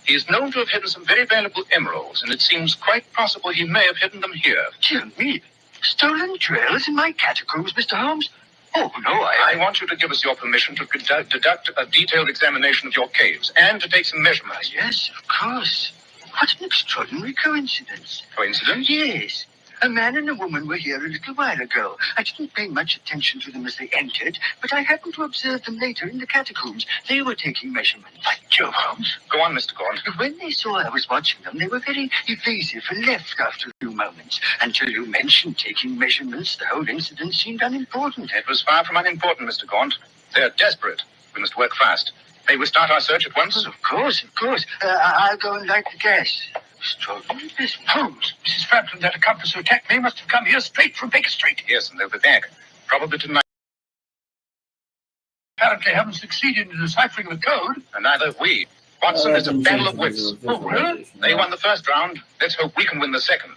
[SPEAKER 8] He is known to have hidden some very valuable emeralds, and it seems quite possible he may have hidden them here.
[SPEAKER 4] Dear me, stolen jewels in my catacombs, Mr. Holmes? Oh, no,
[SPEAKER 8] I want you to give us your permission to deduct a detailed examination of your caves and to take some measurements.
[SPEAKER 4] Yes, of course. What an extraordinary coincidence.
[SPEAKER 8] Coincidence?
[SPEAKER 4] Yes. A man and a woman were here a little while ago. I didn't pay much attention to them as they entered, but I happened to observe them later in the catacombs. They were taking measurements. By Jove, Holmes.
[SPEAKER 8] Go on, Mr. Gaunt.
[SPEAKER 4] When they saw I was watching them, they were very evasive and left after a few moments. Until you mentioned taking measurements, the whole incident seemed unimportant.
[SPEAKER 8] It was far from unimportant, Mr. Gaunt. They're desperate. We must work fast. May we start our search at once?
[SPEAKER 4] Of course, of course. I'll go and light the gas. Extraordinary business.
[SPEAKER 3] Holmes, Mrs. Frampton, that accomplice who attacked me, must have come here straight from Baker Street.
[SPEAKER 8] Yes, and they'll be back. Probably tonight.
[SPEAKER 3] Apparently haven't succeeded in deciphering the code.
[SPEAKER 8] And neither have we. Watson, it's a battle of wits.
[SPEAKER 3] Oh, really?
[SPEAKER 8] They won the first round. Let's hope we can win the second.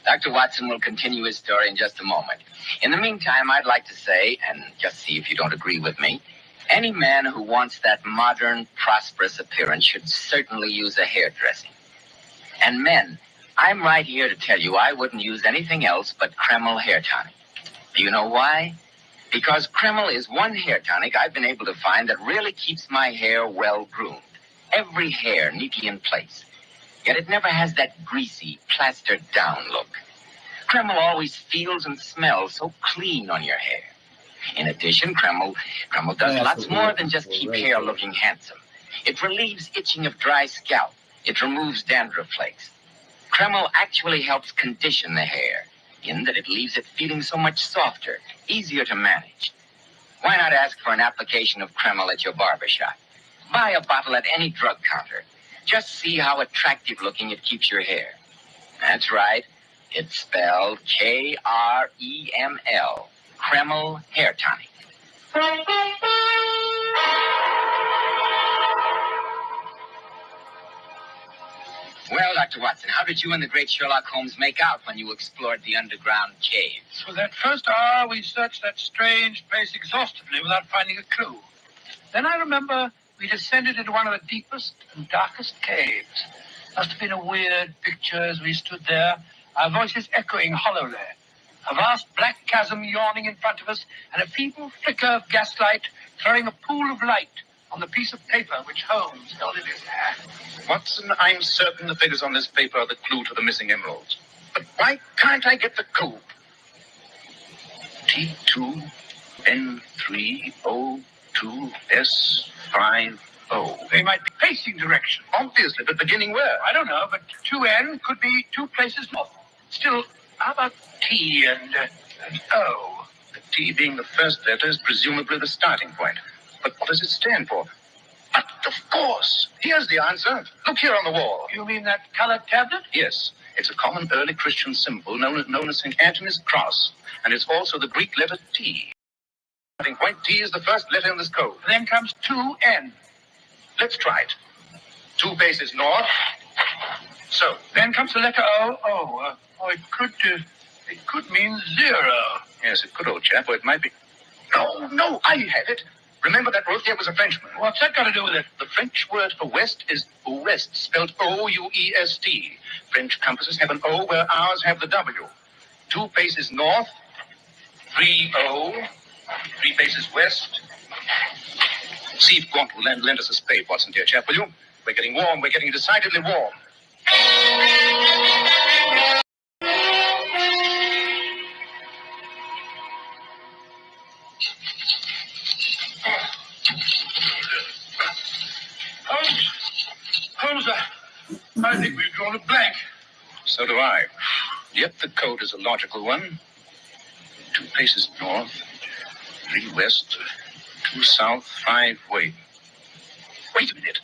[SPEAKER 2] Dr. Watson will continue his story in just a moment. In the meantime, I'd like to say, and just see if you don't agree with me, any man who wants that modern, prosperous appearance should certainly use a hairdressing. And men, I'm right here to tell you I wouldn't use anything else but Kreml hair tonic. Do you know why? Because Kreml is one hair tonic I've been able to find that really keeps my hair well groomed. Every hair neatly in place. Yet it never has that greasy, plastered down look. Kreml always feels and smells so clean on your hair. In addition, Kreml does lots more than just keep hair looking handsome. It relieves itching of dry scalp. It removes dandruff flakes. Kreml actually helps condition the hair, in that it leaves it feeling so much softer, easier to manage. Why not ask for an application of Kreml at your barbershop? Buy a bottle at any drug counter. Just see how attractive looking it keeps your hair. That's right. It's spelled Kreml, Kreml Hair Tonic. Well, Dr. Watson, how did you and the great Sherlock Holmes make out when you explored the underground caves?
[SPEAKER 3] For that first hour, we searched that strange place exhaustively without finding a clue. Then I remember we descended into one of the deepest and darkest caves. Must have been a weird picture as we stood there, our voices echoing hollowly. A vast black chasm yawning in front of us, and a feeble flicker of gaslight throwing a pool of light on the piece of paper which Holmes held in his hand.
[SPEAKER 8] Watson, I'm certain the figures on this paper are the clue to the missing emeralds. But why can't I get the code? T2N3O2S50.
[SPEAKER 3] They might be facing direction.
[SPEAKER 8] Obviously, but beginning where?
[SPEAKER 3] I don't know, but 2N could be two places north. Still, how about T and O?
[SPEAKER 8] The T being the first letter is presumably the starting point. But what does it stand for? But of course, here's the answer. Look here on the wall.
[SPEAKER 3] You mean that colored tablet?
[SPEAKER 8] Yes, it's a common early Christian symbol known as St. Anthony's cross, and it's also the Greek letter T. Starting point T is the first letter in this code.
[SPEAKER 3] Then comes 2N.
[SPEAKER 8] Let's try it. 2 paces north. So,
[SPEAKER 3] Then comes the letter O. It could
[SPEAKER 8] It could mean 0. Yes, it could, old chap, or it might be... No, I had it. Remember that Routhier was a Frenchman.
[SPEAKER 3] What's that got to do with it?
[SPEAKER 8] The French word for west is ouest, spelled O-U-E-S-T. French compasses have an O where ours have the W. 2 paces north, 3 O, 3 paces west. See if Gaunt will lend us a spade, Watson, dear chap, will you? We're getting warm. We're getting decidedly warm.
[SPEAKER 3] Holmes, I think we've drawn a blank.
[SPEAKER 8] So do I. Yet the code is a logical one. 2 paces north, 3 west, 2 south, 5 wait. Wait a minute.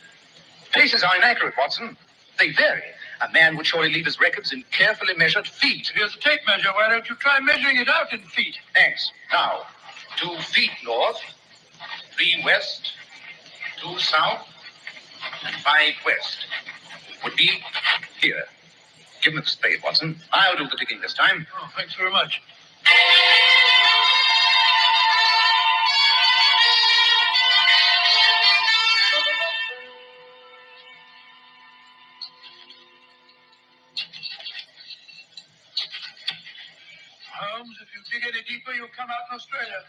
[SPEAKER 8] Paces are inaccurate, Watson. They vary. A man would surely leave his records in carefully measured feet.
[SPEAKER 3] Here's a tape measure. Why don't you try measuring it out in feet?
[SPEAKER 8] Thanks. Now, 2 feet north, 3 west, 2 south, and 5 west. Would be here. Give me the spade, Watson. I'll do the digging this time.
[SPEAKER 3] Oh, thanks very much. Holmes, if you dig any deeper, you'll come out in Australia.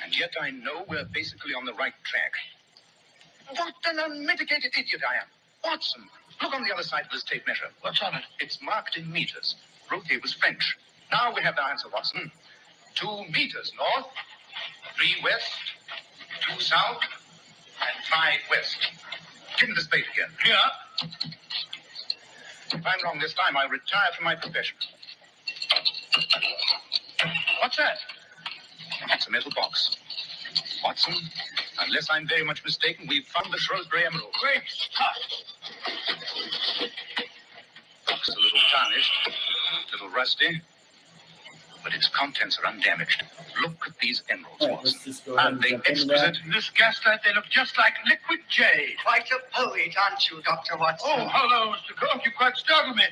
[SPEAKER 8] And yet I know we're basically on the right track. What an unmitigated idiot I am. Watson, look on the other side of this tape measure.
[SPEAKER 3] What's on it?
[SPEAKER 8] It's marked in meters. Routhier was French. Now we have the answer, Watson. 2 meters north, 3 west, 2 south, and 5 west. Give me the spade again.
[SPEAKER 3] Yeah.
[SPEAKER 8] If I'm wrong this time, I'll retire from my profession. What's that? It's a metal box. Watson, unless I'm very much mistaken, we've found the Shrewsbury Emerald.
[SPEAKER 3] Great stuff.
[SPEAKER 8] Box a little tarnished, a little rusty, but its contents are undamaged. Look at these emeralds,
[SPEAKER 1] All right,
[SPEAKER 8] Watson.
[SPEAKER 1] let's just go ahead
[SPEAKER 8] Aren't
[SPEAKER 1] and
[SPEAKER 8] they
[SPEAKER 1] jump into
[SPEAKER 8] exquisite?
[SPEAKER 3] In this gaslight, they look just like liquid jade.
[SPEAKER 7] Quite a poet, aren't you, Dr. Watson?
[SPEAKER 3] Oh, hello, Mr. Gaunt. You quite startled me.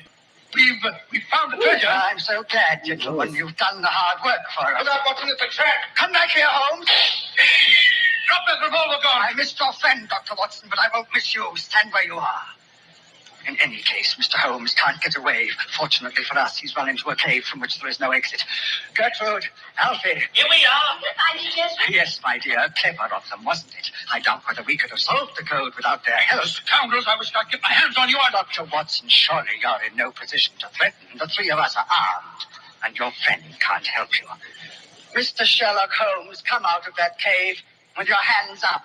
[SPEAKER 3] We've found the treasure.
[SPEAKER 7] I'm so glad, gentlemen. You've done the hard work for us.
[SPEAKER 3] Look out, Watson, it's a trap.
[SPEAKER 7] Come back here, Holmes.
[SPEAKER 3] Drop that revolver, Gaunt.
[SPEAKER 7] I missed your friend, Dr. Watson, but I won't miss you. Stand where you are. In any case, Mr. Holmes can't get away. Fortunately for us, he's run into a cave from which there is no exit. Gertrude, Alfie.
[SPEAKER 9] Here we are. You find it, Jessup?
[SPEAKER 7] Yes, my dear. Clever of them, wasn't it? I doubt whether we could have solved the code without their help.
[SPEAKER 3] Scoundrels, I wish I'd get my hands on you.
[SPEAKER 7] Dr. Watson, surely you're in no position to threaten. The 3 of us are armed, and your friend can't help you. Mr. Sherlock Holmes, come out of that cave with your hands up.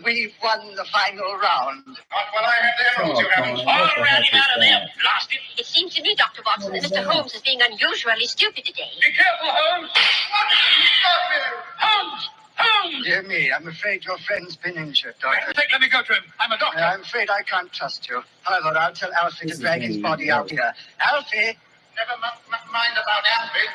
[SPEAKER 7] We've won the final round.
[SPEAKER 8] Not while I have the emeralds, you haven't.
[SPEAKER 1] What the heck is that?
[SPEAKER 8] Blast it.
[SPEAKER 9] It seems to me, Dr. Watson, that Mr. Holmes is being unusually stupid today.
[SPEAKER 3] Be careful, Holmes.
[SPEAKER 8] Stop here.
[SPEAKER 3] Holmes! Holmes!
[SPEAKER 7] Dear me, I'm afraid your friend's been injured, Doctor.
[SPEAKER 3] Let me go to him. I'm a doctor.
[SPEAKER 7] I'm afraid I can't trust you. However, I'll tell Alfie
[SPEAKER 1] This
[SPEAKER 7] to
[SPEAKER 1] is
[SPEAKER 7] drag
[SPEAKER 1] gonna
[SPEAKER 7] his
[SPEAKER 1] be
[SPEAKER 7] body out here. Alfie!
[SPEAKER 8] Never mind about Alfie.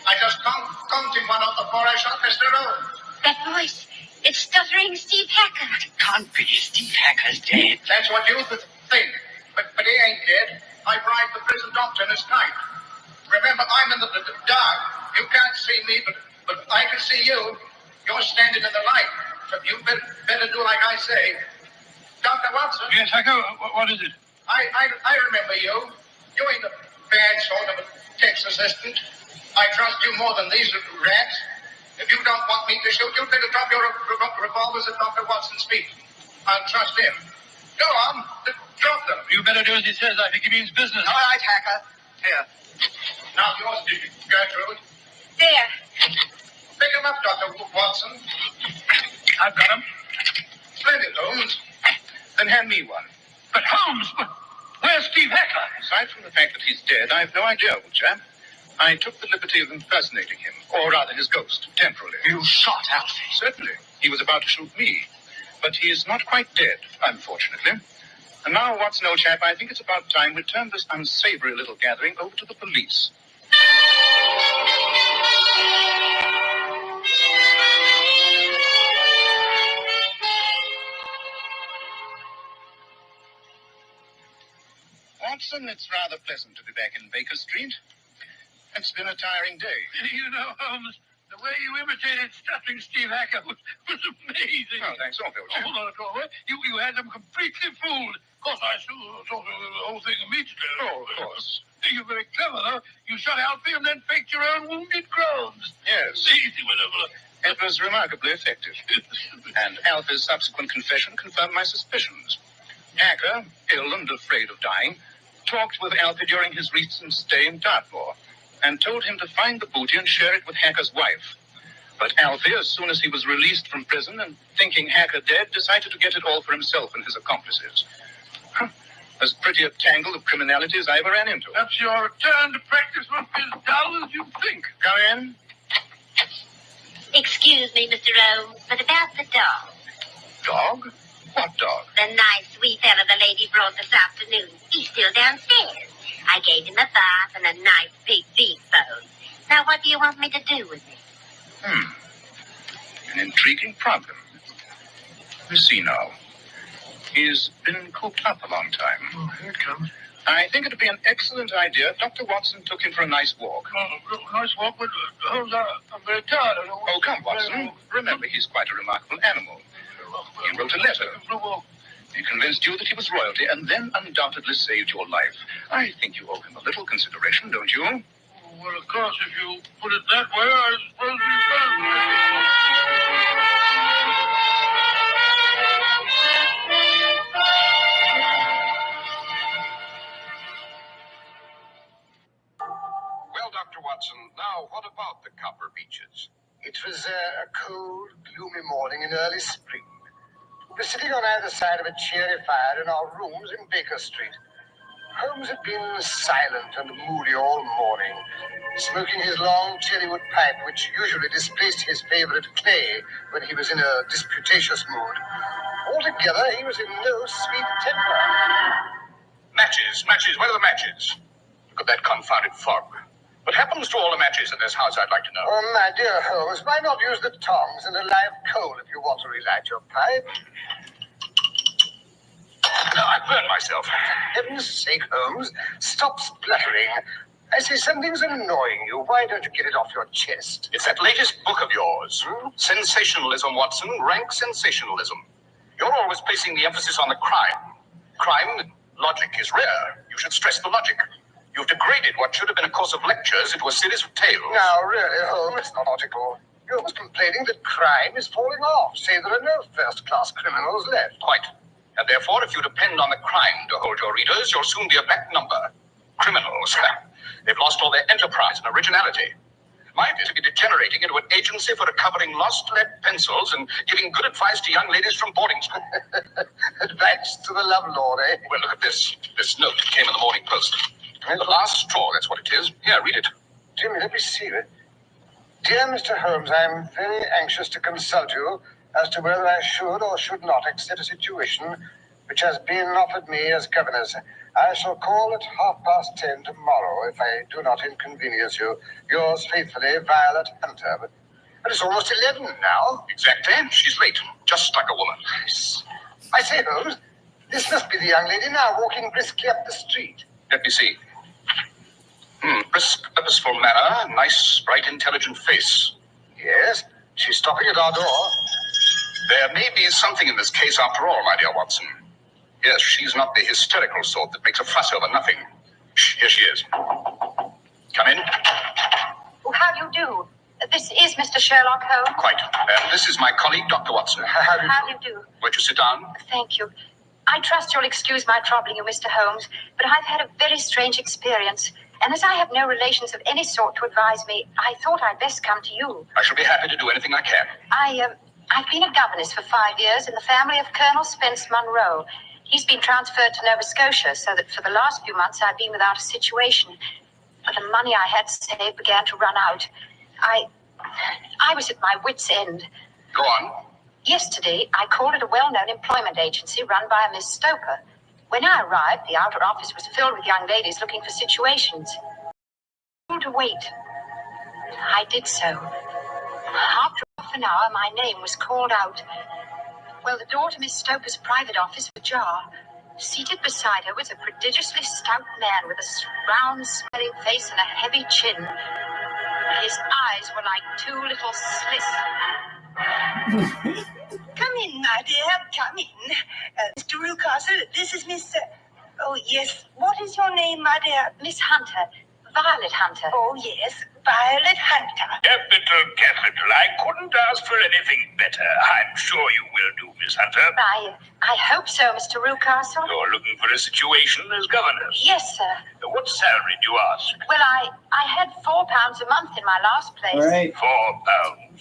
[SPEAKER 8] I just counting one of the 4 I shot Mr. Rhodes.
[SPEAKER 9] That voice, it's stuttering Steve Hacker.
[SPEAKER 7] It can't be. Steve Hacker's dead.
[SPEAKER 8] That's what you think. But he ain't dead. I bribed the prison doctor and his knife. Remember, I'm in the dark. You can't see me, but I can see you. You're standing in the light. So you better do like I say. Dr. Watson.
[SPEAKER 3] Yes, Hacker, what is it?
[SPEAKER 8] I remember you. You ain't a bad sort of a text assistant. I trust you more than these rats. If you don't want me to shoot, you'd better drop your revolvers at Dr. Watson's feet. I'll trust him. Go on, drop them.
[SPEAKER 3] You better do as he says. I think he means business.
[SPEAKER 7] All right, Hacker. Here.
[SPEAKER 8] Now yours, Gertrude.
[SPEAKER 9] There.
[SPEAKER 8] Pick him up, Dr. Watson.
[SPEAKER 3] I've got him.
[SPEAKER 8] Splendid, Holmes. Then hand me one.
[SPEAKER 3] But Holmes, where's Steve Hacker?
[SPEAKER 8] Aside from the fact that he's dead, I have no idea, old chap. I took the liberty of impersonating him, or rather his ghost, temporarily.
[SPEAKER 7] You shot Alfie.
[SPEAKER 8] Certainly. He was about to shoot me. But he is not quite dead, unfortunately. And now, Watson, old chap, I think it's about time we turn this unsavory little gathering over to the police. Watson, it's rather pleasant to be back in Baker Street. It's been a tiring day.
[SPEAKER 3] You know, Holmes, the way you imitated stuffing Steve Hacker was amazing.
[SPEAKER 8] Oh, thanks awfully.
[SPEAKER 3] Oh, not at all. You had them completely fooled. Of course, I saw the whole thing immediately.
[SPEAKER 8] Oh, of course.
[SPEAKER 3] You're very clever, though. You shot Alfie and then faked your own wounded crones.
[SPEAKER 8] Yes.
[SPEAKER 3] Easy, whatever.
[SPEAKER 8] It was remarkably effective. And Alfie's subsequent confession confirmed my suspicions. Hacker, ill and afraid of dying, talked with Alfie during his recent stay in Dartmoor and told him to find the booty and share it with Hacker's wife. But Alfie, as soon as he was released from prison and thinking Hacker dead, decided to get it all for himself and his accomplices. As pretty a tangle of criminality as I ever ran into.
[SPEAKER 3] Perhaps your return to practice won't be as dull as you think.
[SPEAKER 8] Come in.
[SPEAKER 9] Excuse me, Mr. Holmes, but about the dog.
[SPEAKER 8] Dog? What dog?
[SPEAKER 9] The nice, sweet fellow the lady brought this afternoon. He's still downstairs. I gave him a bath and a nice big beef bone. Now, what do you want me to do with it?
[SPEAKER 8] An intriguing problem. You see now. He's been cooped up a long time.
[SPEAKER 3] Oh, here it comes.
[SPEAKER 8] I think it would be an excellent idea if Dr. Watson took him for a nice walk.
[SPEAKER 3] Oh, nice walk, but Holmes, I'm very tired. I don't want
[SPEAKER 8] Oh, come, Watson. Remember, he's quite a remarkable animal. He wrote a letter. He convinced you that he was royalty and then undoubtedly saved your life. I think you owe him a little consideration, don't you?
[SPEAKER 3] Well, of course, if you put it that way, I suppose
[SPEAKER 10] Well, Dr. Watson, now what about the Copper Beeches?
[SPEAKER 4] It was a cold, gloomy morning in early spring. We were sitting on either side of a cheery fire in our rooms in Baker Street. Holmes had been silent and moody all morning, smoking his long cherrywood pipe, which usually displaced his favorite clay when he was in a disputatious mood. Altogether, he was in no sweet temper.
[SPEAKER 10] Matches, where are the matches? Look at that confounded fog. What happens to all the matches in this house, I'd like to know?
[SPEAKER 4] Oh, my dear Holmes, why not use the tongs and a live coal if you want to relight your pipe?
[SPEAKER 10] No, I burned myself.
[SPEAKER 4] For heaven's sake, Holmes, stop spluttering. I say something's annoying you. Why don't you get it off your chest?
[SPEAKER 10] It's that latest book of yours. Sensationalism, Watson, rank sensationalism. You're always placing the emphasis on the crime. Crime, logic is rare. You should stress the logic. You've degraded what should have been a course of lectures into a series of tales.
[SPEAKER 4] Now, really, Holmes, it's not logical. You're always complaining that crime is falling off. Say there are no first-class criminals left.
[SPEAKER 10] Quite. And therefore, if you depend on the crime to hold your readers, you'll soon be a back number. Criminals. They've lost all their enterprise and originality. Mine is to be degenerating into an agency for recovering lost lead pencils and giving good advice to young ladies from boarding school.
[SPEAKER 4] Advice to the lovelord, eh?
[SPEAKER 10] Well, look at this. This note came in the Morning Post. The last straw, that's what it is. Here, read it.
[SPEAKER 4] Jimmy, let me see it. Dear Mr. Holmes, I'm very anxious to consult you as to whether I should or should not accept a situation which has been offered me as governess. I shall call at 10:30 tomorrow if I do not inconvenience you. Yours faithfully, Violet Hunter. But it's almost 11 now.
[SPEAKER 10] Exactly. She's late. Just like a woman.
[SPEAKER 4] I say, Holmes, this must be the young lady now walking briskly up the street.
[SPEAKER 10] Let me see. Brisk, purposeful manner, nice, bright, intelligent face.
[SPEAKER 4] Yes, she's stopping at our door.
[SPEAKER 10] There may be something in this case after all, my dear Watson. Yes, she's not the hysterical sort that makes a fuss over nothing. Shh, here she is. Come in.
[SPEAKER 6] Oh, how do you do? This is Mr. Sherlock Holmes.
[SPEAKER 10] Quite. And this is my colleague, Dr. Watson.
[SPEAKER 6] How do you do?
[SPEAKER 10] Won't you sit down?
[SPEAKER 6] Thank you. I trust you'll excuse my troubling you, Mr. Holmes, but I've had a very strange experience. And as I have no relations of any sort to advise me, I thought I'd best come to you.
[SPEAKER 10] I shall be happy to do anything I can.
[SPEAKER 6] I've been a governess for 5 years in the family of Colonel Spence Munro. He's been transferred to Nova Scotia, so that for the last few months I've been without a situation. But the money I had saved began to run out. I was at my wit's end.
[SPEAKER 10] Go on.
[SPEAKER 6] Yesterday, I called at a well-known employment agency run by a Miss Stoker. When I arrived, the outer office was filled with young ladies looking for situations. I had to wait. I did so. After half an hour, my name was called out. Well, the door to Miss Stoker's private office was ajar. Seated beside her was a prodigiously stout man with a round, smiling face and a heavy chin. His eyes were like two little slits.
[SPEAKER 11] Come in, my dear, come in. Mr. Rucastle, this is Miss... oh, yes. What is your name, my dear?
[SPEAKER 6] Miss Hunter. Violet Hunter.
[SPEAKER 11] Oh, yes, Violet Hunter.
[SPEAKER 8] Capital. I couldn't ask for anything better. I'm sure you will do, Miss Hunter.
[SPEAKER 6] I hope so, Mr. Rucastle.
[SPEAKER 8] You're looking for a situation as governess.
[SPEAKER 6] Yes, sir.
[SPEAKER 8] What salary do you ask?
[SPEAKER 6] Well, I had £4 a month in my last place.
[SPEAKER 1] All right.
[SPEAKER 8] £4.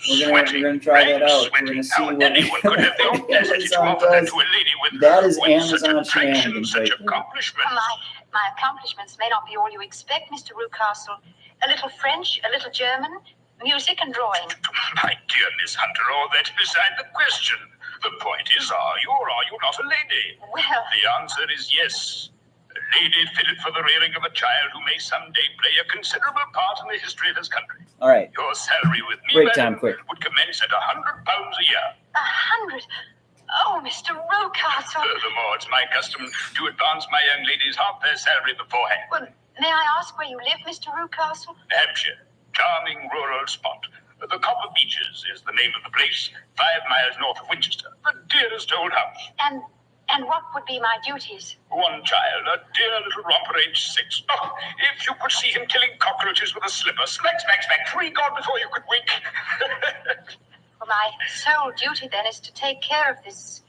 [SPEAKER 1] We're gonna try that out. We're gonna see what
[SPEAKER 8] anyone could have the audacity to
[SPEAKER 1] Amazon
[SPEAKER 8] offer that
[SPEAKER 1] does.
[SPEAKER 8] to a lady with
[SPEAKER 1] That is
[SPEAKER 8] with such
[SPEAKER 1] Amazon
[SPEAKER 8] attraction,
[SPEAKER 1] shenanigans
[SPEAKER 8] such
[SPEAKER 1] right there.
[SPEAKER 8] accomplishments.
[SPEAKER 6] My accomplishments may not be all you expect, Mr. Rucastle. A little French, a little German, music and drawing.
[SPEAKER 8] My dear Miss Hunter, all that beside the question. The point is, are you or are you not a lady?
[SPEAKER 6] Well,
[SPEAKER 8] The answer is yes. A lady fitted for the rearing of a child who may someday play a considerable part in the history of this country.
[SPEAKER 1] All right.
[SPEAKER 8] Your salary with me,
[SPEAKER 1] Break time,
[SPEAKER 8] madam,
[SPEAKER 1] quick.
[SPEAKER 8] would commence at £100 a year.
[SPEAKER 6] 100. Oh, Mr. Rucastle.
[SPEAKER 8] Furthermore, it's my custom to advance my young ladies half their salary beforehand.
[SPEAKER 6] Well, may I ask where you live, Mr. Rucastle?
[SPEAKER 8] Hampshire, charming rural spot. The Copper Beeches is the name of the place, 5 miles north of Winchester. The dearest old house.
[SPEAKER 6] And what would be my duties?
[SPEAKER 8] One child, a dear little romper aged 6. Oh, if you could see him killing cockroaches with a slipper. Smack, smack, smack. 3 gone before you could wink.
[SPEAKER 6] Well, my sole duty then is to take care of this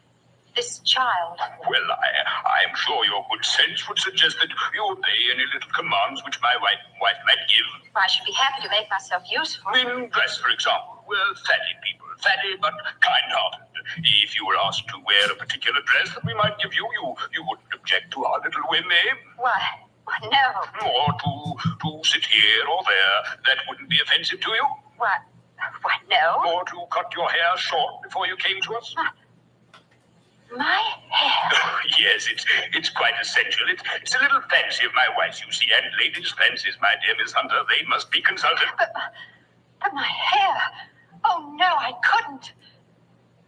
[SPEAKER 6] child.
[SPEAKER 8] Well, I'm sure your good sense would suggest that you obey any little commands which my wife might give.
[SPEAKER 6] Well, I should be happy to make myself useful.
[SPEAKER 8] In dress, for example. We're fatty people. Fatty but kind-hearted. If you were asked to wear a particular dress that we might give you, you wouldn't object to our little whim, eh?
[SPEAKER 6] Why, no.
[SPEAKER 8] Or to sit here or there. That wouldn't be offensive to you?
[SPEAKER 6] Why, no.
[SPEAKER 8] Or to cut your hair short before you came to us?
[SPEAKER 6] My hair?
[SPEAKER 8] Yes, it's quite essential. It's a little fancy of my wife's, you see, and ladies' fancies, my dear Miss Hunter, they must be consulted.
[SPEAKER 6] But my hair? Oh, no, I couldn't.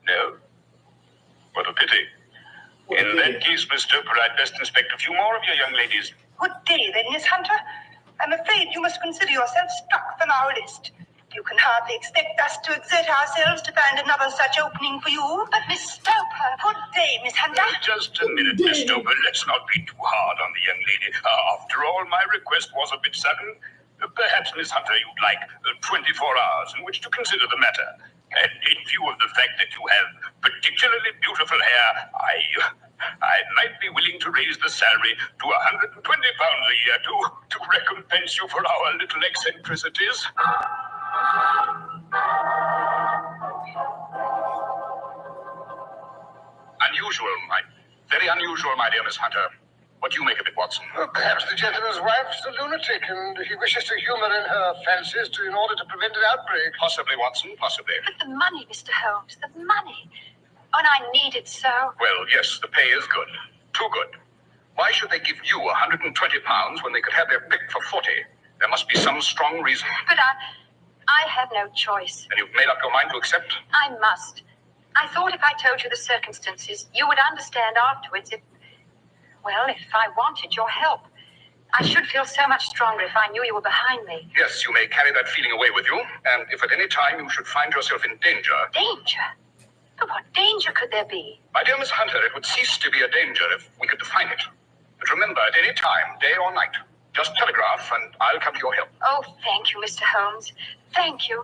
[SPEAKER 8] No? What a pity. In that case, Miss Stoker, I'd best inspect a few more of your young ladies.
[SPEAKER 11] Good day, then, Miss Hunter. I'm afraid you must consider yourself struck from our list. You can hardly expect us to exert ourselves to find another such opening for you.
[SPEAKER 6] But Miss Stoker...
[SPEAKER 11] Good day, Miss Hunter.
[SPEAKER 8] Just a minute, Miss Stoker. Let's not be too hard on the young lady. After all, my request was a bit sudden. Perhaps, Miss Hunter, you'd like 24 hours in which to consider the matter. And in view of the fact that you have particularly beautiful hair, I might be willing to raise the salary to £120 a year to recompense you for our little eccentricities. Very unusual, my dear Miss Hunter. What do you make of it, Watson?
[SPEAKER 3] Well, perhaps the gentleman's wife's a lunatic, and he wishes to humor in her fancies in order to prevent an outbreak.
[SPEAKER 8] Possibly, Watson, possibly.
[SPEAKER 6] But the money, Mr. Holmes, the money. And I need it so.
[SPEAKER 8] Well, yes, the pay is good. Too good. Why should they give you £120 when they could have their pick for 40? There must be some strong reason.
[SPEAKER 6] But I have no choice.
[SPEAKER 8] And you've made up your mind to accept?
[SPEAKER 6] I must. I thought if I told you the circumstances, you would understand afterwards if I wanted your help. I should feel so much stronger if I knew you were behind me.
[SPEAKER 8] Yes, you may carry that feeling away with you. And if at any time you should find yourself in danger...
[SPEAKER 6] Danger? But what danger could there be?
[SPEAKER 8] My dear Miss Hunter, it would cease to be a danger if we could define it. But remember, at any time, day or night, just telegraph and I'll come to your help.
[SPEAKER 6] Oh, thank you, Mr. Holmes. Thank you.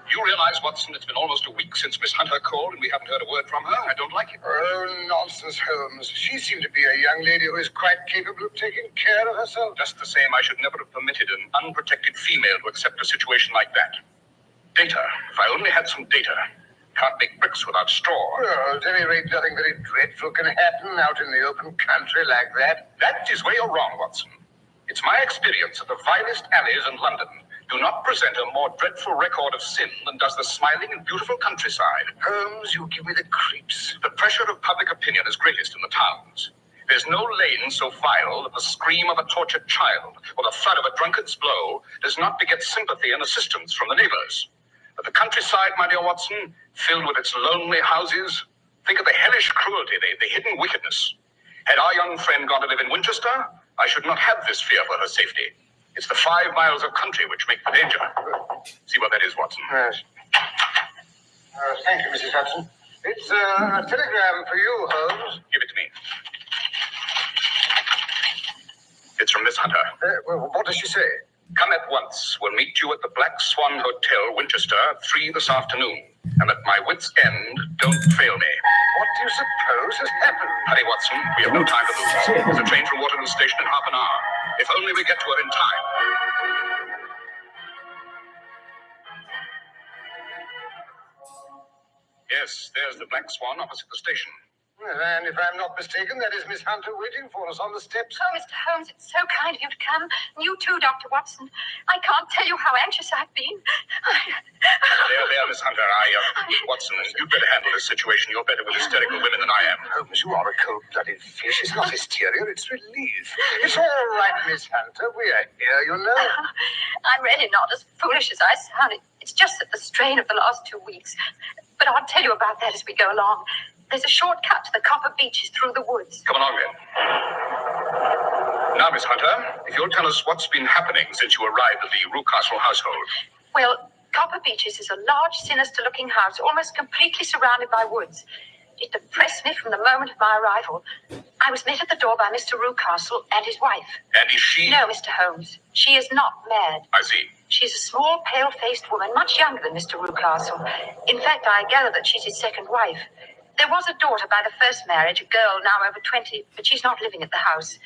[SPEAKER 8] You realize, Watson, it's been almost a week since Miss Hunter called and we haven't heard a word from her. I don't like it.
[SPEAKER 3] Oh, nonsense, Holmes. She seemed to be a young lady who is quite capable of taking care of herself.
[SPEAKER 8] Just the same, I should never have permitted an unprotected female to accept a situation like that. Data. If I only had some data. Can't make bricks without straw.
[SPEAKER 3] Well, at any rate, nothing very dreadful can happen out in the open country like that.
[SPEAKER 8] That is where you're wrong, Watson. It's my experience that the vilest alleys in London do not present a more dreadful record of sin than does the smiling and beautiful countryside.
[SPEAKER 3] Holmes, you give me the creeps.
[SPEAKER 8] The pressure of public opinion is greatest in the towns.
[SPEAKER 10] There's no lane so vile that the scream of a tortured child or the thud of a drunkard's blow does not beget sympathy and assistance from the neighbors. But the countryside, my dear Watson, filled with its lonely houses, think of the hellish cruelty, the hidden wickedness. Had our young friend gone to live in Winchester, I should not have this fear for her safety. It's the 5 miles of country which make the danger. See what that is, Watson.
[SPEAKER 3] Yes. Thank you, Mrs. Hudson. It's a telegram for you, Holmes.
[SPEAKER 10] Give it to me. It's from Miss Hunter.
[SPEAKER 3] Well, what does she say?
[SPEAKER 10] Come at once. We'll meet you at the Black Swan Hotel, Winchester, 3 this afternoon. And at my wit's end, don't fail me.
[SPEAKER 3] What do you suppose has happened?
[SPEAKER 10] Hurry, Watson. We have no time to lose. There's a train from Waterloo Station in half an hour. If only we get to her in time. Yes, there's the Black Swan opposite the station.
[SPEAKER 3] Well, and if I'm not mistaken, that is Miss Hunter waiting for us on the steps.
[SPEAKER 6] Oh, Mr. Holmes, it's so kind of you to come. And you too, Dr. Watson. I can't tell you how anxious I've been.
[SPEAKER 10] There, Miss Hunter. Watson, you'd better handle this situation. You're better with hysterical women than I am.
[SPEAKER 3] Holmes, you are a cold-blooded fish. It's not hysteria, it's relief. It's all right, Miss Hunter. We are here, you know.
[SPEAKER 6] I'm really not as foolish as I sound. It's just that the strain of the last 2 weeks. But I'll tell you about that as we go along. There's a shortcut to the Copper Beeches through the woods.
[SPEAKER 10] Come along, then. Now, Miss Hunter, if you'll tell us what's been happening since you arrived at the Rucastle household.
[SPEAKER 6] Well, Copper Beeches is a large, sinister-looking house, almost completely surrounded by woods. It depressed me from the moment of my arrival. I was met at the door by Mr. Rucastle and his wife.
[SPEAKER 10] And is she...
[SPEAKER 6] No, Mr. Holmes. She is not mad.
[SPEAKER 10] I see.
[SPEAKER 6] She's a small, pale-faced woman, much younger than Mr. Rucastle. In fact, I gather that she's his second wife. There was a daughter by the first marriage, a girl now over 20, but she's not living at the house.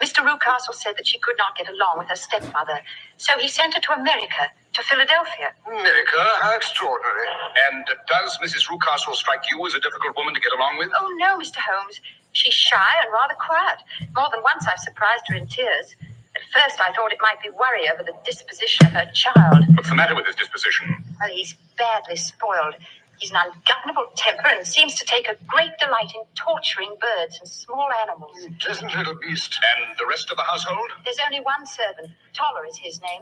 [SPEAKER 6] Mr. Rucastle said that she could not get along with her stepmother, so he sent her to America, to Philadelphia.
[SPEAKER 3] America? How extraordinary.
[SPEAKER 10] And does Mrs. Rucastle strike you as a difficult woman to get along with?
[SPEAKER 6] Oh, no, Mr. Holmes. She's shy and rather quiet. More than once I've surprised her in tears. At first I thought it might be worry over the disposition of her child.
[SPEAKER 10] What's the matter with his disposition?
[SPEAKER 6] Well, he's badly spoiled. He's an ungovernable temper and seems to take a great delight in torturing birds and small animals.
[SPEAKER 3] Pleasant little beast.
[SPEAKER 10] And the rest of the household?
[SPEAKER 6] There's only one servant. Toller is his name.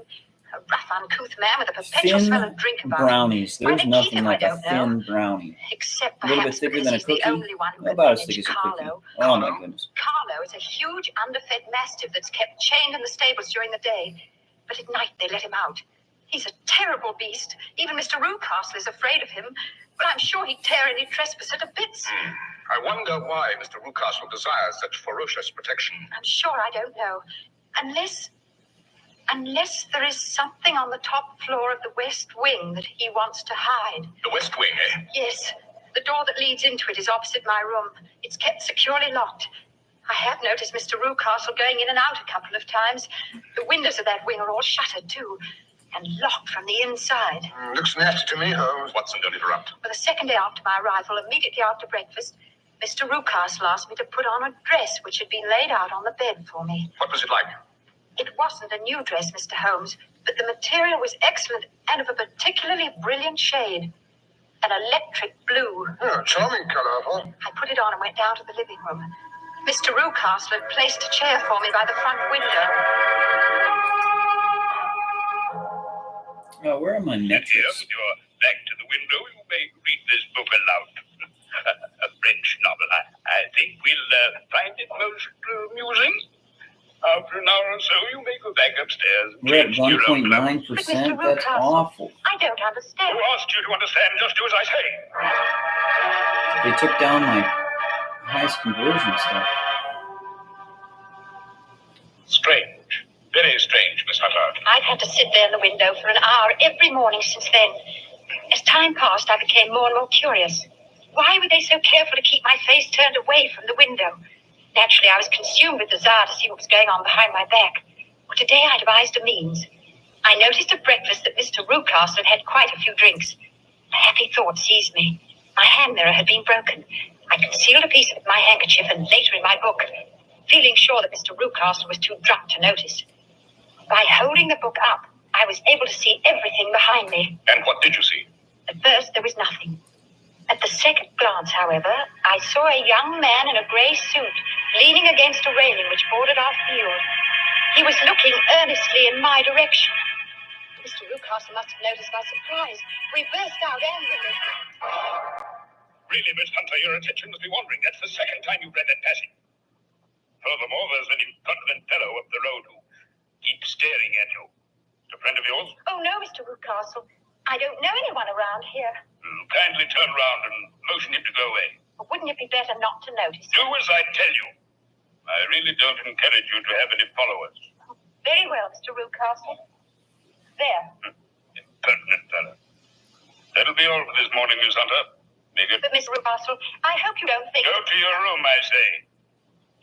[SPEAKER 6] A rough, uncouth man with a perpetual smell of drink about him.
[SPEAKER 1] Brownies. There's nothing like a thin brownie.
[SPEAKER 6] Except
[SPEAKER 1] A little bit
[SPEAKER 6] perhaps
[SPEAKER 1] thicker
[SPEAKER 6] because
[SPEAKER 1] than a
[SPEAKER 6] he's the
[SPEAKER 1] cookie.
[SPEAKER 6] only one who
[SPEAKER 1] About as
[SPEAKER 6] can
[SPEAKER 1] thick as
[SPEAKER 6] manage
[SPEAKER 1] a cookie.
[SPEAKER 6] Carlo.
[SPEAKER 1] Oh my goodness.
[SPEAKER 6] Carlo is a huge, underfed mastiff that's kept chained in the stables during the day. But at night they let him out. He's a terrible beast. Even Mr. Rucastle is afraid of him. But I'm sure he'd tear any trespasser to bits.
[SPEAKER 10] I wonder why Mr. Rucastle desires such ferocious protection.
[SPEAKER 6] I'm sure I don't know. Unless there is something on the top floor of the West Wing that he wants to hide.
[SPEAKER 10] The West Wing, eh?
[SPEAKER 6] Yes. The door that leads into it is opposite my room. It's kept securely locked. I have noticed Mr. Rucastle going in and out a couple of times. The windows of that wing are all shuttered, too, and locked from the inside.
[SPEAKER 3] Looks nasty to me, Holmes.
[SPEAKER 10] Watson, don't interrupt.
[SPEAKER 6] For the second day after my arrival, immediately after breakfast, Mr. Rucastle asked me to put on a dress which had been laid out on the bed for me.
[SPEAKER 10] What was it like?
[SPEAKER 6] It wasn't a new dress, Mr. Holmes, but the material was excellent and of a particularly brilliant shade. An electric blue.
[SPEAKER 3] Oh, charming colour.
[SPEAKER 6] I put it on and went down to the living room. Mr. Rucastle had placed a chair for me by the front window.
[SPEAKER 1] Oh, where are my
[SPEAKER 8] Here,
[SPEAKER 1] necklaces?
[SPEAKER 8] with your back to the window, you may read this book aloud. A French novel. I think we'll find it most amusing. After an hour or so, you may go back upstairs.
[SPEAKER 1] We're at
[SPEAKER 8] Change to your own club.
[SPEAKER 1] 1.9%.
[SPEAKER 6] But Mr.
[SPEAKER 1] That's
[SPEAKER 6] Rucastle,
[SPEAKER 1] awful.
[SPEAKER 6] I don't understand.
[SPEAKER 8] Who asked you to understand? Just do as I say.
[SPEAKER 1] They took down my highest conversion stuff.
[SPEAKER 8] Strange. Very strange, Miss Hunter.
[SPEAKER 6] I've had to sit there in the window for an hour every morning since then. As time passed, I became more and more curious. Why were they so careful to keep my face turned away from the window? Naturally, I was consumed with desire to see what was going on behind my back. Well, today I devised a means. I noticed at breakfast that Mr. Rucastle had quite a few drinks. A happy thought seized me. My hand mirror had been broken. I concealed a piece of it in my handkerchief and later in my book, feeling sure that Mr. Rucastle was too drunk to notice. By holding the book up, I was able to see everything behind me.
[SPEAKER 10] And what did you see?
[SPEAKER 6] At first, there was nothing. At the second glance, however, I saw a young man in a grey suit, leaning against a railing which bordered our field. He was looking earnestly in my direction. Mr. Rucastle must have noticed my surprise. We burst out angrily.
[SPEAKER 8] Really, Miss Hunter, your attention must be wandering. That's the second time you've read that passage. Furthermore, there's an impertinent fellow up the road who keeps staring at you. A friend of yours?
[SPEAKER 6] Oh, no, Mr. Rucastle. I don't know anyone around here.
[SPEAKER 8] Kindly turn round and motion him to go away.
[SPEAKER 6] Wouldn't it be better not to notice?
[SPEAKER 8] Do as I tell you. I really don't encourage you to have any followers.
[SPEAKER 6] Very well, Mr. Rucastle. There.
[SPEAKER 8] Impertinent fellow. That'll be all for this morning, Miss Hunter. Make it.
[SPEAKER 6] But, Miss Rucastle, I hope you don't think...
[SPEAKER 8] Go to your room, I say.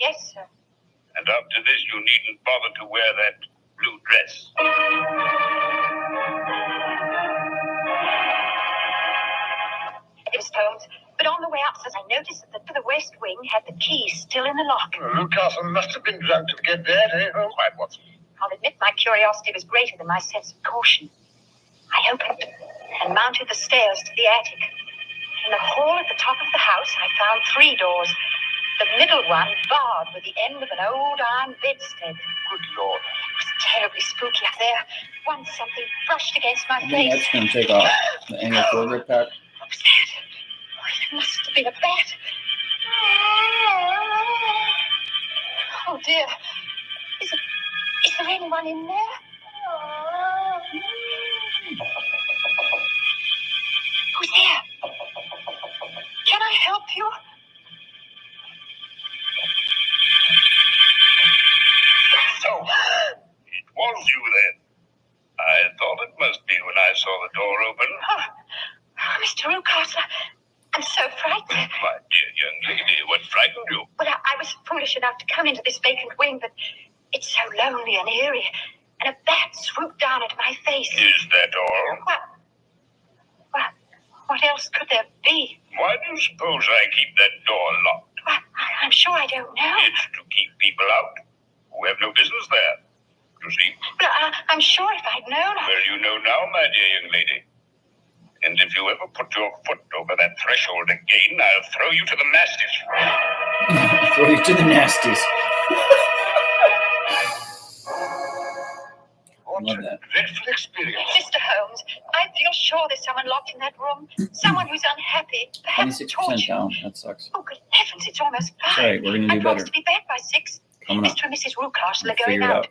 [SPEAKER 6] Yes, sir.
[SPEAKER 8] And after this, you needn't bother to wear that blue dress.
[SPEAKER 6] It was Holmes, but on the way upstairs, I noticed that the West Wing had the key still in the lock.
[SPEAKER 3] Newcastle must have been drunk to get that, eh?
[SPEAKER 8] Quiet, Watson.
[SPEAKER 6] I'll admit my curiosity was greater than my sense of caution. I opened and mounted the stairs to the attic. In the hall at the top of the house, I found 3 doors. The middle one barred with the end of an old iron bedstead.
[SPEAKER 3] Good Lord.
[SPEAKER 6] It was terribly spooky up there. Once something brushed against my
[SPEAKER 1] I think
[SPEAKER 6] face.
[SPEAKER 1] that's going to take off the angle forward pack.
[SPEAKER 6] What was that? Oh, it must have been a bat. Oh, dear. Is there anyone in there? Who's there? Can I help you?
[SPEAKER 8] So, it was you then. I thought it must be when I saw the door open.
[SPEAKER 6] Oh, Mr. Rucastle, I'm so frightened.
[SPEAKER 8] My dear young lady, what frightened you?
[SPEAKER 6] Well, I was foolish enough to come into this vacant wing, but it's so lonely and eerie, and a bat swooped down at my face.
[SPEAKER 8] Is that all?
[SPEAKER 6] What else could there be?
[SPEAKER 8] Why do you suppose I keep that door locked?
[SPEAKER 6] Well, I'm sure I don't know.
[SPEAKER 8] It's to keep people out who have no business there. You see?
[SPEAKER 6] But I'm sure if I'd known...
[SPEAKER 8] Well, you know now, my dear young lady. And if you ever put your foot over that threshold again, I'll throw you to the mastiffs.
[SPEAKER 1] Throw you to the nasties. Love that.
[SPEAKER 8] Dreadful experience.
[SPEAKER 6] Mr. Holmes, I feel sure there's someone locked in that room. Someone who's unhappy. Perhaps
[SPEAKER 1] 26%
[SPEAKER 6] tortured.
[SPEAKER 1] down. That sucks.
[SPEAKER 6] Oh, good heavens, it's almost 5.
[SPEAKER 1] Sorry, we're going to do
[SPEAKER 6] I promised
[SPEAKER 1] better.
[SPEAKER 6] to be back by 6.
[SPEAKER 1] Coming up.
[SPEAKER 6] Mr. and Mrs. Rucastle are
[SPEAKER 1] Figure
[SPEAKER 6] going
[SPEAKER 1] it
[SPEAKER 6] out.
[SPEAKER 1] out.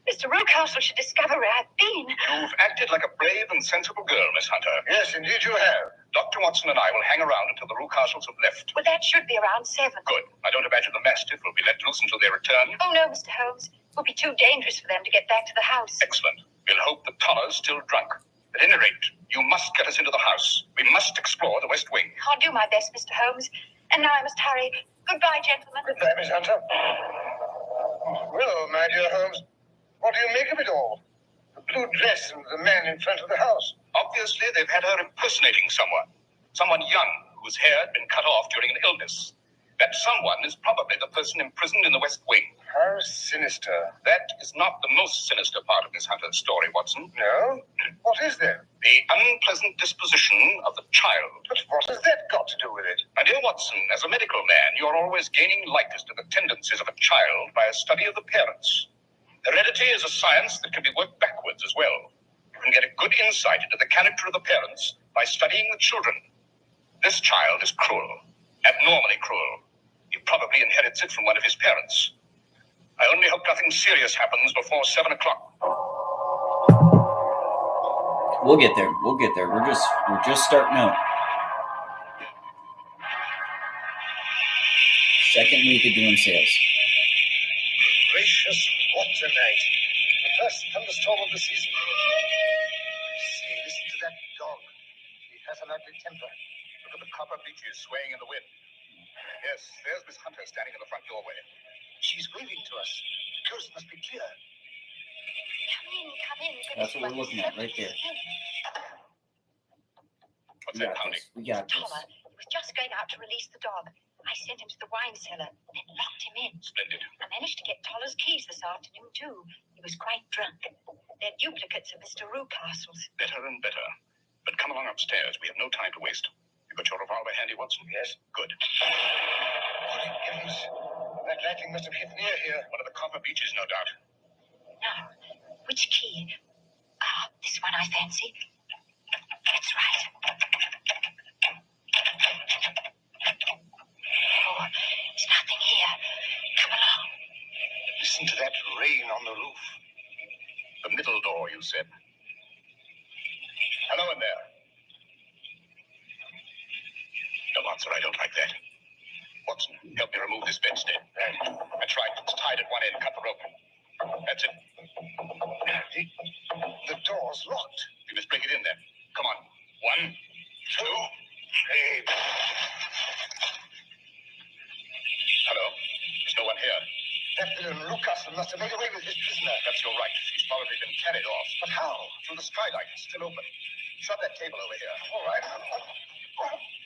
[SPEAKER 6] Mr. Rucastle should discover where I've been.
[SPEAKER 8] You've acted like a brave and sensible girl, Miss Hunter.
[SPEAKER 3] Yes, indeed you have.
[SPEAKER 8] Dr. Watson and I will hang around until the Rucastles have left.
[SPEAKER 6] Well, that should be around 7.
[SPEAKER 8] Good. I don't imagine the mastiff will be let loose until they return.
[SPEAKER 6] Oh, no, Mr. Holmes. It would be too dangerous for them to get back to the house.
[SPEAKER 8] Excellent. We'll hope that Toller's still drunk. At any rate, you must get us into the house. We must explore the West Wing.
[SPEAKER 6] I'll do my best, Mr. Holmes. And now I must hurry. Goodbye, gentlemen.
[SPEAKER 3] Goodbye, Miss Hunter. Well, my dear Holmes, what do you make of it all? The blue dress and the man in front of the house.
[SPEAKER 8] Obviously, they've had her impersonating someone. Someone young whose hair had been cut off during an illness. That someone is probably the person imprisoned in the West Wing.
[SPEAKER 3] How sinister.
[SPEAKER 8] That is not the most sinister part of Miss Hunter's story, Watson.
[SPEAKER 3] No? What is there?
[SPEAKER 8] The unpleasant disposition of the child.
[SPEAKER 3] But what has that got to do with it?
[SPEAKER 8] My dear Watson, as a medical man, you're always gaining light as to the tendencies of a child by a study of the parents. Heredity is a science that can be worked backwards as well. You can get a good insight into the character of the parents by studying the children. This child is cruel, abnormally cruel. He probably inherits it from one of his parents. I only hope nothing serious happens before 7 o'clock.
[SPEAKER 1] We'll get there. We'll get there. We're just starting out. Second week of doing sales.
[SPEAKER 3] Gracious, what a night. The first thunderstorm of the season. Say, listen to that dog. He has an ugly temper.
[SPEAKER 8] Look at the copper beeches swaying in the wind. Yes, there's Miss Hunter standing in the front doorway.
[SPEAKER 3] She's waving to us. The coast must be clear.
[SPEAKER 6] Come in.
[SPEAKER 1] That's what we're looking at right there.
[SPEAKER 8] What's
[SPEAKER 1] We
[SPEAKER 8] that
[SPEAKER 1] got
[SPEAKER 8] pounding?
[SPEAKER 1] this. We got this.
[SPEAKER 6] Toller, he was just going out to release the dog. I sent him to the wine cellar, then locked him in.
[SPEAKER 8] Splendid.
[SPEAKER 6] I managed to get Toller's keys this afternoon, too. He was quite drunk. They're duplicates of Mr. Rucastle's.
[SPEAKER 8] Better and better. But come along upstairs. We have no time to waste. You got your revolver handy, Watson?
[SPEAKER 3] Yes.
[SPEAKER 8] Good.
[SPEAKER 3] Good heavens. That lightning must have hit near here.
[SPEAKER 8] One of the copper beaches, no doubt.
[SPEAKER 6] Now, which key? Ah, this one I fancy. That's right. Oh, there's nothing here. Come along.
[SPEAKER 3] Listen to that rain on the roof.
[SPEAKER 8] The middle door, you said. Hello in there. No answer, I don't like that. Watson, help me remove this bedstead. That's right, it's tied at one end. Cut the rope. That's it.
[SPEAKER 3] The door's locked.
[SPEAKER 8] We must break it in then. Come on. 1, 2, 3. Hello? There's no one here.
[SPEAKER 3] That villain Lucas must have made away with his prisoner.
[SPEAKER 8] That's your right. He's probably been carried off.
[SPEAKER 3] But how?
[SPEAKER 8] Through the skylight. It's still open. Shove that table over here.
[SPEAKER 3] All right.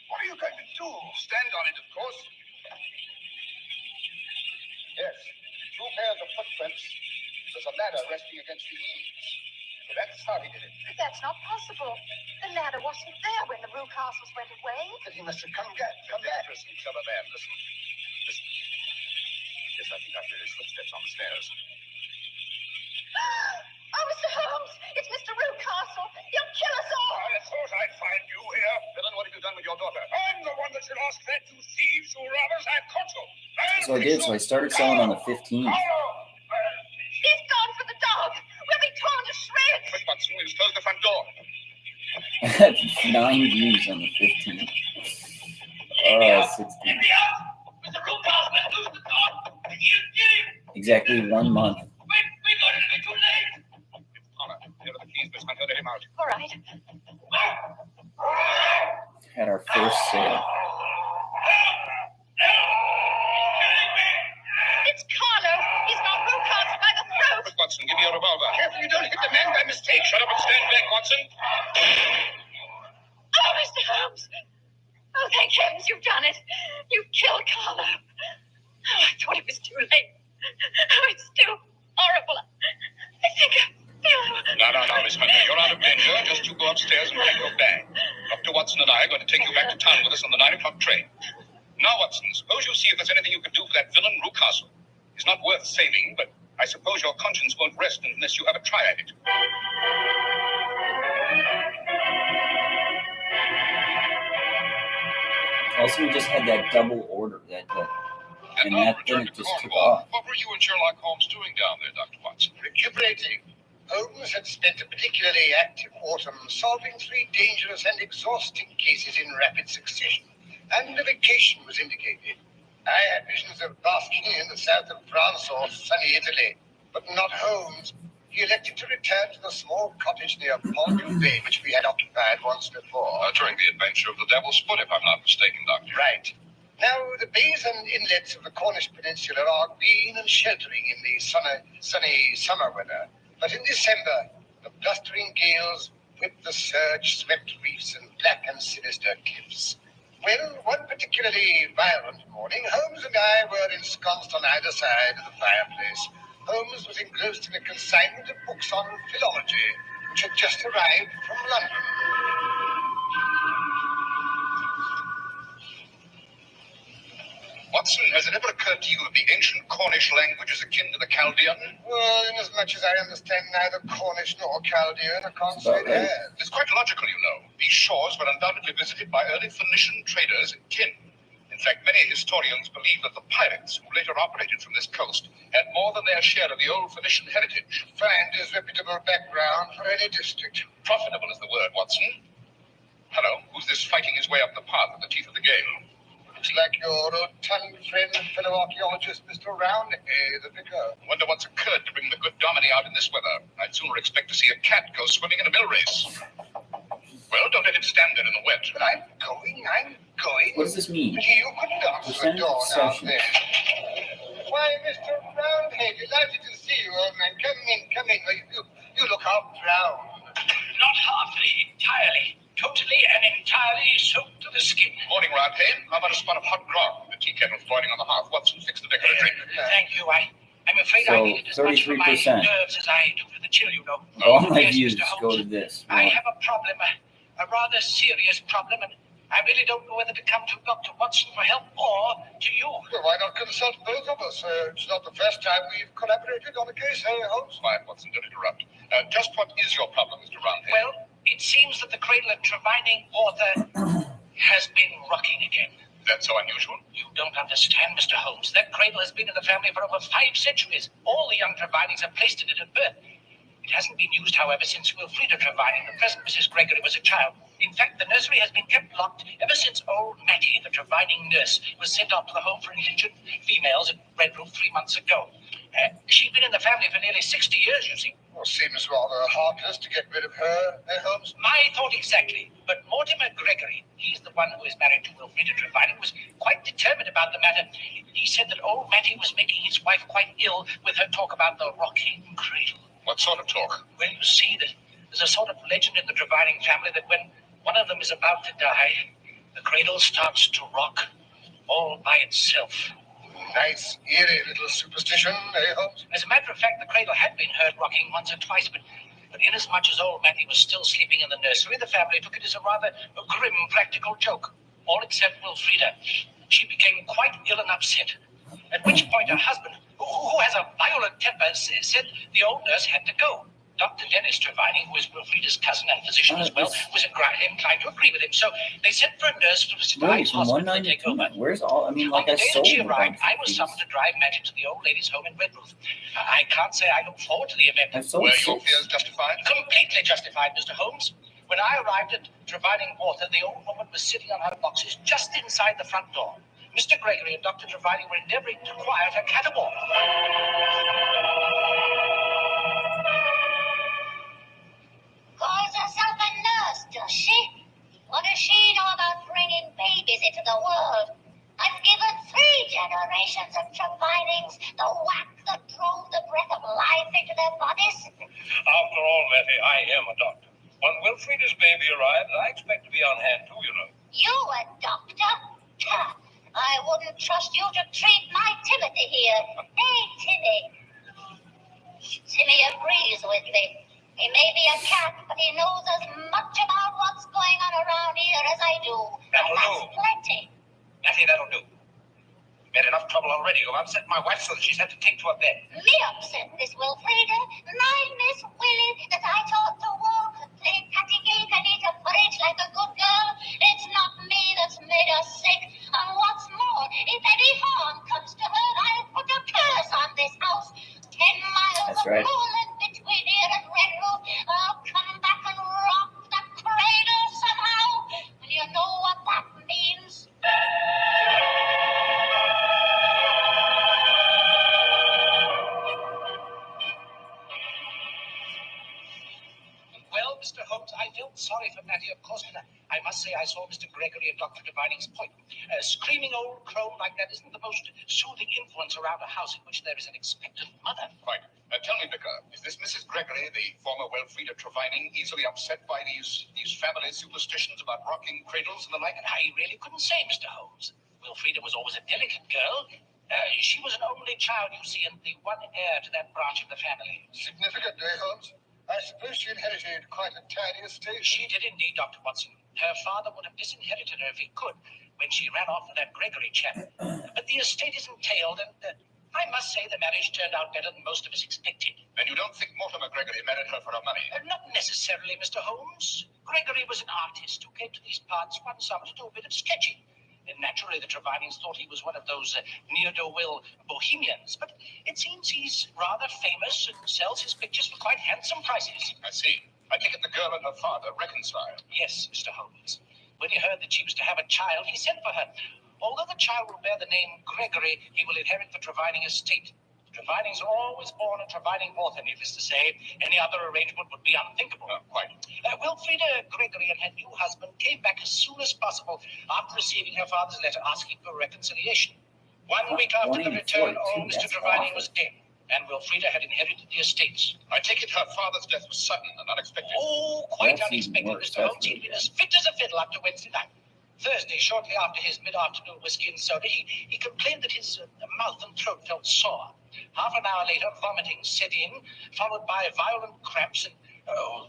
[SPEAKER 3] What are you going to do?
[SPEAKER 8] Stand on it, of course.
[SPEAKER 3] Yes, 2 pairs of footprints. There's a ladder resting against the eaves. So that's how he did it.
[SPEAKER 6] But that's not possible. The ladder wasn't there when the Rucastles went away.
[SPEAKER 3] But he must have come back.
[SPEAKER 8] Listen, clever man. Listen. Yes, I think I heard his footsteps on the stairs.
[SPEAKER 6] Oh, Mr. Holmes! It's Mr. Rucastle! He'll kill us all!
[SPEAKER 8] I thought I'd find you here. Villain, what have you done with your daughter? I'm the one that should ask that, you thieves, you robbers. I've caught you.
[SPEAKER 1] So I did. So I started selling on the 15th.
[SPEAKER 6] He's gone for the dog! We'll be torn to shreds!
[SPEAKER 8] Quick, Watson, we'll close the front door.
[SPEAKER 1] 9 views on the 15th. 16.
[SPEAKER 8] Mr. Rucastle has loosed the dog.
[SPEAKER 1] Exactly 1 month.
[SPEAKER 8] We're going to be too late. Connor, here are the keys. Miss Hunter, let him out.
[SPEAKER 6] All right.
[SPEAKER 1] Had our first sale.
[SPEAKER 6] It's Carlo! He's got Rucastle by the throat!
[SPEAKER 8] Quick, Watson, give me your revolver.
[SPEAKER 3] Careful you don't hit the man by mistake.
[SPEAKER 8] Shut up and stand back, Watson.
[SPEAKER 6] Oh, Mr. Holmes! Oh, thank heavens you've done it! You've killed Carlo! Oh, I thought it was too late. Oh, it's still horrible. I think I feel...
[SPEAKER 8] No, Miss Hunter. You're out of danger. Just you go upstairs and pack your bag. Dr. Watson and I are going to take you back to town with us on the 9 o'clock train. Now, Watson, suppose you see if there's anything you can do for that villain Rucastle. He's not worth saving, but I suppose your conscience won't rest unless you have a try at it.
[SPEAKER 1] Also, we just had that double order that and that then it just took off.
[SPEAKER 8] What were you and Sherlock Holmes doing down there, Dr. Watson?
[SPEAKER 3] Recuperating. Holmes had spent a particularly active autumn solving 3 dangerous and exhausting cases in rapid succession, and a vacation was indicated. I had visions of basking in the south of France or sunny Italy, but not Holmes. He elected to return to the small cottage near Pont du Bay, which we had occupied once before.
[SPEAKER 8] During the adventure of the Devil's Foot, if I'm not mistaken, Doctor.
[SPEAKER 3] Right. Now, the bays and inlets of the Cornish Peninsula are green and sheltering in the sunny summer weather. But in December, the blustering gales whipped the surge-swept reefs and black and sinister cliffs. Well, one particularly violent morning, Holmes and I were ensconced on either side of the fireplace. Holmes was engrossed in a consignment of books on philology, which had just arrived from London.
[SPEAKER 8] Watson, has it ever occurred to you that the ancient Cornish language is akin to the Chaldean?
[SPEAKER 3] Well, inasmuch as I understand neither Cornish nor Chaldean, I can't say that.
[SPEAKER 8] It's quite logical, you know. These shores were undoubtedly visited by early Phoenician traders in tin. In fact, many historians believe that the pirates who later operated from this coast had more than their share of the old Phoenician heritage.
[SPEAKER 3] Fine, disreputable background for any district.
[SPEAKER 8] Profitable is the word, Watson. Hello, who's this fighting his way up the path at the teeth of the gale?
[SPEAKER 3] Looks like your old-tongued friend, fellow archaeologist, Mr. Roundhay, the vicar.
[SPEAKER 8] Wonder what's occurred to bring the good Domini out in this weather. I'd sooner expect to see a cat go swimming in a mill race. Well, don't let him stand there in the wet.
[SPEAKER 3] But I'm going.
[SPEAKER 1] What does this mean?
[SPEAKER 3] But you couldn't answer the door down there. Why, Mr. Roundhay, delighted to see you, old man. Come in. You look how brown.
[SPEAKER 12] Not hardly, entirely. Totally and entirely soaked to the skin.
[SPEAKER 8] Morning, Roundhay. How about a spot of hot grog? The tea kettle's boiling on the hearth. Watson, fix the vicar a drink.
[SPEAKER 12] Thank you. I'm afraid
[SPEAKER 1] So,
[SPEAKER 12] I need it as much for my
[SPEAKER 1] 33%.
[SPEAKER 12] nerves as I do for the chill, you know.
[SPEAKER 1] All my
[SPEAKER 12] Yes,
[SPEAKER 1] views
[SPEAKER 12] Mr.
[SPEAKER 1] go
[SPEAKER 12] Holmes.
[SPEAKER 1] to this.
[SPEAKER 12] I have a problem, a rather serious problem, and I really don't know whether to come to Dr. Watson for help or to you.
[SPEAKER 3] Well, why not consult both of us? It's not the first time we've collaborated on a case, Holmes?
[SPEAKER 8] Quiet, Watson, don't interrupt. Just what is your problem, Mr. Roundhead?
[SPEAKER 12] Well, it seems that the cradle at Trevining Water has been rocking again.
[SPEAKER 8] That's so unusual.
[SPEAKER 12] You don't understand, Mr. Holmes. That cradle has been in the family for over 5 centuries. All the young Trevinings have placed in it at birth. It hasn't been used, however, since Wilfrida Trevining, the present Mrs. Gregory, was a child. In fact, the nursery has been kept locked ever since old Mattie, the Trevining nurse, was sent off to the home for indigent females at Redroof 3 months ago. She's been in the family for nearly 60 years, you see.
[SPEAKER 3] Well, seems rather heartless to get rid of her, Holmes?
[SPEAKER 12] My thought exactly. But Mortimer Gregory, he's the one who is married to Wilfrida Trevining, was quite determined about the matter. He said that old Mattie was making his wife quite ill with her talk about the rocking cradle.
[SPEAKER 8] What sort of talk?
[SPEAKER 12] Well, you see, there's a sort of legend in the Trevining family that when one of them is about to die, the cradle starts to rock all by itself.
[SPEAKER 3] Nice, eerie little superstition, Holmes?
[SPEAKER 12] As a matter of fact, the cradle had been heard rocking once or twice, but inasmuch as old Mattie was still sleeping in the nursery, the family took it as a rather grim practical joke. All except Wilfrida. She became quite ill and upset, at which point her husband, who has a violent temper, said the old nurse had to go. Dr. Dennis Trevining, who is Wilfrida's cousin and physician as well, was inclined to agree with him. So they sent for a nurse from St. Hospital to take over.
[SPEAKER 1] Where's all? I mean, like
[SPEAKER 12] On the
[SPEAKER 1] I
[SPEAKER 12] day
[SPEAKER 1] sold
[SPEAKER 12] that she
[SPEAKER 1] a
[SPEAKER 12] arrived,
[SPEAKER 1] bunch
[SPEAKER 12] I
[SPEAKER 1] of
[SPEAKER 12] was
[SPEAKER 1] these.
[SPEAKER 12] summoned to drive Mattie to the old lady's home in Redroof. I can't say I look forward to the event.
[SPEAKER 1] I sold
[SPEAKER 8] Were your
[SPEAKER 1] 6.
[SPEAKER 8] fears justified?
[SPEAKER 12] Completely justified, Mr. Holmes. When I arrived at Trevining Water, the old woman was sitting on her boxes just inside the front door. Mr. Gregory and Dr. Trevining were endeavoring to quiet her caterwauling.
[SPEAKER 6] Calls herself a nurse, does she? What does she know about bringing babies into the world? I've given 3 generations of Trevinings the whack that drove the breath of life into their bodies.
[SPEAKER 12] After all, Mattie, I am a doctor. When Wilfrida's baby arrives, I expect to be on hand too, you know.
[SPEAKER 6] You a doctor? I wouldn't trust you to treat my Timothy here. Hey, Timmy. Timmy agrees with me. He may be a cat, but he knows as much about what's going on around here as I do.
[SPEAKER 12] That'll
[SPEAKER 6] and that's
[SPEAKER 12] do.
[SPEAKER 6] plenty.
[SPEAKER 12] Mattie, that'll do. You've had enough trouble already. You've upset my wife so that she's had to take to her bed.
[SPEAKER 6] Me upset, Miss Wilfrida. My Miss Willie that I taught to walk and play patty cake and eat a porridge like a good girl. It's not me that's made her sick. And what's more, if any harm comes to her, I'll put a curse on this house. 10 miles
[SPEAKER 1] That's
[SPEAKER 6] of
[SPEAKER 1] right.
[SPEAKER 6] moorland between here and Redroof. I'll come back and rock the cradle somehow. And you know what that means?
[SPEAKER 12] Well, Mr. Holmes, I felt sorry for Mattie, of course, but I must say I saw Mr. Gregory and Dr. Trevining's point. A screaming old crone like that isn't the most soothing influence around a house in which there is an expectant mother.
[SPEAKER 8] Quite. Tell me, Vicar, is this Mrs. Gregory, the former Wilfrida Trevining, easily upset by these family superstitions about rocking cradles and the like?
[SPEAKER 12] I really couldn't say, Mr. Holmes. Wilfrida was always a delicate girl. She was an only child, you see, and the one heir to that branch of the family.
[SPEAKER 3] Significant, Holmes? I suppose she inherited quite a tidy estate.
[SPEAKER 12] She did indeed, Dr. Watson. Her father would have disinherited her if he could when she ran off with that Gregory chap. But the estate is entailed, and I must say the marriage turned out better than most of us expected.
[SPEAKER 8] And you don't think Mortimer Gregory married her for her money?
[SPEAKER 12] Not necessarily, Mr. Holmes. Gregory was an artist who came to these parts one summer to do a bit of sketching. And naturally, the Trevinings thought he was one of those ne'er-do-well bohemians. But it seems he's rather famous and sells his pictures for quite handsome prices.
[SPEAKER 8] I see. I take it the girl and her father reconciled.
[SPEAKER 12] Yes, Mr. Holmes. When he heard that she was to have a child, he sent for her. Although the child will bear the name Gregory, he will inherit the Trevining estate. The Trevinings are always born at Trevining Water, needless to say. Any other arrangement would be unthinkable.
[SPEAKER 8] Quite.
[SPEAKER 12] Wilfrida Gregory and her new husband came back as soon as possible after receiving her father's letter asking for reconciliation. 1 week after the return, old Mr. Trevining was dead, and Wilfrida had inherited the estates.
[SPEAKER 8] I take it her father's death was sudden and unexpected.
[SPEAKER 12] Oh, quite
[SPEAKER 1] That's even
[SPEAKER 12] unexpected,
[SPEAKER 1] worse.
[SPEAKER 12] Mr. Holmes.
[SPEAKER 1] That's
[SPEAKER 12] He'd been as fit as a fiddle up to Wednesday night. Thursday, shortly after his mid-afternoon whiskey and soda, he complained that his mouth and throat felt sore. Half an hour later, vomiting set in, followed by violent cramps, and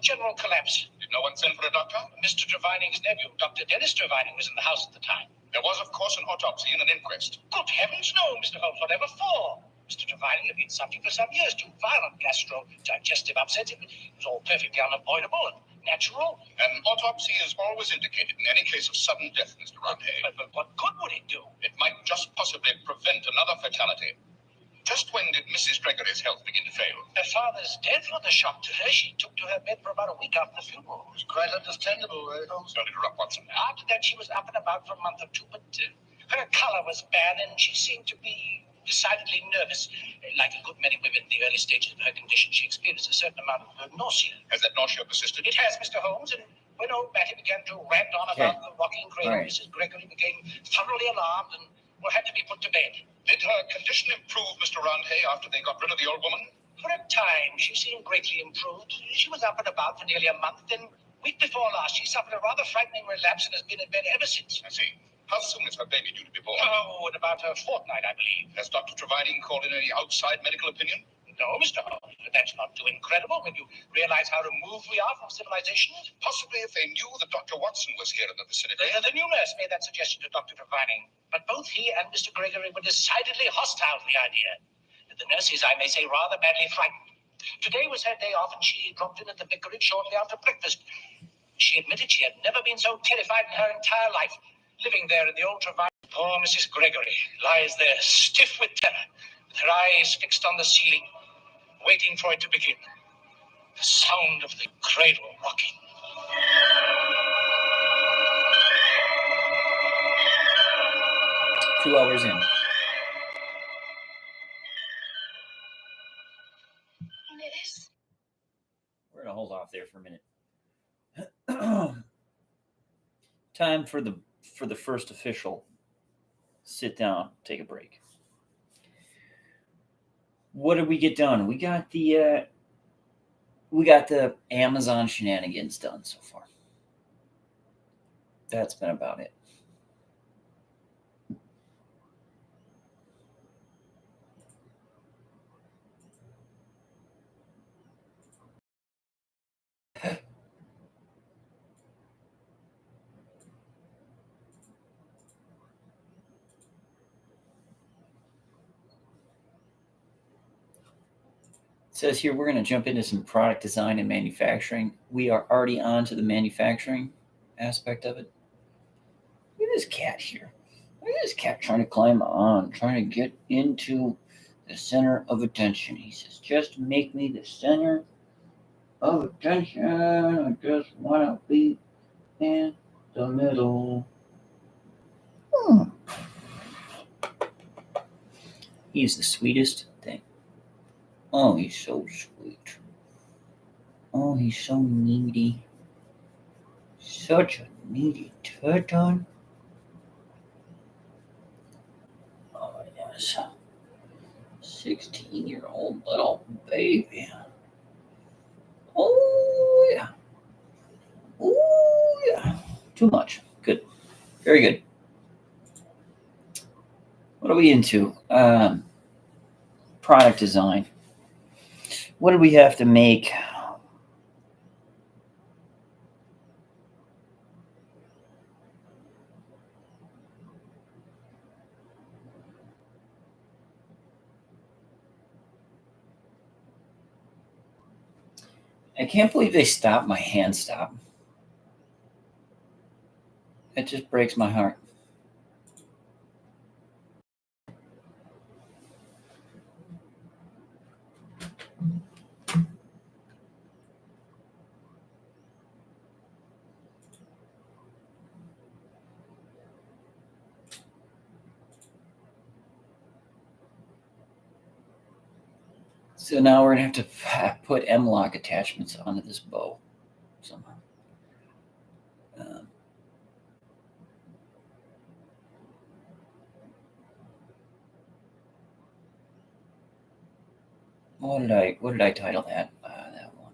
[SPEAKER 12] General collapse.
[SPEAKER 10] Did no one send for a doctor?
[SPEAKER 12] Mr. Trevining's nephew, Dr. Dennis Trevining, was in the house at the time.
[SPEAKER 10] There was, of course, an autopsy and an inquest.
[SPEAKER 12] Good heavens, no, Mr. Holmes, whatever for? Mr. Trevining had been suffering for some years to violent gastro-digestive upsets. It was all perfectly unavoidable and natural.
[SPEAKER 10] An autopsy is always indicated in any case of sudden death, Mr. Rondé.
[SPEAKER 12] But what good would it do?
[SPEAKER 10] It might just possibly prevent another fatality. Just when did Mrs. Gregory's health begin to fail?
[SPEAKER 12] Her father's death was a shock to her. She took to her bed for about a week after the funeral.
[SPEAKER 3] It's quite understandable, Holmes.
[SPEAKER 10] Don't interrupt, Watson.
[SPEAKER 12] After that, she was up and about for a month or two, but her color was bad and she seemed to be decidedly nervous. Like a good many women in the early stages of her condition, she experienced a certain amount of nausea.
[SPEAKER 10] Has that nausea persisted?
[SPEAKER 12] It has, Mr. Holmes, and when old Mattie began to rant on about the rocking cradle,
[SPEAKER 1] Right.
[SPEAKER 12] Mrs. Gregory became thoroughly alarmed and had to be put to bed.
[SPEAKER 10] Did her condition improve, Mr. Rondé, after they got rid of the old woman?
[SPEAKER 12] For a time, she seemed greatly improved. She was up and about for nearly a month. Then, week before last, she suffered a rather frightening relapse and has been in bed ever since.
[SPEAKER 10] I see. How soon is her baby due to be born?
[SPEAKER 12] Oh, in about a fortnight, I believe.
[SPEAKER 10] Has Dr. Trevining called in any outside medical opinion?
[SPEAKER 12] No, Mr. Holmes, but that's not too incredible when you realize how removed we are from civilization.
[SPEAKER 10] Possibly if they knew that Dr. Watson was here in the vicinity.
[SPEAKER 12] The new nurse made that suggestion to Dr. Trevining, but both he and Mr. Gregory were decidedly hostile to the idea. The nurse is, I may say, rather badly frightened. Today was her day off, and she dropped in at the vicarage shortly after breakfast. She admitted she had never been so terrified in her entire life, living there in the old Trevining. Poor Mrs. Gregory lies there, stiff with terror, with her eyes fixed on the ceiling, waiting for it to begin. The sound of the cradle rocking.
[SPEAKER 1] Two hours in.
[SPEAKER 11] Miss?
[SPEAKER 1] We're going to hold off there for a minute. Time for the first official sit down, take a break. What did we get done? We got the Amazon shenanigans done so far. That's been about it. It says here we're going to jump into some product design and manufacturing. We are already on to the manufacturing aspect of it. Look at this cat here. Look at this cat trying to climb on, trying to get into the center of attention. He says, just make me the center of attention. I just want to be in the middle. He's the sweetest thing. Oh, he's so sweet. Oh, he's so needy. Such a needy turtle. Oh, yes. 16-year-old little baby. Oh, yeah. Oh, yeah. Too much. Good. Very good. What are we into? Product design. What do we have to make? I can't believe they stopped my hand stop. It just breaks my heart. So now we're going to have to put M-lock attachments onto this bow somehow. What did I title that? That one.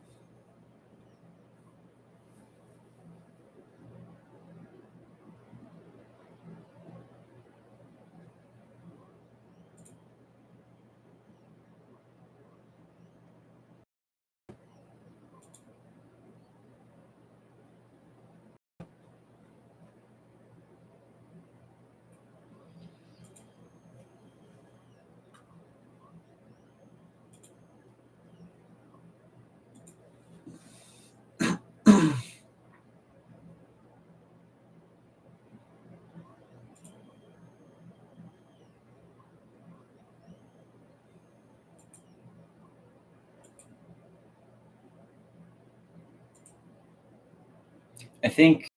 [SPEAKER 1] I think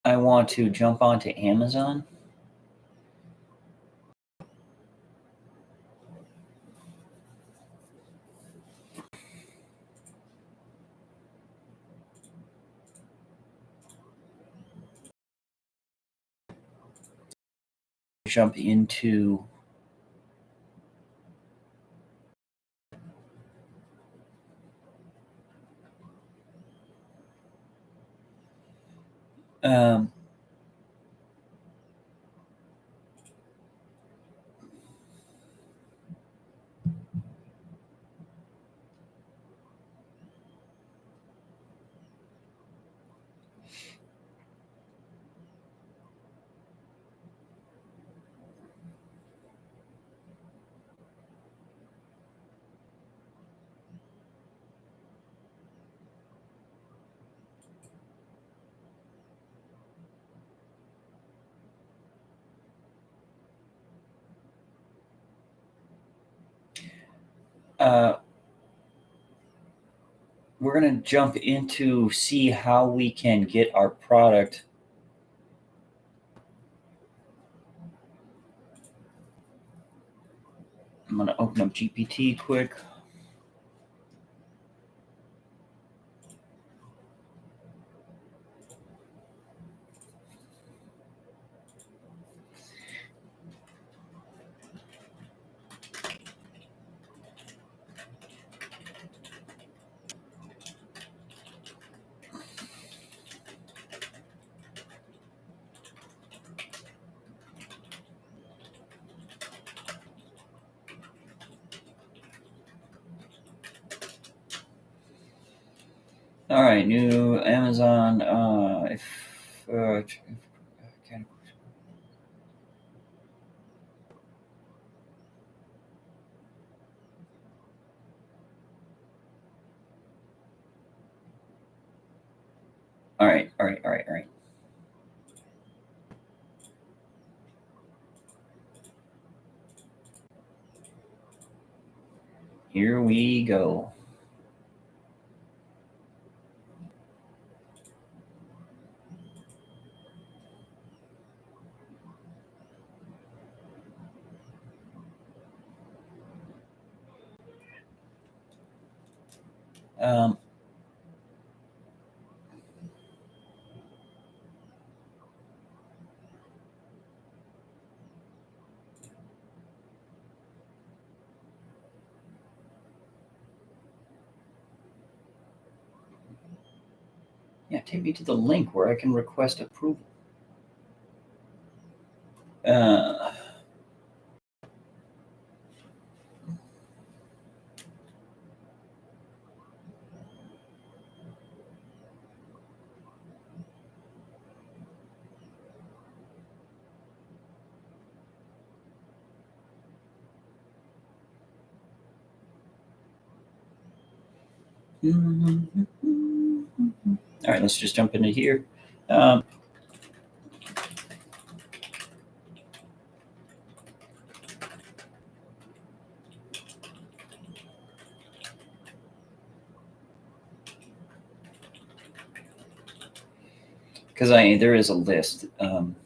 [SPEAKER 1] I want to jump onto Amazon. Jump into um, we're going to jump into see how we can get our product I'm going to open up GPT quick. All right, new Amazon. All right. Here we go. Um, yeah, take me to the link where I can request approval. All right, let's just jump into here. Because there is a list. Um,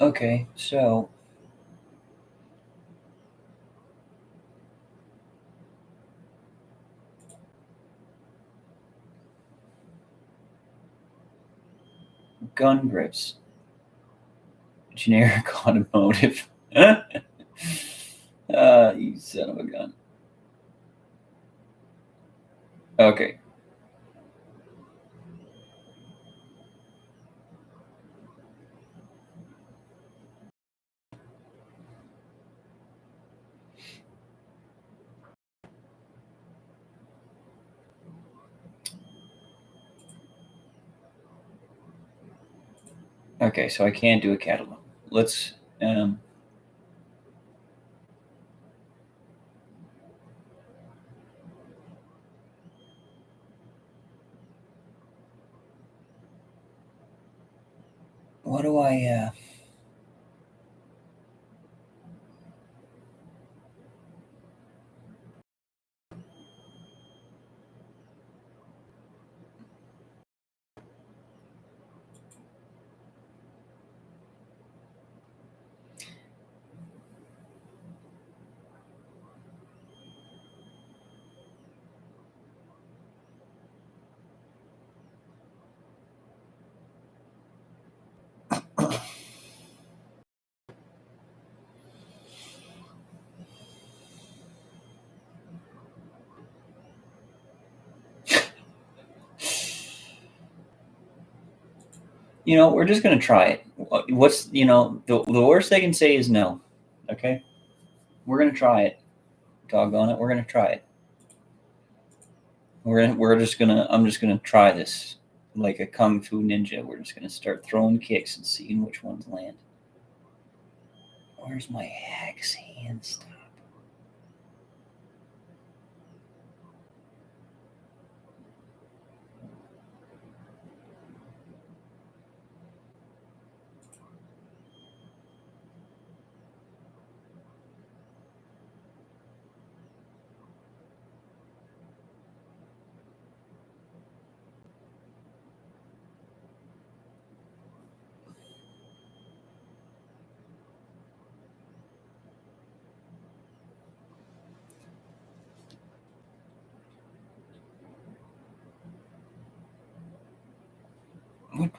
[SPEAKER 1] Okay, so gun grips, generic automotive. You son of a gun. Okay. Okay, so I can't do a catalog. Let's what do I we're just gonna try it. What's the worst they can say is no. Okay, we're gonna try it. Doggone it, we're gonna try it. I'm just gonna try this like a kung fu ninja. We're just gonna start throwing kicks and seeing which ones land. Where's my hex hand stop?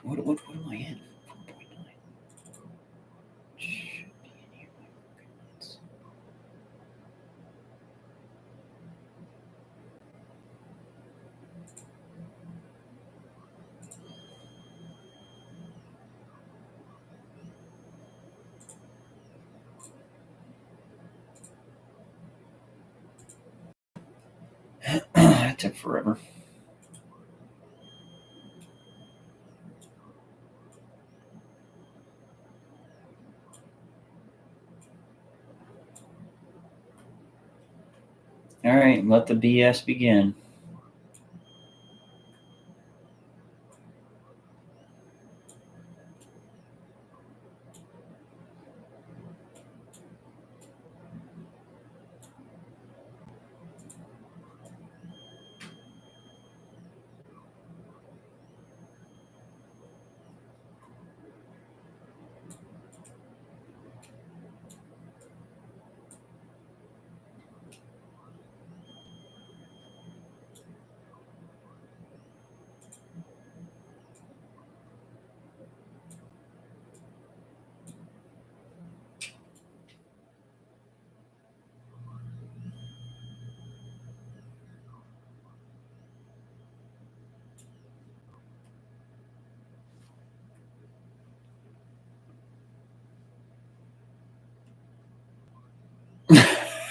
[SPEAKER 1] What am I in? 4.9. Should be in here. It took forever. All right, let the BS begin.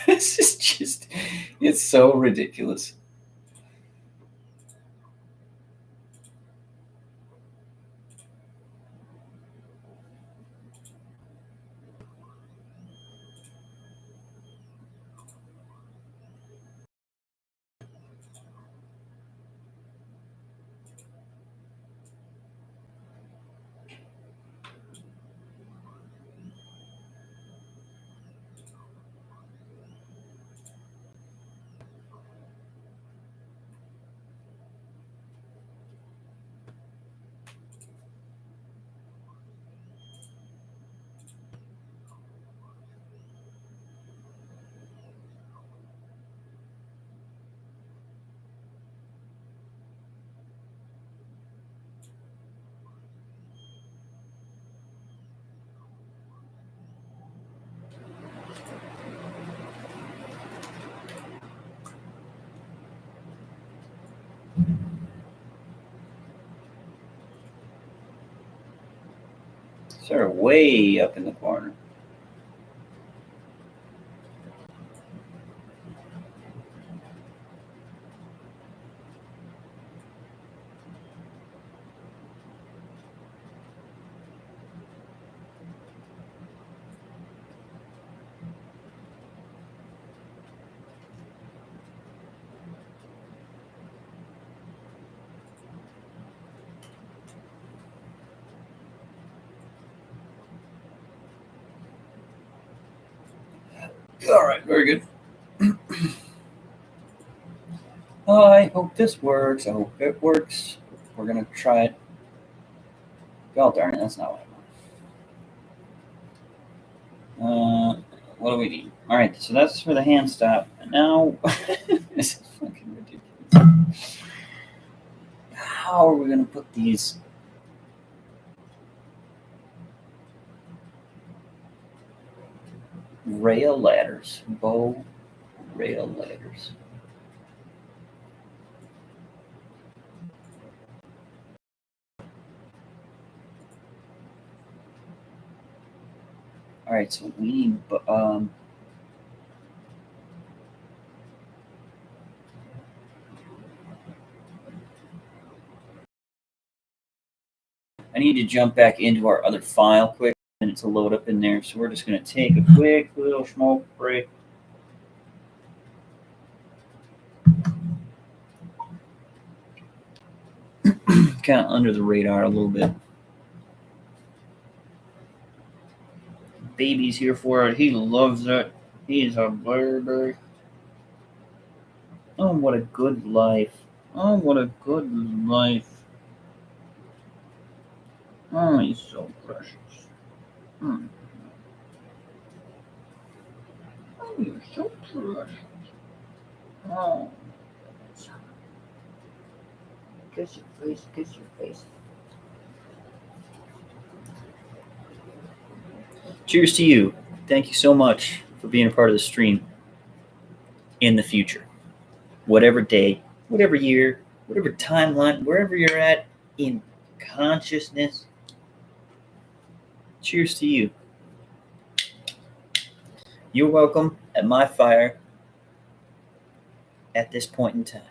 [SPEAKER 1] This is it's so ridiculous. Sort of way up in the corner. All right, very good. I hope this works. I hope it works. We're going to try it. God darn it, that's not what I want. What do we need? All right, so that's for the hand stop. And now, this is fucking ridiculous. How are we going to put these? Rail ladders. Bow rail ladders. All right, so we need I need to jump back into our other file quick and to load up in there. So we're just going to take a quick little smoke break. Kind of under the radar a little bit. Baby's here for it. He loves it. He's a baby. Oh, what a good life. Oh, what a good life. Oh, he's so precious. Oh, you're so precious. Oh. Kiss your face, kiss your face. Cheers to you. Thank you so much for being a part of the stream in the future. Whatever day, whatever year, whatever timeline, wherever you're at in consciousness, cheers to you. You're welcome at my fire at this point in time.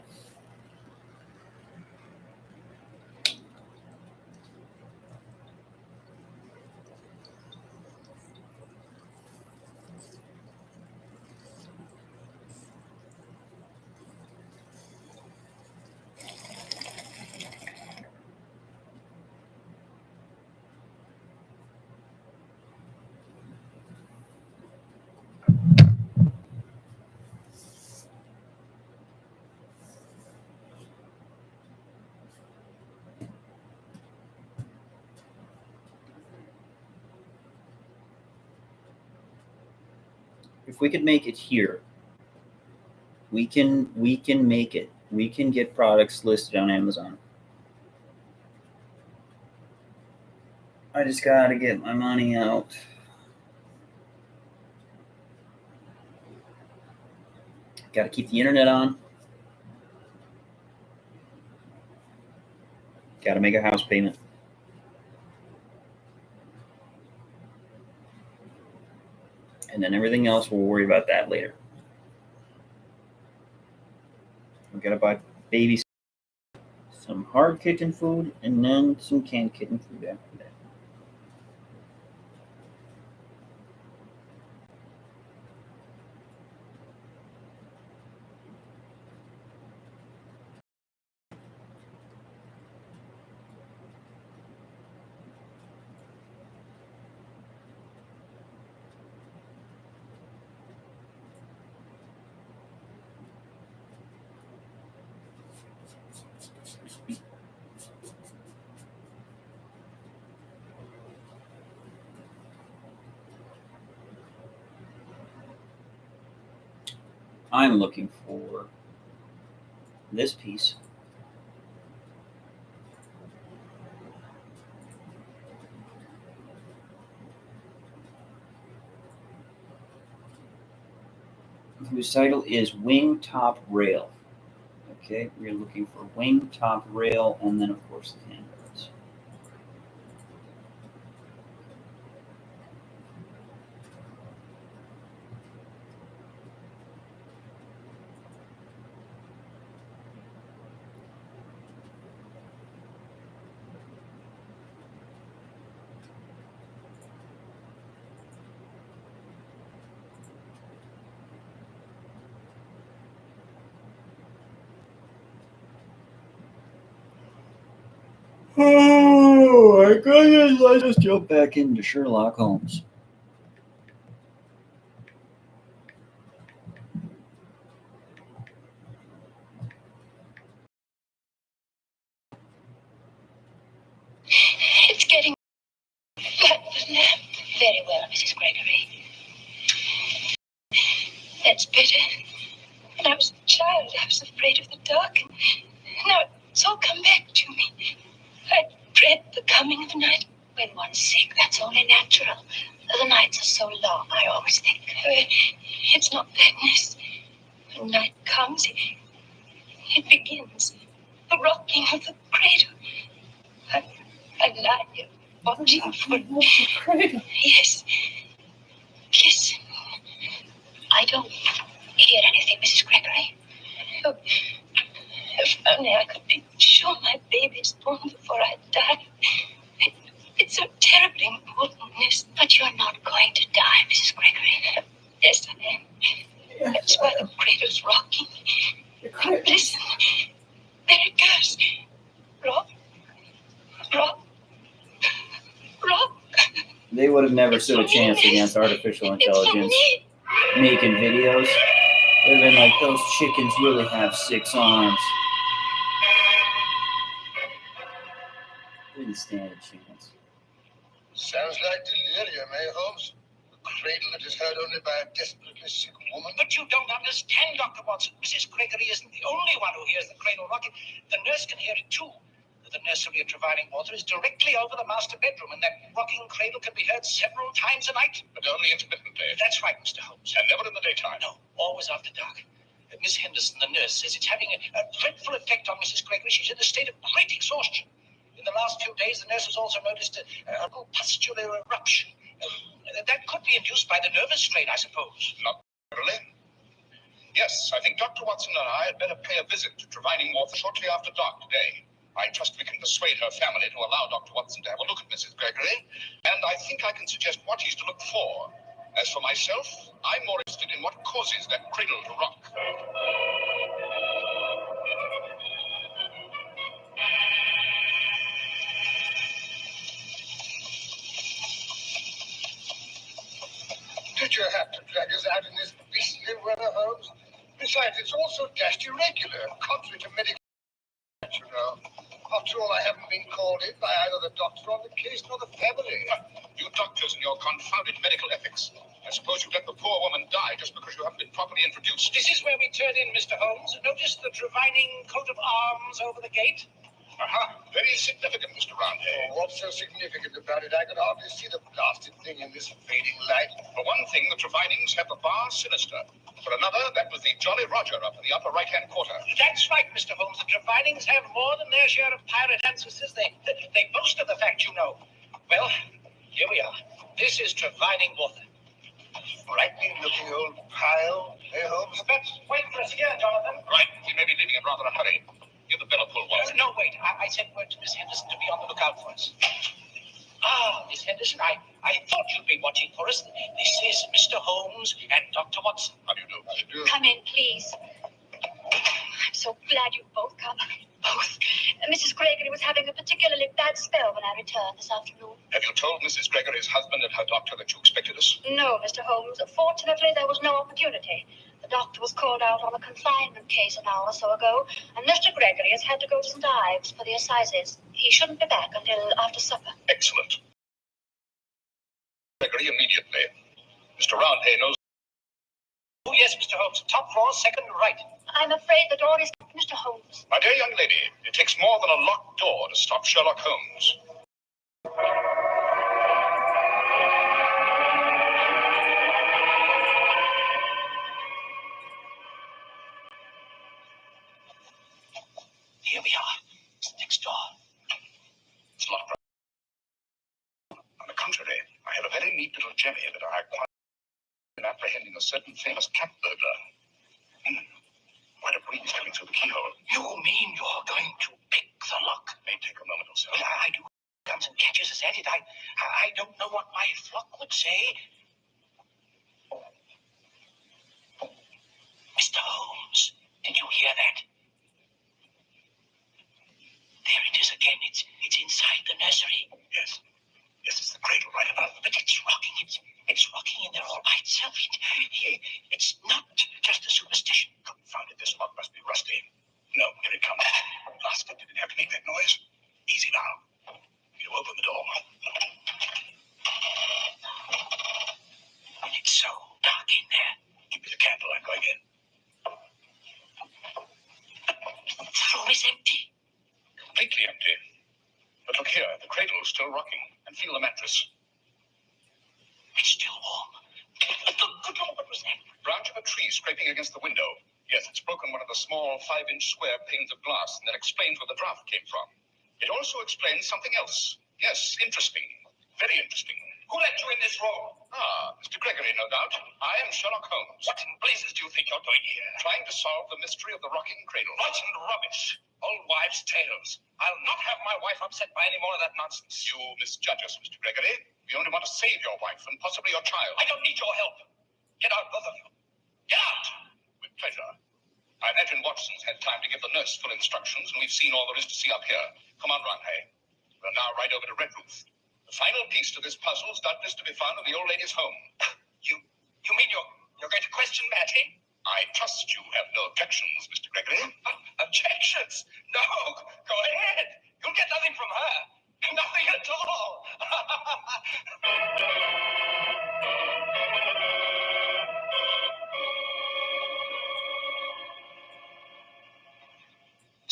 [SPEAKER 1] If we could make it here, we can make it. We can get products listed on Amazon. I just gotta get my money out. Gotta keep the internet on. Gotta make a house payment. And then everything else, we'll worry about that later. We gotta buy baby some hard kitten food and then some canned kitten food after that. I'm looking for this piece. Whose title is Wing Top Rail. Okay, we're looking for wing, top rail, and then of course the handrails. Oh my goodness, let's just jump back into Sherlock Holmes.
[SPEAKER 9] It's getting flat for lamp. Very well, Mrs. Gregory. That's better. When I was a child, I was afraid of the dark, and now it's all come back to me. I dread the coming of night. When one's sick, that's only natural. The nights are so long, I always think. It's not badness. When night comes, it begins. The rocking of the cradle. I lie here watching for the cradle. Yes. Listen. I don't hear anything, Mrs. Gregory. Oh, if only I could be sure my baby's born before I die. It's so terribly important, miss. But you're not going to die, Mrs. Gregory. Yes, I am. That's why the cradle's rocking. Listen. There it goes. Rock. Rock. Rock.
[SPEAKER 1] They would have never stood a chance against artificial intelligence making videos. They'd have been like, those chickens really have 6 arms. Didn't stand a chance.
[SPEAKER 3] Sounds like delirium, eh, Holmes? A cradle that is heard only by a desperately sick woman.
[SPEAKER 12] But you don't understand, Dr. Watson. Mrs. Gregory isn't the only one who hears the cradle rocking. The nurse can hear it too. The nursery at Providing Water is directly over the master bedroom, and that rocking cradle can be heard several times a night.
[SPEAKER 10] But only intermittently.
[SPEAKER 12] That's right, Mr. Holmes.
[SPEAKER 10] And never in the daytime.
[SPEAKER 12] No, always after dark. Miss Henderson, the nurse, says it's having a dreadful effect on Mrs. Gregory. She's in a state of great exhaustion. In the last few days, the nurse has also noticed a pustular eruption. That could be induced by the nervous strain, I suppose.
[SPEAKER 10] Not really. Yes, I think Dr. Watson and I had better pay a visit to Providing Water shortly after dark today. I trust we can persuade her family to allow Dr. Watson to have a look at Mrs. Gregory, and I think I can suggest what he's to look for. As for myself, I'm more interested in what causes that cradle to rock.
[SPEAKER 3] Did you have to drag us out in this beastly weather, Holmes? Besides, it's also dashed irregular, contrary to medical, you know. After all, I haven't been called in by either the doctor on the case nor the family.
[SPEAKER 10] You doctors and your confounded medical ethics. I suppose you let the poor woman die just because you haven't been properly introduced.
[SPEAKER 12] This is where we turn in, Mr. Holmes. Notice the Trevining coat of arms over the gate?
[SPEAKER 10] Aha, very significant, Mr. Roundhay.
[SPEAKER 3] Oh, what's so significant about it? I can hardly see the blasted thing in this fading light.
[SPEAKER 10] For one thing, the Trevinings have the bar sinister. For another, that was the Jolly Roger up in the upper right-hand quarter.
[SPEAKER 12] That's right, Mr. Holmes. The Trevinings have more than their share of pirate ancestors. They boast of the fact, you know. Well, here we are. This is Trevining Water.
[SPEAKER 3] Frightening-looking old pile, eh, Holmes?
[SPEAKER 12] But wait for us here, Jonathan.
[SPEAKER 10] Right, we may be leaving in rather a hurry. Give the bell a pull, Watson.
[SPEAKER 12] No, wait. I sent word to Miss Henderson to be on the lookout for us. Ah, Miss Henderson, I thought you'd be watching for us. This is Mr. Holmes and Dr. Watson.
[SPEAKER 10] How do you do? How do you do?
[SPEAKER 9] Come in, please. I'm so glad you've both come. Both. Mrs. Gregory was having a particularly bad spell when I returned this afternoon.
[SPEAKER 10] Have you told Mrs. Gregory's husband and her doctor that you expected us?
[SPEAKER 9] No, Mr. Holmes. Fortunately, there was no opportunity. The doctor was called out on a confinement case an hour or so ago, and Mr. Gregory has had to go to St. Ives for the assizes. He shouldn't be back until after supper.
[SPEAKER 10] Excellent. Gregory immediately. Mr. Roundhay knows.
[SPEAKER 12] Oh, yes, Mr. Holmes. Top floor, second right.
[SPEAKER 9] I'm afraid the door is locked, Mr. Holmes.
[SPEAKER 10] My dear young lady, it takes more than a locked door to stop Sherlock Holmes.
[SPEAKER 8] Jemmy that I acquired in apprehending a certain famous cat burglar. Quite a breeze coming through the keyhole. You mean you're going to pick the lock? May take a moment or so. Well, I do guns and catches as at it. I don't know what my flock would say. Mr. Holmes, did you hear that? There it is again. It's inside the nursery. Yes. Yes, it's the cradle right above. But it's rocking. It's rocking in there all by itself. It's not just a superstition. Confounded, this lock must be rusty. No, here it comes. Blasted, did it have to make that noise? Easy now. You open the door. It's so dark in there. Give me the candle, I'm going in. The room is empty. Completely empty. But look here, the cradle's still rocking. And feel the mattress. It's still warm. Good Lord, what was that? Branch of a tree scraping against the window. Yes, it's broken one of the small 5-inch square panes of glass, and that explains where the draft came from. It also explains something else. Yes, interesting. Very interesting. Who let you in this room? Ah, Mr. Gregory, no doubt. I am Sherlock Holmes. What in blazes do you think you're doing here? Trying to solve the mystery of the rocking cradle. Rotten rubbish. Old wives' tales. I'll not have my wife upset by any more of that nonsense. You misjudge us, Mr. Gregory. We only want to save your wife and possibly your child. I don't need your help. Get out, both of you. Get out! With pleasure. I imagine Watson's had time to give the nurse full instructions, and we've seen all there is to see up here. Come on, Ranhay. We'll now ride over to Red Roof. The final piece to this puzzle is doubtless to be found in the old lady's home. You mean you're going to question Mattie? I trust you have no objections, Mr. Gregory. Objections? No, go ahead. You'll get nothing from her. Nothing at all.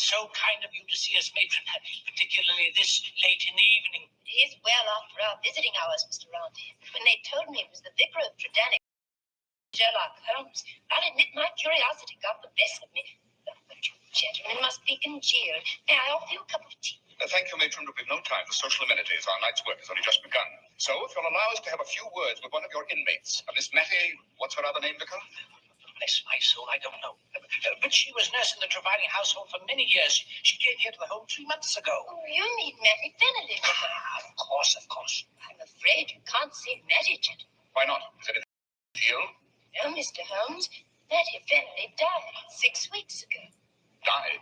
[SPEAKER 8] So kind of you to see us, matron, particularly this late in the evening.
[SPEAKER 9] It is well after our visiting hours, Mr. Randy. When they told me it was the vicar of Tredanick, Sherlock Holmes, I'll admit my curiosity got the best of me. But you gentlemen must be congealed. May I offer you a cup of tea?
[SPEAKER 8] Thank you, matron, but we've no time for social amenities. Our night's work has only just begun. So, if you'll allow us to have a few words with one of your inmates, Miss Mattie, what's her other name, Vicar?
[SPEAKER 12] Bless my soul, I don't know. But she was nurse in the Trevani household for many years. She came here to the home 3 months ago.
[SPEAKER 9] Oh, you mean Mattie Benedict?
[SPEAKER 12] Of course, of course.
[SPEAKER 9] I'm afraid you can't see Mattie, gentlemen.
[SPEAKER 8] Why not? Is it a deal?
[SPEAKER 9] No, Mr. Holmes. Mattie Benedict died 6 weeks ago.
[SPEAKER 8] Died?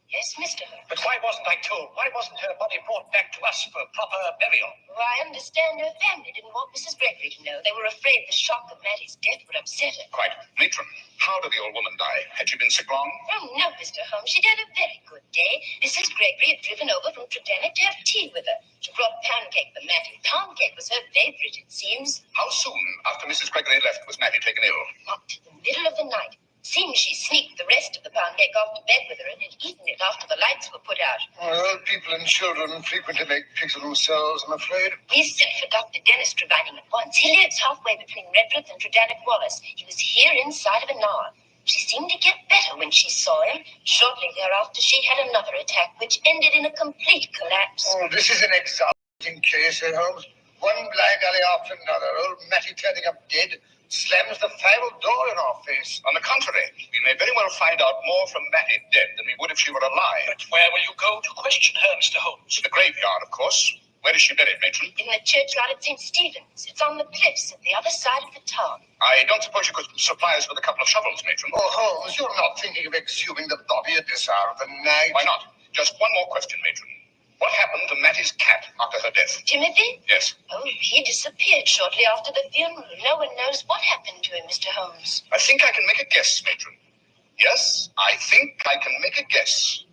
[SPEAKER 9] Yes, Mr. Holmes.
[SPEAKER 12] But why wasn't I told? Why wasn't her body brought back to us for proper burial?
[SPEAKER 9] Well, I understand her family didn't want Mrs. Gregory to know. They were afraid the shock of Mattie's death would upset her.
[SPEAKER 8] Quite. Matron, how did the old woman die? Had she been sick long?
[SPEAKER 9] Oh, no, Mr. Holmes. She'd had a very good day. Mrs. Gregory had driven over from Tredanick to have tea with her. She brought pancake for Mattie. Pancake was her favorite, it seems.
[SPEAKER 8] How soon after Mrs. Gregory left was Mattie taken ill?
[SPEAKER 9] Up to the middle of the night. Seems she sneaked the rest of the pancake off to bed with her and had eaten it after the lights were put out.
[SPEAKER 3] Old people and children frequently make pigs of themselves, I'm afraid.
[SPEAKER 9] We sent for Dr. Dennis Trevining at once. He lives halfway between Redruth and Tredanick Wallace. He was here inside of an hour. She seemed to get better when she saw him. Shortly thereafter, she had another attack, which ended in a complete collapse.
[SPEAKER 3] Oh, this is an exciting case, Holmes. One blind alley after another. Old Mattie turning up dead slams the final door in our face.
[SPEAKER 8] On the contrary, we may very well find out more from Mattie dead than we would if she were alive.
[SPEAKER 12] But where will you go to question her, Mr. Holmes?
[SPEAKER 8] The graveyard, of course. Where is she buried, matron?
[SPEAKER 9] In the churchyard at St. Stephen's. It's on the cliffs at the other side of the town.
[SPEAKER 8] I don't suppose you could supply us with a couple of shovels, matron?
[SPEAKER 3] Oh, Holmes, you're not thinking of exhuming the body at this hour of the night?
[SPEAKER 8] Why not? Just one more question, matron. What happened to Mattie's cat after her death?
[SPEAKER 9] Timothy?
[SPEAKER 8] Yes.
[SPEAKER 9] Oh, he disappeared shortly after the funeral. No one knows what happened to him, Mr. Holmes.
[SPEAKER 8] I think I can make a guess, matron. Yes, I think I can make a guess.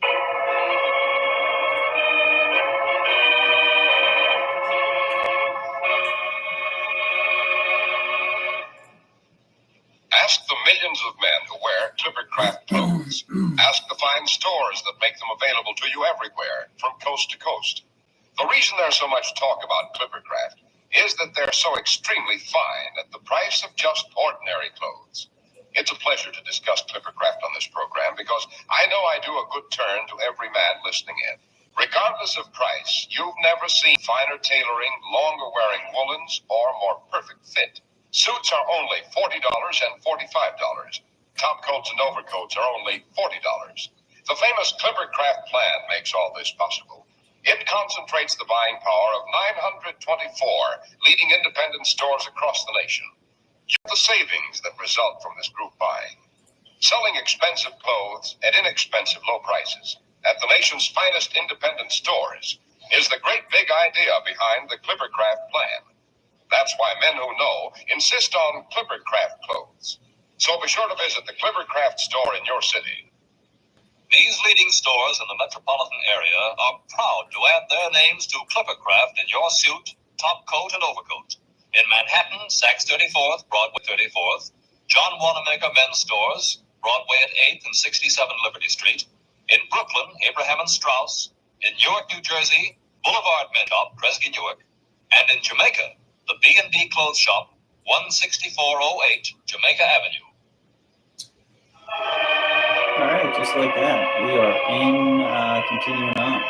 [SPEAKER 10] Ask the millions of men who wear Clippercraft clothes. Ask the fine stores that make them available to you everywhere, from coast to coast. The reason there's so much talk about Clippercraft is that they're so extremely fine at the price of just ordinary clothes. It's a pleasure to discuss Clippercraft on this program because I know I do a good turn to every man listening in. Regardless of price, you've never seen finer tailoring, longer-wearing woolens, or more perfect fit. Suits are only $40 and $45. Top coats and overcoats are only $40. The famous Clippercraft plan makes all this possible. It concentrates the buying power of 924 leading independent stores across the nation. Get the savings that result from this group buying. Selling expensive clothes at inexpensive low prices at the nation's finest independent stores is the great big idea behind the Clippercraft plan. That's why men who know insist on Clippercraft clothes. So be sure to visit the Clippercraft store in your city. These leading stores in the metropolitan area are proud to add their names to Clippercraft in your suit, top coat, and overcoat. In Manhattan, Saks 34th, Broadway 34th, John Wanamaker Men's Stores, Broadway at 8th and 67 Liberty Street. In Brooklyn, Abraham and Strauss. In Newark, New Jersey, Boulevard Men's Shop, Kresge Newark. And in Jamaica, the B&B Clothes Shop, 16408 Jamaica Avenue.
[SPEAKER 1] All right, just like that, we are in, continuing on.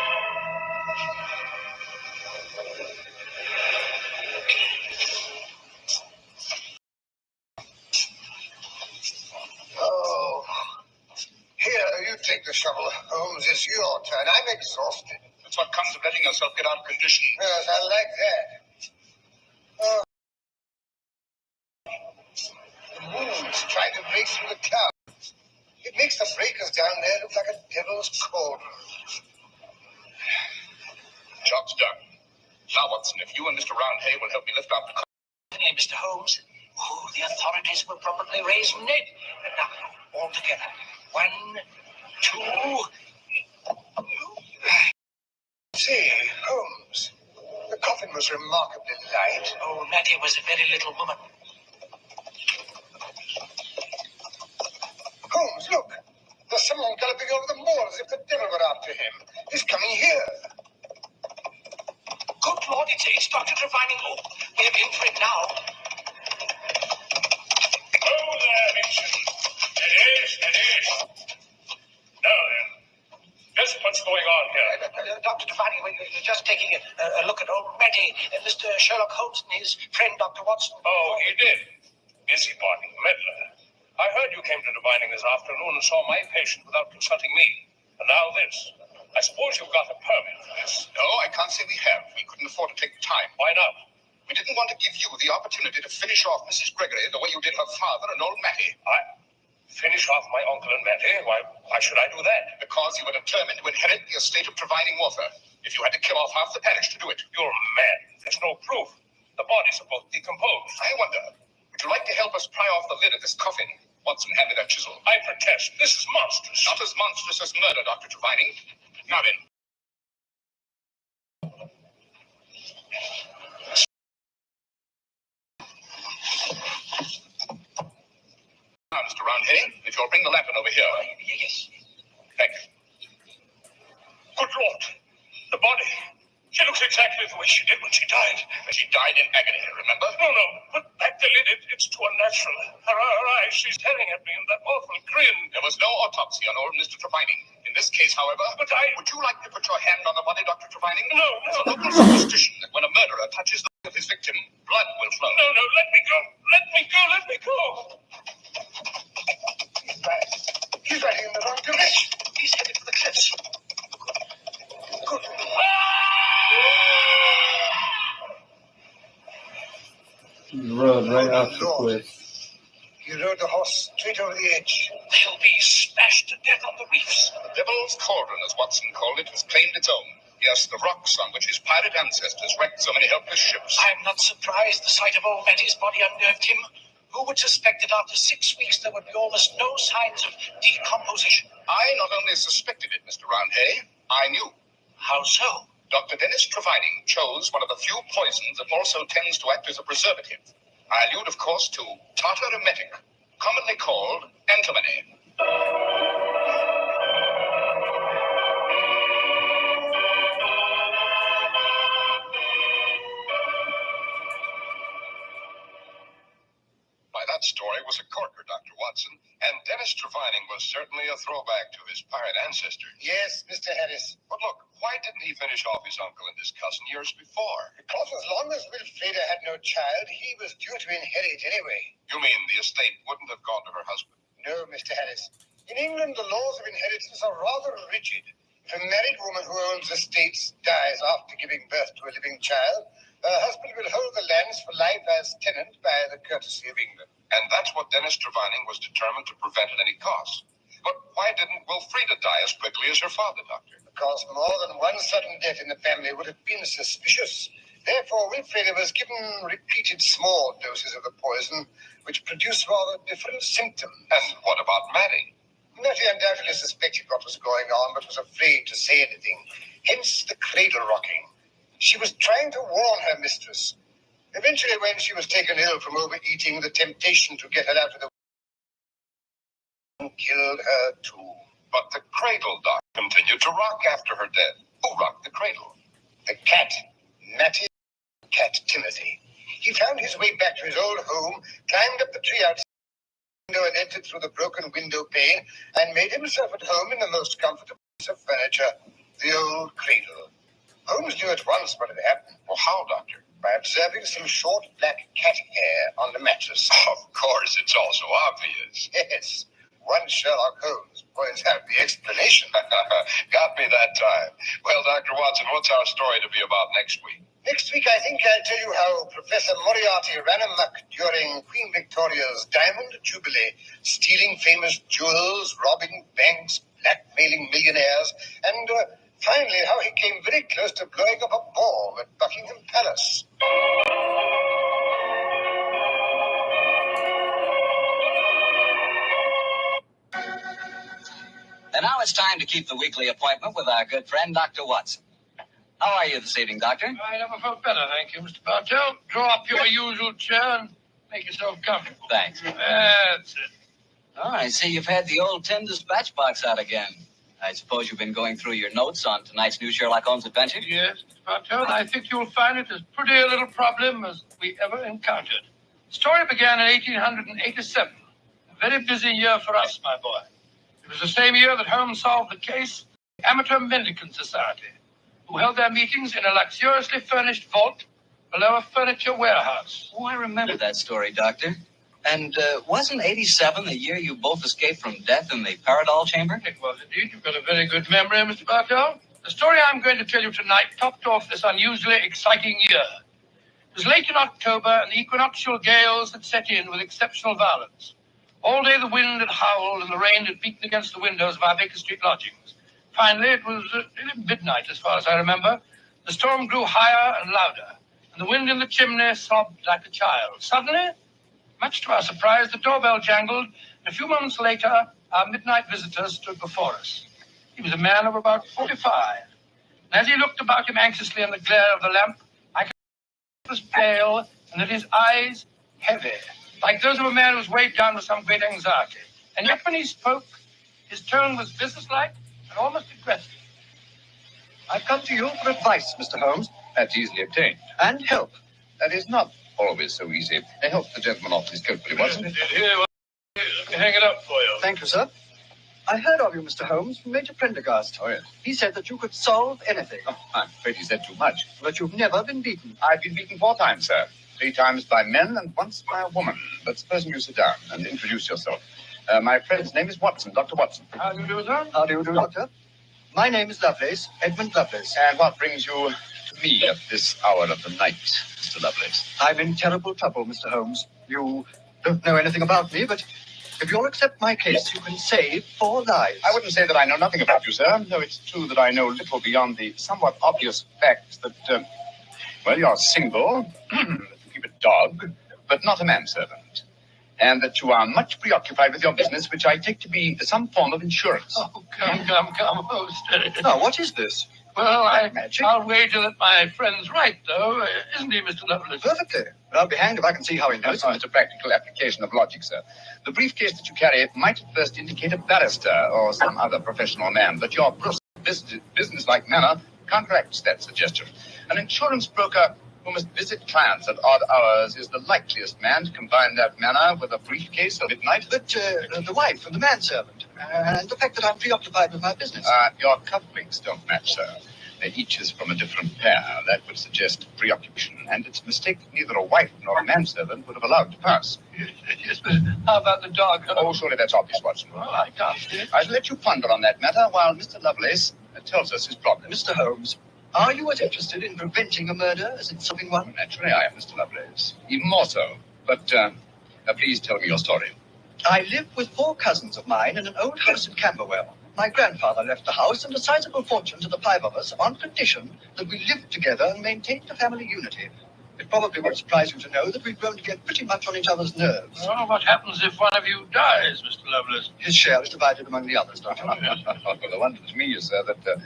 [SPEAKER 3] Oh. Here, you take the shovel, Holmes. It's your turn. I'm exhausted.
[SPEAKER 10] That's what comes of letting yourself get out of condition.
[SPEAKER 3] Yes, I like that. Oh. The moon's trying to break through the clouds. It makes the breakers down there look like a devil's cauldron.
[SPEAKER 10] Job's done. Now, Watson, if you and Mr. Roundhay will help me lift up the car.
[SPEAKER 12] Mr. Holmes. Oh, the authorities will probably raise Ned. Now, all together. 1, 2.
[SPEAKER 3] Say, Holmes, the coffin was remarkably light.
[SPEAKER 12] Oh, Mattie was a very little woman.
[SPEAKER 3] Holmes, look. There's someone galloping over the moor as if the devil were after him. He's coming here.
[SPEAKER 12] Good Lord, it's Dr. Trevine. Oh, we're in for it now.
[SPEAKER 10] Oh, there, Vincent. It is. Now then, just what's going on here?
[SPEAKER 12] Dr. Trevine, we're just taking a look at old Mattie, Mr. Sherlock Holmes and his friend, Dr. Watson.
[SPEAKER 10] Oh, he did. Busybody, meddler. I heard you came to Divining this afternoon and saw my patient without consulting me. And now this. I suppose you've got a permit for this. No, I can't say we have. We couldn't afford to take the time. Why not? We didn't want to give you the opportunity to finish off Mrs. Gregory the way you did her father and old Mattie. Finish off my uncle and Mattie? Why should I do that? Because you were determined to inherit the estate of Divining Water. If you had to kill off half the parish to do it. You're mad. There's no proof. The bodies are both decomposed. I wonder, would you like to help us pry off the lid of this coffin? Watson, hand me that chisel. I protest. This is monstrous. Not as monstrous as murder, Dr. Trevine. Now then. Now, Mr. Roundhay, if you'll bring the lantern over here.
[SPEAKER 12] Yes.
[SPEAKER 10] Thank you. Good Lord. The body. She looks exactly the way she did when she died. She died in agony, remember? No. Put back the lid. It's too unnatural. Her eyes, she's staring at me in that awful grin. There was no autopsy on old Mr. Trevine. In this case, however... But would you like to put your hand on the body, Dr. Trevine? No. There's a local superstition that when a murderer touches the body of his victim, blood will flow. No, let me go. Let me go.
[SPEAKER 3] He's riding in the wrong direction.
[SPEAKER 12] He's headed for the cliffs.
[SPEAKER 3] Good.
[SPEAKER 1] He rode right off the cliff.
[SPEAKER 3] He rode the horse straight over the edge.
[SPEAKER 12] They'll be smashed to death on the reefs.
[SPEAKER 10] The Devil's Cauldron, as Watson called it, has claimed its own. Yes, the rocks on which his pirate ancestors wrecked so many helpless ships.
[SPEAKER 12] I'm not surprised the sight of old Mattie's body unnerved him. Who would suspect that after 6 weeks there would be almost no signs of decomposition?
[SPEAKER 10] I not only suspected it, Mr. Roundhay, I knew.
[SPEAKER 12] How so?
[SPEAKER 10] Dr. Dennis Trevine chose one of the few poisons that also tends to act as a preservative. I allude, of course, to tartar emetic, commonly called antimony. By that story was a corker, Dr. Watson, And Dennis Trevining was certainly a throwback to his pirate ancestors.
[SPEAKER 4] Yes, Mr. Harris.
[SPEAKER 10] But look, why didn't he finish off his uncle and his cousin years before?
[SPEAKER 4] Because as long as Wilfreda had no child, he was due to inherit anyway.
[SPEAKER 10] You mean the estate wouldn't have gone to her husband?
[SPEAKER 4] No, Mr. Harris. In England, the laws of inheritance are rather rigid. If a married woman who owns estates dies after giving birth to a living child, her husband will hold the lands for life as tenant by the courtesy of England.
[SPEAKER 10] And that's what Dennis Trevining was determined to prevent at any cost. But why didn't Wilfreda die as quickly as her father, Doctor?
[SPEAKER 4] Because more than one sudden death in the family would have been suspicious. Therefore, Wilfreda was given repeated small doses of the poison, which produced rather different symptoms.
[SPEAKER 10] And what about Maddie?
[SPEAKER 4] Mattie undoubtedly suspected what was going on, but was afraid to say anything. Hence the cradle rocking. She was trying to warn her mistress. Eventually, when she was taken ill from overeating, the temptation to get her out of the killed her too.
[SPEAKER 10] But the cradle, Doc, continued to rock after her death. Who rocked the cradle?
[SPEAKER 4] The cat, Mattie, cat Timothy. He found his way back to his old home, climbed up the tree outside the window and entered through the broken window pane, and made himself at home in the most comfortable piece of furniture, the old cradle. Holmes knew at once what had happened.
[SPEAKER 10] Well, how, Doctor?
[SPEAKER 4] By observing some short black cat hair on the mattress.
[SPEAKER 10] Of course, it's also obvious.
[SPEAKER 4] Yes. One Sherlock Holmes points out the explanation.
[SPEAKER 10] Got me that time. Well, Dr. Watson, what's our story to be about next week?
[SPEAKER 4] Next week, I think I'll tell you how Professor Moriarty ran amok during Queen Victoria's Diamond Jubilee, stealing famous jewels, robbing banks, blackmailing millionaires, and finally how he came very close to blowing up a bomb at Buckingham Palace.
[SPEAKER 2] And now it's time to keep the weekly appointment with our good friend, Dr. Watson. How are you this evening, Doctor?
[SPEAKER 3] I never felt better, thank you, Mr. Bartell. Draw up your usual chair and make yourself comfortable.
[SPEAKER 2] Thanks.
[SPEAKER 3] That's it.
[SPEAKER 2] Oh, I see you've had the old tin dispatch box out again. I suppose you've been going through your notes on tonight's new Sherlock Holmes adventure?
[SPEAKER 3] Yes, Mr. Bartell, I think you'll find it as pretty a little problem as we ever encountered. The story began in 1887. A very busy year for us, my boy. It was the same year that Holmes solved the case of the Amateur Mendicant Society, who held their meetings in a luxuriously furnished vault below a furniture warehouse.
[SPEAKER 2] Oh, I remember that story, Doctor. And wasn't 87 the year you both escaped from death in the Paradol chamber?
[SPEAKER 3] It was indeed. You've got a very good memory, Mr. Bartell. The story I'm going to tell you tonight topped off this unusually exciting year. It was late in October, and the equinoctial gales had set in with exceptional violence. All day the wind had howled and the rain had beaten against the windows of our Baker Street lodgings. Finally, it was nearly midnight, as far as I remember. The storm grew higher and louder, and the wind in the chimney sobbed like a child. Suddenly, much to our surprise, the doorbell jangled, and a few moments later, our midnight visitor stood before us. He was a man of about 45. And as he looked about him anxiously in the glare of the lamp, I could see he was pale and that his eyes heavy, like those of a man who was weighed down with some great anxiety. And yet when he spoke, his tone was businesslike and almost aggressive.
[SPEAKER 4] I've come to you for advice, Mr. Holmes.
[SPEAKER 5] That's easily obtained.
[SPEAKER 4] And help.
[SPEAKER 5] That is not always so easy. I help the gentleman off his coat, will he, Watson?
[SPEAKER 3] Here, let me hang it up for you.
[SPEAKER 4] Thank you, sir. I heard of you, Mr. Holmes, from Major Prendergast.
[SPEAKER 5] Oh, yes.
[SPEAKER 4] He said that you could solve anything.
[SPEAKER 5] Oh, I'm afraid he said too much.
[SPEAKER 4] But you've never been beaten.
[SPEAKER 5] I've been beaten 4 times, sir. 3 times by men and once by a woman. But supposing you sit down and introduce yourself. My friend's name is Watson, Dr. Watson.
[SPEAKER 3] How do you do, sir?
[SPEAKER 4] How do you do, Doctor? My name is Lovelace, Edmund Lovelace.
[SPEAKER 5] And what brings you to me at this hour of the night, Mr. Lovelace?
[SPEAKER 4] I'm in terrible trouble, Mr. Holmes. You don't know anything about me, but if you'll accept my case, you can save 4 lives.
[SPEAKER 5] I wouldn't say that I know nothing about you, sir, though it's true that I know little beyond the somewhat obvious fact that, well, you're single, that you keep a dog, but not a manservant, and that you are much preoccupied with your business, which I take to be some form of insurance.
[SPEAKER 3] Oh, come. Oh, steady.
[SPEAKER 4] Now, what is this?
[SPEAKER 3] Well,
[SPEAKER 4] Magic?
[SPEAKER 3] I'll wager that my friend's right, though. Isn't he, Mr. Lovelace?
[SPEAKER 4] Perfectly. Well, I'll be hanged if I can see how he knows.
[SPEAKER 5] That's not a practical application of logic, sir. The briefcase that you carry might at first indicate a barrister or some other professional man, but your brusque, businesslike manner counteracts that suggestion. An insurance broker
[SPEAKER 8] who must visit clients at odd hours is the likeliest man to combine that manner with a briefcase at midnight?
[SPEAKER 4] But the wife and the manservant, and the fact that I'm preoccupied with my business.
[SPEAKER 8] Your cufflinks don't match, sir. Each is from a different pair. That would suggest preoccupation, and it's a mistake that neither a wife nor a manservant would have allowed to pass.
[SPEAKER 3] Yes, but how about the dog?
[SPEAKER 8] Oh, surely that's obvious, Watson.
[SPEAKER 3] Well, I can't see it.
[SPEAKER 8] I shall let you ponder on that matter while Mr. Lovelace tells us his problem.
[SPEAKER 4] Mr. Holmes, are you as interested in preventing a murder as in solving one?
[SPEAKER 8] Naturally, I am, Mr. Lovelace. Even more so. But please tell me your story.
[SPEAKER 4] I live with 4 cousins of mine in an old house in Camberwell. My grandfather left the house and a sizable fortune to the 5 of us on condition that we lived together and maintained a family unity. It probably won't surprise you to know that we've grown to get pretty much on each other's nerves.
[SPEAKER 3] Well, what happens if one of you dies, Mr. Lovelace?
[SPEAKER 4] His share is divided among the others, Doctor.
[SPEAKER 8] Well, the wonder to me is, sir, that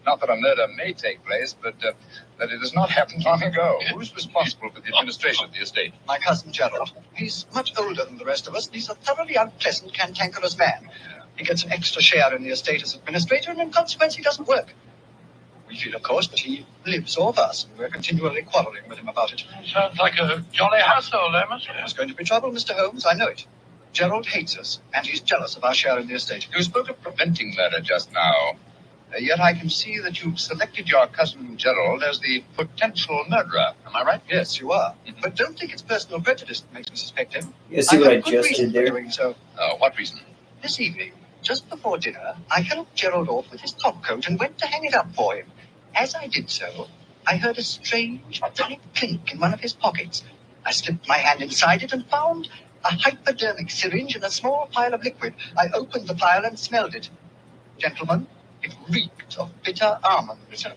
[SPEAKER 8] not that a murder may take place, but that it has not happened long ago. Who's responsible for the administration of the estate?
[SPEAKER 4] My cousin Gerald. He's much older than the rest of us, and he's a thoroughly unpleasant, cantankerous man. He gets an extra share in the estate as administrator, and in consequence, he doesn't work. We feel, of course, that he lives off us, and we're continually quarreling with him about it.
[SPEAKER 3] Sounds like a jolly household, I must say.
[SPEAKER 4] There's going to be trouble, Mr. Holmes, I know it. Gerald hates us, and he's jealous of our share in the estate.
[SPEAKER 8] You spoke of preventing murder just now. Yet I can see that you've selected your cousin Gerald as the potential murderer. Am I right?
[SPEAKER 4] Yes, you are. But don't think it's personal prejudice that makes me suspect him.
[SPEAKER 1] You see what I
[SPEAKER 4] have good
[SPEAKER 1] just
[SPEAKER 4] reason
[SPEAKER 1] did there?
[SPEAKER 4] for doing so.
[SPEAKER 8] What reason?
[SPEAKER 4] This evening, just before dinner, I helped Gerald off with his top coat and went to hang it up for him. As I did so, I heard a strange, metallic clink in one of his pockets. I slipped my hand inside it and found a hypodermic syringe and a small pile of liquid. I opened the pile and smelled it. Gentlemen, it reeked of bitter almonds.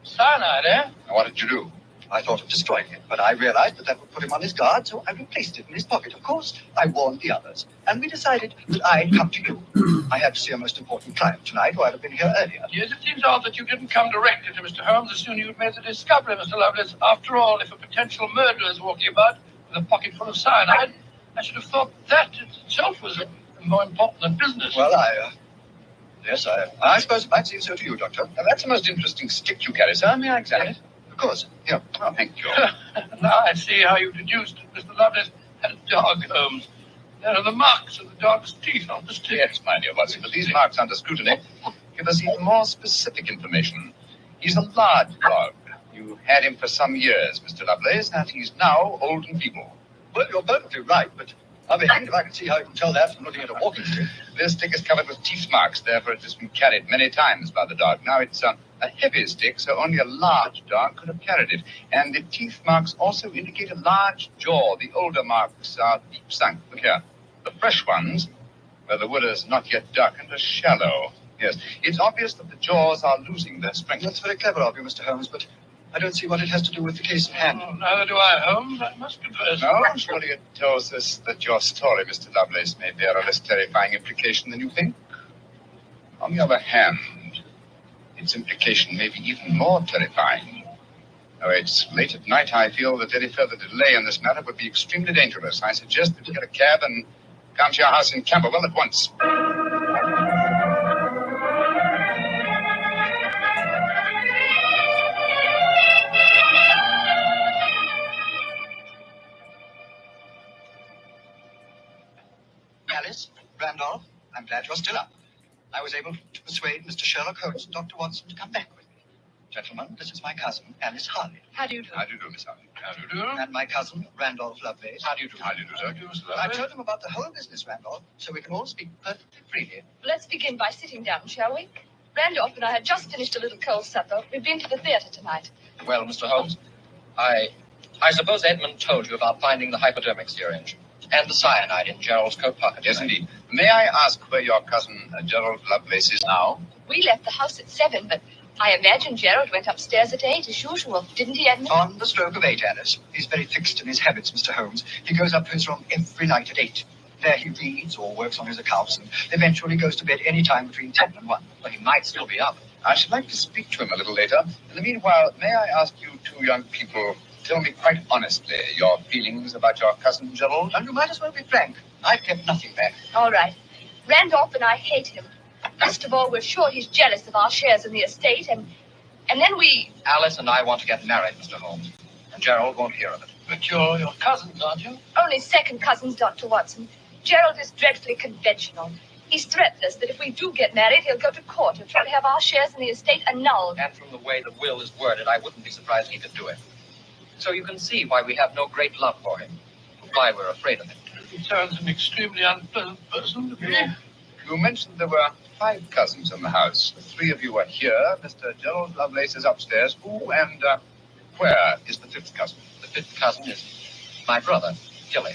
[SPEAKER 3] Cyanide, eh?
[SPEAKER 8] Now, what did you do?
[SPEAKER 4] I thought of destroying it, but I realized that would put him on his guard, so I replaced it in his pocket. Of course, I warned the others, and we decided that I'd come to you. I had to see a most important client tonight, or I'd have been here earlier.
[SPEAKER 3] Yes, it seems odd that you didn't come directly to Mr. Holmes as soon as you'd made the discovery, Mr. Lovelace. After all, if a potential murderer is walking about with a pocket full of cyanide, I should have thought that itself was more important than business.
[SPEAKER 4] Well, Yes, I suppose it might seem so to you, Doctor.
[SPEAKER 8] Now, that's a most interesting stick you carry, sir. May I examine it?
[SPEAKER 4] Of course. Here.
[SPEAKER 8] Oh, thank you.
[SPEAKER 3] Now I see how you deduced that Mr. Lovelace had a dog, Holmes. There are the marks of the dog's teeth on the stick.
[SPEAKER 8] Yes, my dear Watson, but these marks under scrutiny give us even more specific information. He's a large dog. You had him for some years, Mr. Lovelace, and he's now old and feeble.
[SPEAKER 4] Well, you're perfectly right, but I'll be hanged if I can see how you can tell that from looking at a walking stick.
[SPEAKER 8] This stick is covered with teeth marks, therefore it has been carried many times by the dog. Now, it's a heavy stick, so only a large dog could have carried it. And the teeth marks also indicate a large jaw. The older marks are deep sunk. Look here. The fresh ones, where the wood is not yet darkened, are shallow. Yes, it's obvious that the jaws are losing their strength.
[SPEAKER 4] That's very clever of you, Mr. Holmes, but I don't see what it has to do with the case in hand.
[SPEAKER 3] Oh, neither do I, Holmes. I must confess.
[SPEAKER 8] No, surely it tells us that your story, Mr. Lovelace, may bear a less terrifying implication than you think. On the other hand, its implication may be even more terrifying. Though it's late at night, I feel that any further delay in this matter would be extremely dangerous. I suggest that you get a cab and come to your house in Camberwell at once.
[SPEAKER 4] Alice, Randolph, I'm glad you're still up. I was able to persuade Mr. Sherlock Holmes and Dr. Watson to come back with me. Gentlemen, this is my cousin, Alice Harley.
[SPEAKER 9] How do you do?
[SPEAKER 8] How do you do, Miss Harley?
[SPEAKER 3] How do you do?
[SPEAKER 4] And my cousin, Randolph Lovelace.
[SPEAKER 8] How do you do? How do you do, sir?
[SPEAKER 3] How do you do, Mr.
[SPEAKER 4] I
[SPEAKER 3] Lovelace?
[SPEAKER 4] told him about the whole business, Randolph, so we can all speak perfectly freely.
[SPEAKER 9] Let's begin by sitting down, shall we? Randolph and I had just finished a little cold supper. We've been to the theatre tonight.
[SPEAKER 13] Well, Mr. Holmes, I suppose Edmund told you about finding the hypodermic syringe and the cyanide in Gerald's coat pocket.
[SPEAKER 8] Yes, indeed. May I ask where your cousin Gerald Lovelace is now?
[SPEAKER 9] We left the house at 7, but I imagine Gerald went upstairs at 8 as usual. Didn't he, Edmund?
[SPEAKER 4] On the stroke of 8, Alice. He's very fixed in his habits, Mr. Holmes. He goes up to his room every night at 8. There he reads or works on his accounts and eventually goes to bed any time between 10 and 1.
[SPEAKER 13] Well, he might still be up.
[SPEAKER 8] I should like to speak to him a little later. In the meanwhile, may I ask you two young people, tell me quite honestly your feelings about your cousin Gerald?
[SPEAKER 4] And you might as well be frank. I've kept nothing back.
[SPEAKER 9] All right. Randolph and I hate him. First of all, we're sure he's jealous of our shares in the estate, and then we...
[SPEAKER 13] Alice and I want to get married, Mr. Holmes. Gerald won't hear of it.
[SPEAKER 3] But you're your cousins, aren't you?
[SPEAKER 14] Only second cousins, Dr. Watson. Gerald is dreadfully conventional. He's threatened us that if we do get married, he'll go to court and try to have our shares in the estate annulled.
[SPEAKER 13] And from the way the will is worded, I wouldn't be surprised he could do it. So you can see why we have no great love for him, why we're afraid of him.
[SPEAKER 3] He sounds an extremely unpleasant person to be.
[SPEAKER 5] You mentioned there were 5 cousins in the house. The 3 of you are here. Mr. Gerald Lovelace is upstairs. Who and where is the 5th cousin?
[SPEAKER 13] The 5th cousin is my brother, Gilly.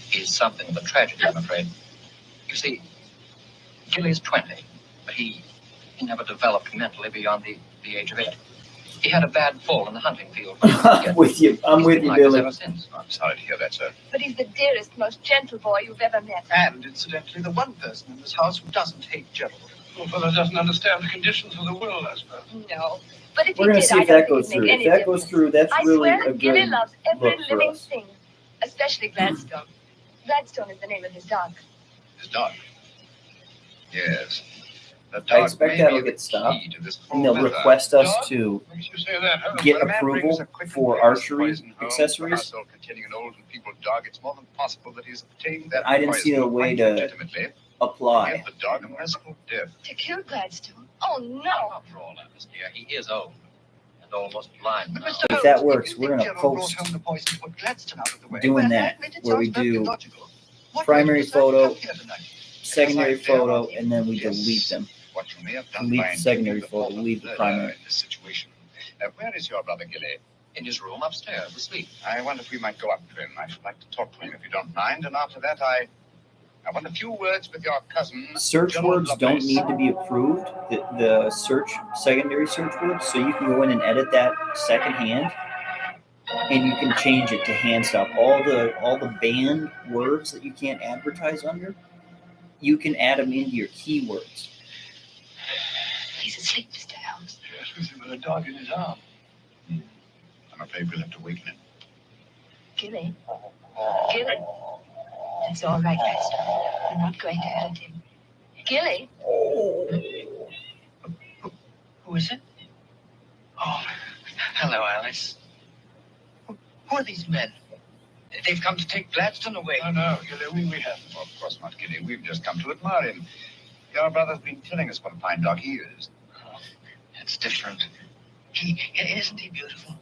[SPEAKER 13] He's something of a tragedy, I'm afraid. You see, Gilly's 20, but he never developed mentally beyond the age of 8. He had a bad fall in the hunting field.
[SPEAKER 1] I'm with you, Billy.
[SPEAKER 13] Ever since.
[SPEAKER 5] I'm sorry to hear that, sir.
[SPEAKER 14] But he's the dearest, most gentle boy you've ever met.
[SPEAKER 4] And incidentally, the one person in this house who doesn't hate Gerald.
[SPEAKER 3] Poor fellow doesn't understand the conditions of the will, I suppose.
[SPEAKER 14] No. But if
[SPEAKER 1] We're
[SPEAKER 14] he
[SPEAKER 1] going to
[SPEAKER 14] did,
[SPEAKER 1] see
[SPEAKER 14] I
[SPEAKER 1] if that
[SPEAKER 14] don't think
[SPEAKER 1] goes
[SPEAKER 14] it'd
[SPEAKER 1] through.
[SPEAKER 14] make
[SPEAKER 1] If
[SPEAKER 14] any
[SPEAKER 1] that
[SPEAKER 14] difference.
[SPEAKER 1] goes through, that's
[SPEAKER 14] I
[SPEAKER 1] really
[SPEAKER 14] swear
[SPEAKER 1] a
[SPEAKER 14] that Gilly
[SPEAKER 1] good
[SPEAKER 14] loves every
[SPEAKER 1] look for
[SPEAKER 14] living
[SPEAKER 1] us.
[SPEAKER 14] thing, especially Gladstone. Gladstone is the name of his dog.
[SPEAKER 5] His dog. Yes. The
[SPEAKER 1] I
[SPEAKER 5] dog
[SPEAKER 1] expect
[SPEAKER 5] may
[SPEAKER 1] that'll
[SPEAKER 5] be the
[SPEAKER 1] get stopped.
[SPEAKER 5] key to this
[SPEAKER 1] And they'll
[SPEAKER 5] whole matter.
[SPEAKER 1] request us
[SPEAKER 3] Dog?
[SPEAKER 1] to
[SPEAKER 3] Makes you say that, huh?
[SPEAKER 1] get
[SPEAKER 5] When a man brings
[SPEAKER 1] approval
[SPEAKER 5] a quick and
[SPEAKER 1] for
[SPEAKER 5] painless
[SPEAKER 1] archery
[SPEAKER 5] poison home to a
[SPEAKER 1] accessories.
[SPEAKER 5] household containing an old and feeble dog, it's more than possible that he's obtained that
[SPEAKER 1] I didn't see a
[SPEAKER 5] poison
[SPEAKER 1] way
[SPEAKER 5] quite
[SPEAKER 1] to
[SPEAKER 5] legitimately.
[SPEAKER 1] apply.
[SPEAKER 5] Give the dog a merciful death.
[SPEAKER 14] To kill Gladstone? Oh, no.
[SPEAKER 13] Not for all that, Miss dear. He is old and almost blind now.
[SPEAKER 4] Mr.
[SPEAKER 1] If that
[SPEAKER 4] Holmes,
[SPEAKER 1] works,
[SPEAKER 4] if
[SPEAKER 1] we're
[SPEAKER 4] you
[SPEAKER 1] gonna
[SPEAKER 4] think Gerald
[SPEAKER 1] post
[SPEAKER 4] brought home the poison to put Gladstone out of the way,
[SPEAKER 1] doing
[SPEAKER 4] well,
[SPEAKER 1] that,
[SPEAKER 4] admit it
[SPEAKER 1] where we
[SPEAKER 4] sounds perfectly
[SPEAKER 1] do
[SPEAKER 4] logical. What
[SPEAKER 1] primary
[SPEAKER 4] makes you so
[SPEAKER 1] photo,
[SPEAKER 4] happy tonight?
[SPEAKER 1] secondary
[SPEAKER 5] Yes, I dare
[SPEAKER 1] photo,
[SPEAKER 5] not
[SPEAKER 1] and then we
[SPEAKER 5] Yes.
[SPEAKER 1] delete them.
[SPEAKER 5] What you may have done
[SPEAKER 1] Delete
[SPEAKER 5] by
[SPEAKER 1] the secondary
[SPEAKER 5] including the
[SPEAKER 1] photo,
[SPEAKER 5] thought of
[SPEAKER 1] leave the
[SPEAKER 5] murder
[SPEAKER 1] primary.
[SPEAKER 5] in this situation. Where is your brother Gilly?
[SPEAKER 13] In his room upstairs, asleep.
[SPEAKER 5] I wonder if we might go up to him. I should like to talk to him if you don't mind. And after that, I want a few words with your cousin.
[SPEAKER 1] Search
[SPEAKER 5] Gerald
[SPEAKER 1] words don't
[SPEAKER 5] Lovelace.
[SPEAKER 1] need to be approved. The secondary search words, so you can go in and edit that secondhand, and you can change it to hand stop. All the banned words that you can't advertise under, you can add them into your keywords.
[SPEAKER 14] He's asleep, Mr. Holmes.
[SPEAKER 3] Yes, with him with a dog in his arm.
[SPEAKER 5] I'm afraid we'll have to waken him.
[SPEAKER 14] Gilly? Gilly? It's all right, Gladstone. We're not going to hurt him. Gilly?
[SPEAKER 4] Who is it? Oh, hello, Alice. Who are these men? They've come to take Gladstone away.
[SPEAKER 3] Oh, no, Gilly, we haven't.
[SPEAKER 5] Well, of course not, Gilly. We've just come to admire him. Your brother's been telling us what a fine dog he is.
[SPEAKER 4] Oh, it's different. Isn't he beautiful?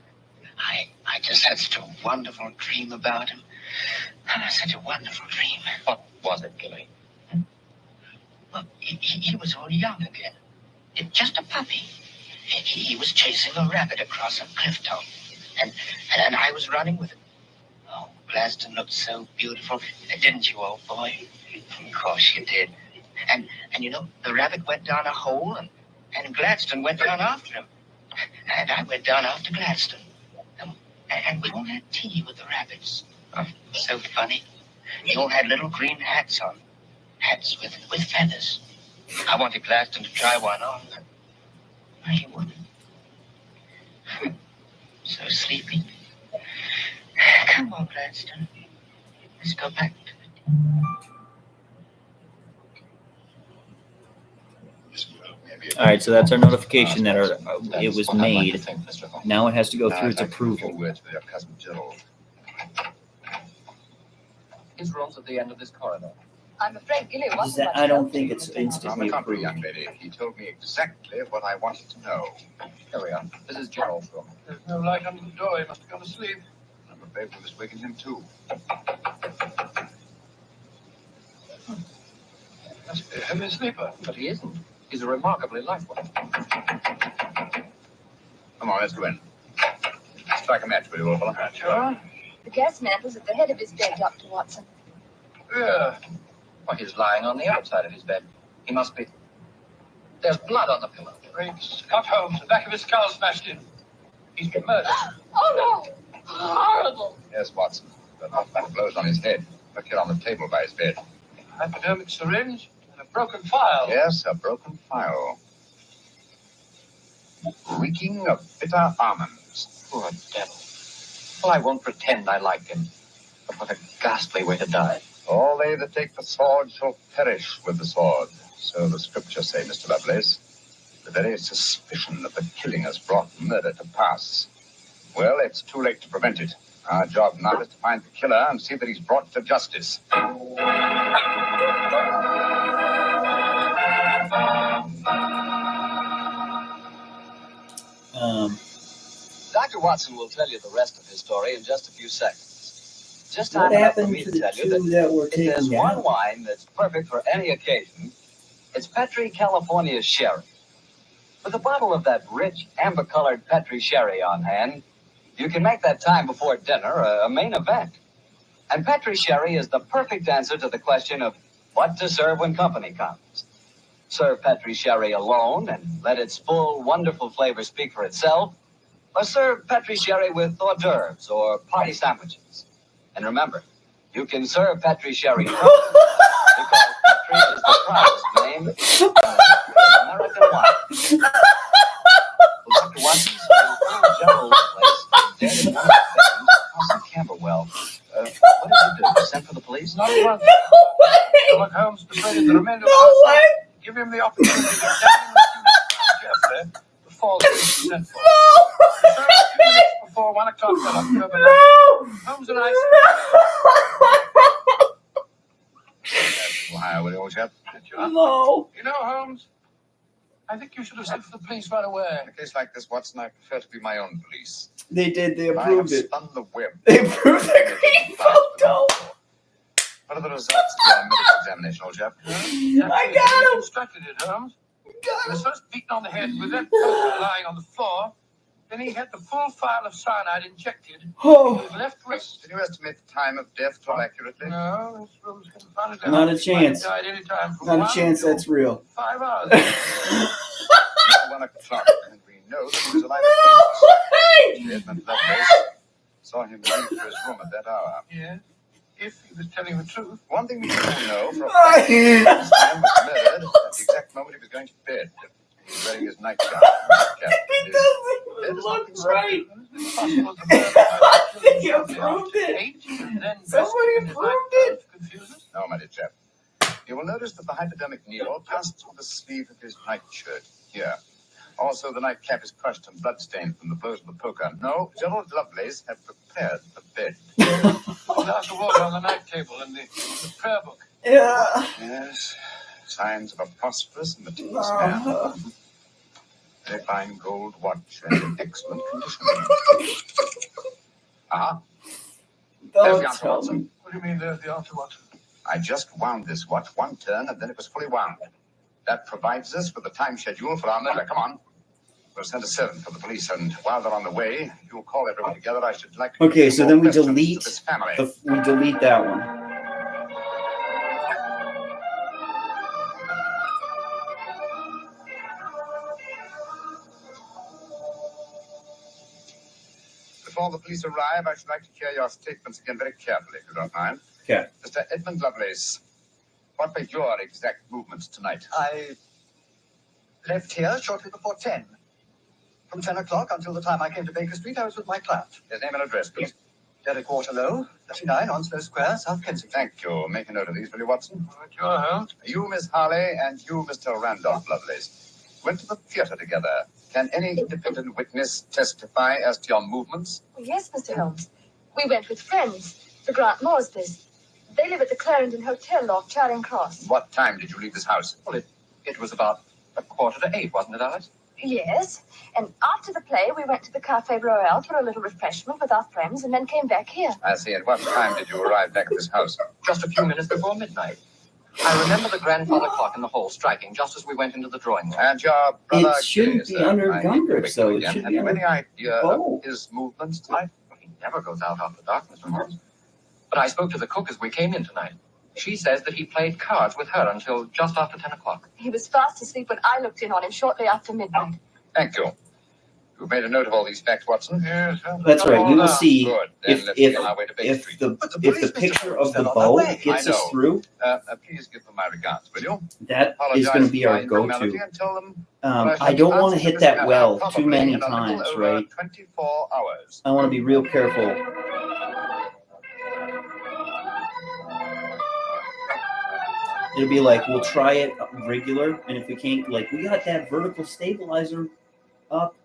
[SPEAKER 4] I just had such a wonderful dream about him. Such a wonderful dream.
[SPEAKER 13] What was it, Gilly?
[SPEAKER 4] Well, he was all young again. Just a puppy. He was chasing a rabbit across a cliff top. And I was running with him. Oh, Gladstone looked so beautiful. Didn't you, old boy? Of course you did. And you know, the rabbit went down a hole and Gladstone went down after him. And I went down after Gladstone. And we all had tea with the rabbits. Oh, so funny. They all had little green hats on. Hats with feathers. I wanted Gladstone to try one on, but he wouldn't. So sleepy. Come on, Gladstone. Let's go back to it.
[SPEAKER 1] All right, so that's our notification that it was made. Now it has to go through its approval.
[SPEAKER 5] Words with your cousin Gerald.
[SPEAKER 13] His room's at the end of this corridor.
[SPEAKER 14] I'm afraid Gilly wasn't much
[SPEAKER 1] I don't
[SPEAKER 14] help to
[SPEAKER 1] think
[SPEAKER 14] you,
[SPEAKER 1] it's
[SPEAKER 14] Mr.
[SPEAKER 1] instantly
[SPEAKER 5] On the contrary,
[SPEAKER 1] approved.
[SPEAKER 5] young lady, he told me exactly what I wanted to know.
[SPEAKER 13] Here we are. This is Gerald's room.
[SPEAKER 3] There's no light under the door. He must have gone to sleep.
[SPEAKER 5] I'm afraid we must waken him too.
[SPEAKER 3] Must be a heavy sleeper.
[SPEAKER 13] But he isn't. He's a remarkably light one.
[SPEAKER 5] Come on, let's go in. Strike a match, will you, old fellow?
[SPEAKER 3] Sure.
[SPEAKER 14] The gas mantle's at the head of his bed, Dr. Watson.
[SPEAKER 3] Yeah.
[SPEAKER 13] Well, he's lying on the outside of his bed. He must be. There's blood on the pillow.
[SPEAKER 3] Great Scott Holmes. The back of his skull smashed in. He's been murdered.
[SPEAKER 14] Oh, no! Horrible!
[SPEAKER 5] Yes, Watson. But not many blows on his head. Look here on the table by his bed.
[SPEAKER 3] Hypodermic syringe and a broken file.
[SPEAKER 5] Yes, a broken file. Reeking of bitter almonds.
[SPEAKER 13] Poor devil. Well, I won't pretend I like him. But what a ghastly way to die.
[SPEAKER 5] All they that take the sword shall perish with the sword. So the scriptures say, Mr. Lovelace. The very suspicion of the killing has brought murder to pass. Well, it's too late to prevent it. Our job now is to find the killer and see that he's brought to justice.
[SPEAKER 2] Dr. Watson will tell you the rest of his story in just a few seconds. Just
[SPEAKER 1] What
[SPEAKER 2] time enough for
[SPEAKER 1] happened
[SPEAKER 2] me
[SPEAKER 1] to
[SPEAKER 2] to
[SPEAKER 1] the
[SPEAKER 2] tell you
[SPEAKER 1] two that were
[SPEAKER 2] if there's
[SPEAKER 1] taken
[SPEAKER 2] one
[SPEAKER 1] down?
[SPEAKER 2] wine that's perfect for any occasion, it's Petri California Sherry. With a bottle of that rich, amber-colored Petri Sherry on hand, you can make that time before dinner a main event. And Petri Sherry is the perfect answer to the question of what to serve when company comes. Serve Petri Sherry alone and let its full, wonderful flavor speak for itself, or serve Petri Sherry with hors d'oeuvres or party sandwiches. And remember, you can serve Petri Sherry because Petri is the proudest name in the history of American wine. Well, Dr. Watson said General's place dead in one of the bedrooms across the Camberwell. What did you do? Send for the police?
[SPEAKER 3] Not one. Sherlock Holmes persuaded the remainder of
[SPEAKER 1] No
[SPEAKER 3] the
[SPEAKER 1] way!
[SPEAKER 3] to give him the opportunity to examine the accused carefully before the police were sent for. So, a few minutes before 1 o'clock on October 9th, Holmes and I
[SPEAKER 5] Ohio, will you, old chap?
[SPEAKER 1] No.
[SPEAKER 3] You know, Holmes, I think you should have sent for the police right away.
[SPEAKER 5] In a case like this, Watson, I prefer to be my own police.
[SPEAKER 1] They did. They
[SPEAKER 5] I have
[SPEAKER 1] approved it.
[SPEAKER 5] spun the web.
[SPEAKER 1] They approved the green photo.
[SPEAKER 5] What are the results of your medical examination, old chap?
[SPEAKER 1] I got him.
[SPEAKER 3] Constructed it, Holmes. He was first beaten on the head with that poker lying on the floor. Then he had the full vial of cyanide injected
[SPEAKER 1] Oh.
[SPEAKER 3] into his left wrist.
[SPEAKER 5] Can you estimate the time of death all accurately?
[SPEAKER 3] No, this room's confounded down.
[SPEAKER 1] Not a chance.
[SPEAKER 3] He might have died any time from
[SPEAKER 1] Not
[SPEAKER 3] 1
[SPEAKER 1] a chance
[SPEAKER 3] to
[SPEAKER 1] that's real.
[SPEAKER 3] 5 hours.
[SPEAKER 5] Now 1 o'clock, and we know that he was alive. Edmund Lovelace saw him leave for his room at that hour.
[SPEAKER 3] Yes, if he was telling the truth.
[SPEAKER 5] One thing we do know for a fact, this man was murdered at the exact moment he was going to bed. He was wearing his nightgown.
[SPEAKER 1] He doesn't look right.
[SPEAKER 3] Possible to murder
[SPEAKER 1] He approved it.
[SPEAKER 3] 8 and then
[SPEAKER 1] Somebody
[SPEAKER 3] in his
[SPEAKER 1] approved
[SPEAKER 3] nightgown
[SPEAKER 1] it.
[SPEAKER 3] to confuse us.
[SPEAKER 5] No, my dear chap. You will notice that the hypodermic needle passed through the sleeve of his nightshirt here. Also, the nightcap is crushed and bloodstained from the blows of the poker. No, Gerald Lovelace had prepared the bed.
[SPEAKER 3] A glass of water on the night table and the prayer book.
[SPEAKER 1] Yeah.
[SPEAKER 5] Yes, signs of a prosperous and meticulous man. Very fine gold watch and in excellent condition. There's the
[SPEAKER 1] Don't
[SPEAKER 5] answer,
[SPEAKER 1] tell
[SPEAKER 5] Watson.
[SPEAKER 1] me.
[SPEAKER 3] What do you mean there's the answer, Watson?
[SPEAKER 5] I just wound this watch one turn and then it was fully wound. That provides us with the time schedule for our murder. Come on. We'll send a servant for the police, and while they're on the way, you'll call everyone together. I should like to
[SPEAKER 1] Okay, so then we delete
[SPEAKER 5] this family.
[SPEAKER 1] we delete that one.
[SPEAKER 5] Before the police arrive, I should like to hear your statements again very carefully, if you don't mind.
[SPEAKER 1] Okay.
[SPEAKER 5] Mr. Edmund Lovelace, what were your exact movements tonight?
[SPEAKER 2] I left here shortly before 10. From 10 o'clock until the time I came to Baker Street, I was with my client.
[SPEAKER 5] His name and address, please.
[SPEAKER 2] Derek Waterlow, 39 Onslow Square, South Kensington.
[SPEAKER 5] Thank you. Make a note of these, will you, Watson?
[SPEAKER 3] Your Holmes.
[SPEAKER 5] You, Miss Harley, and you, Mr. Randolph Lovelace, went to the theater together. Can any independent witness testify as to your movements?
[SPEAKER 14] Oh, yes, Mr. Holmes. We went with friends, the Grant Morsleys. They live at the Clarendon Hotel off Charing Cross.
[SPEAKER 5] What time did you leave this house?
[SPEAKER 13] Well, it was about 7:45, wasn't it, Alice?
[SPEAKER 14] Yes, and after the play, we went to the Café Royal for a little refreshment with our friends and then came back here.
[SPEAKER 5] I see. At what time did you arrive back at this house?
[SPEAKER 13] Just a few minutes before midnight. I remember the grandfather clock in the hall striking just as we went into the drawing room.
[SPEAKER 5] And your brother...
[SPEAKER 1] It shouldn't be under gun grips, though. It should
[SPEAKER 5] Have
[SPEAKER 1] be
[SPEAKER 5] you any
[SPEAKER 1] under
[SPEAKER 5] idea
[SPEAKER 1] both.
[SPEAKER 5] of his movements tonight?
[SPEAKER 13] He never goes out after dark, Mr. Holmes. But I spoke to the cook as we came in tonight. She says that he played cards with her until just after 10 o'clock.
[SPEAKER 14] He was fast asleep when I looked in on him shortly after midnight.
[SPEAKER 5] Thank you. You've made a note of all these facts, Watson.
[SPEAKER 3] Yes,
[SPEAKER 1] That's right. We will see
[SPEAKER 5] Good. Then
[SPEAKER 1] if
[SPEAKER 5] let's begin our way to Baker
[SPEAKER 1] if
[SPEAKER 5] Street.
[SPEAKER 1] the picture of the bow gets
[SPEAKER 5] I
[SPEAKER 1] us
[SPEAKER 5] know.
[SPEAKER 1] through.
[SPEAKER 5] Please give them my regards, will you?
[SPEAKER 1] That is going to be our go-to.
[SPEAKER 5] And tell them
[SPEAKER 1] I don't want to hit that well too many
[SPEAKER 5] in a little
[SPEAKER 1] times,
[SPEAKER 5] over
[SPEAKER 1] right?
[SPEAKER 5] 24 hours.
[SPEAKER 1] I want to be real careful. It'll be like, we'll try it regular, and if we can't, like, we got that vertical stabilizer up.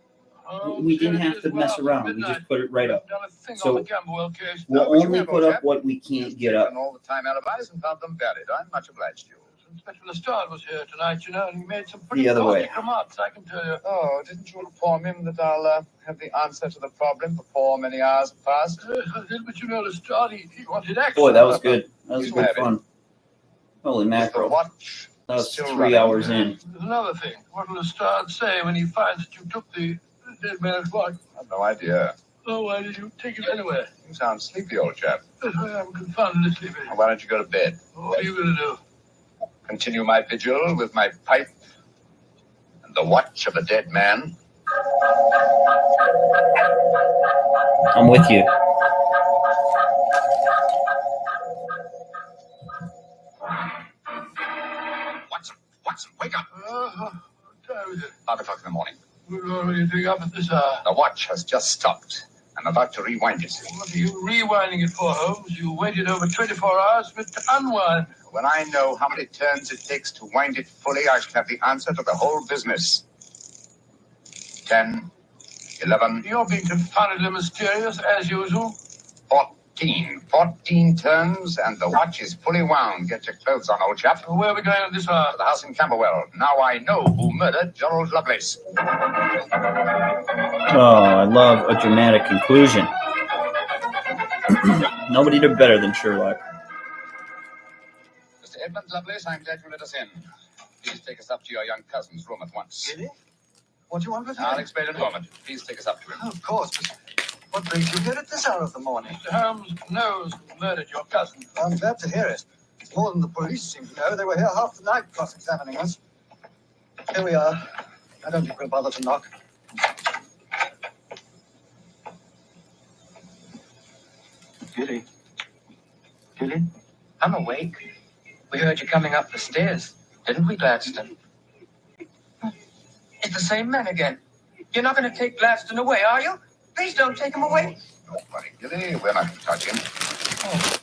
[SPEAKER 1] We didn't have to mess around. We just put it right up. So
[SPEAKER 5] Now,
[SPEAKER 1] we'll
[SPEAKER 5] what you
[SPEAKER 1] only
[SPEAKER 5] have,
[SPEAKER 1] put
[SPEAKER 5] old
[SPEAKER 1] up
[SPEAKER 5] chap?
[SPEAKER 1] what we can't get
[SPEAKER 5] Taken
[SPEAKER 1] up.
[SPEAKER 5] all the time alibis and found them valid. I'm much obliged to you.
[SPEAKER 3] Inspector Lestrade was here tonight, you know, and he made some pretty
[SPEAKER 1] The other way.
[SPEAKER 3] caustic remarks, I can tell you.
[SPEAKER 5] Oh, didn't you inform him that I'll have the answer to the problem before many hours have passed?
[SPEAKER 3] But you know, Lestrade, he wanted action.
[SPEAKER 1] Boy, that was good. That was
[SPEAKER 5] You
[SPEAKER 1] good
[SPEAKER 5] have it.
[SPEAKER 1] fun. Holy
[SPEAKER 5] The
[SPEAKER 1] mackerel.
[SPEAKER 5] watch
[SPEAKER 1] That was
[SPEAKER 5] still
[SPEAKER 1] 3
[SPEAKER 5] running.
[SPEAKER 1] hours in.
[SPEAKER 3] There's another thing. What will Lestrade say when he finds that you took the dead man's watch?
[SPEAKER 5] I've no idea.
[SPEAKER 3] Oh, why did you take it anyway?
[SPEAKER 5] You sound sleepy, old chap.
[SPEAKER 3] I'm confoundedly sleepy.
[SPEAKER 5] Why don't you go to bed?
[SPEAKER 3] What are you going to do?
[SPEAKER 5] Continue my vigil with my pipe and the watch of a dead man.
[SPEAKER 1] I'm with you.
[SPEAKER 5] Watson, wake up.
[SPEAKER 3] What time is it?
[SPEAKER 5] 5 o'clock in the morning.
[SPEAKER 3] We're already doing up at this hour.
[SPEAKER 5] The watch has just stopped. I'm about to rewind it.
[SPEAKER 3] What are you rewinding it for, Holmes? You waited over 24 hours for it to unwind.
[SPEAKER 5] When I know how many turns it takes to wind it fully, I shall have the answer to the whole business. 10, 11,
[SPEAKER 3] You're being confoundedly mysterious, as usual.
[SPEAKER 5] 14 turns, and the watch is fully wound. Get your clothes on, old chap.
[SPEAKER 3] Where are we going at this hour?
[SPEAKER 5] To the house in Camberwell. Now I know who murdered Gerald Lovelace.
[SPEAKER 1] Oh, I love a dramatic conclusion. Nobody did better than Sherlock.
[SPEAKER 5] Mr. Edmund Lovelace, I'm glad you let us in. Please take us up to your young cousin's room at once.
[SPEAKER 4] Really? What do you want with him?
[SPEAKER 5] I'll explain in a moment. Please take us up to him.
[SPEAKER 4] Oh, of course, but what brings you here at this hour of the morning?
[SPEAKER 3] Mr. Holmes knows who murdered your cousin.
[SPEAKER 4] I'm glad to hear it. It's more than the police seem to know. They were here half the night cross-examining us. Here we are. I don't think we'll bother to knock.
[SPEAKER 13] Gilly? Gilly? I'm awake. We heard you coming up the stairs, didn't we, Gladstone? It's the same man again. You're not going to take Gladstone away, are you? Please don't take him away.
[SPEAKER 5] Don't worry, Gilly. We're not going to touch him.
[SPEAKER 13] Oh.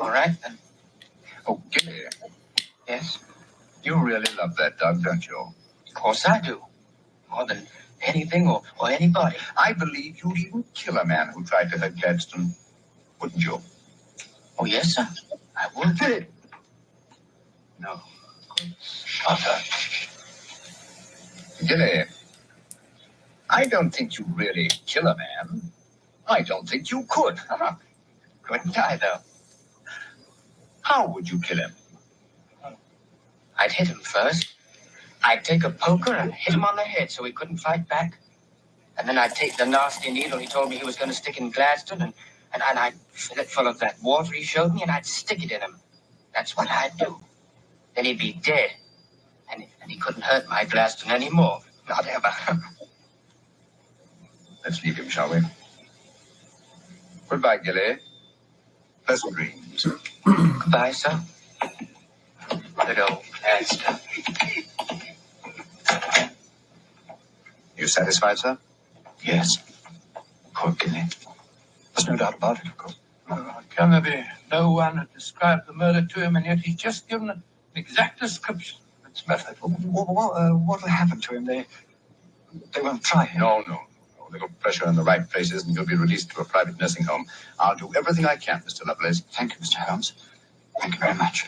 [SPEAKER 13] All right, then.
[SPEAKER 5] Oh, Gilly.
[SPEAKER 13] Yes,
[SPEAKER 5] You really love that dog, don't you?
[SPEAKER 13] of course I do. More than anything or anybody.
[SPEAKER 5] I believe you'd even kill a man who tried to hurt Gladstone. Wouldn't you?
[SPEAKER 13] Oh, yes, sir. I would.
[SPEAKER 5] Gilly. No.
[SPEAKER 13] Shut up.
[SPEAKER 5] Gilly. I don't think you really kill a man. I don't think you could.
[SPEAKER 13] Couldn't I, though?
[SPEAKER 5] How would you kill him?
[SPEAKER 13] I'd hit him first. I'd take a poker and hit him on the head so he couldn't fight back. And then I'd take the nasty needle he told me he was going to stick in Gladstone, and I'd fill it full of that water he showed me, and I'd stick it in him. That's what I'd do. Then he'd be dead. And he couldn't hurt my Gladstone anymore. Not ever.
[SPEAKER 5] Let's leave him, shall we? Goodbye, Gilly. Pleasant dreams.
[SPEAKER 13] Goodbye, sir. Good old Gladstone.
[SPEAKER 5] You satisfied, sir?
[SPEAKER 13] Yes. Poor Gilly. There's no doubt about it, of course.
[SPEAKER 3] Can there be no one who described the murder to him, and yet he's just given an exact description of its method?
[SPEAKER 4] What'll happen to him? They won't try him.
[SPEAKER 5] No. They'll pressure in the right places, and you'll be released to a private nursing home. I'll do everything I can, Mr. Lovelace.
[SPEAKER 13] Thank you, Mr. Holmes. Thank you very much.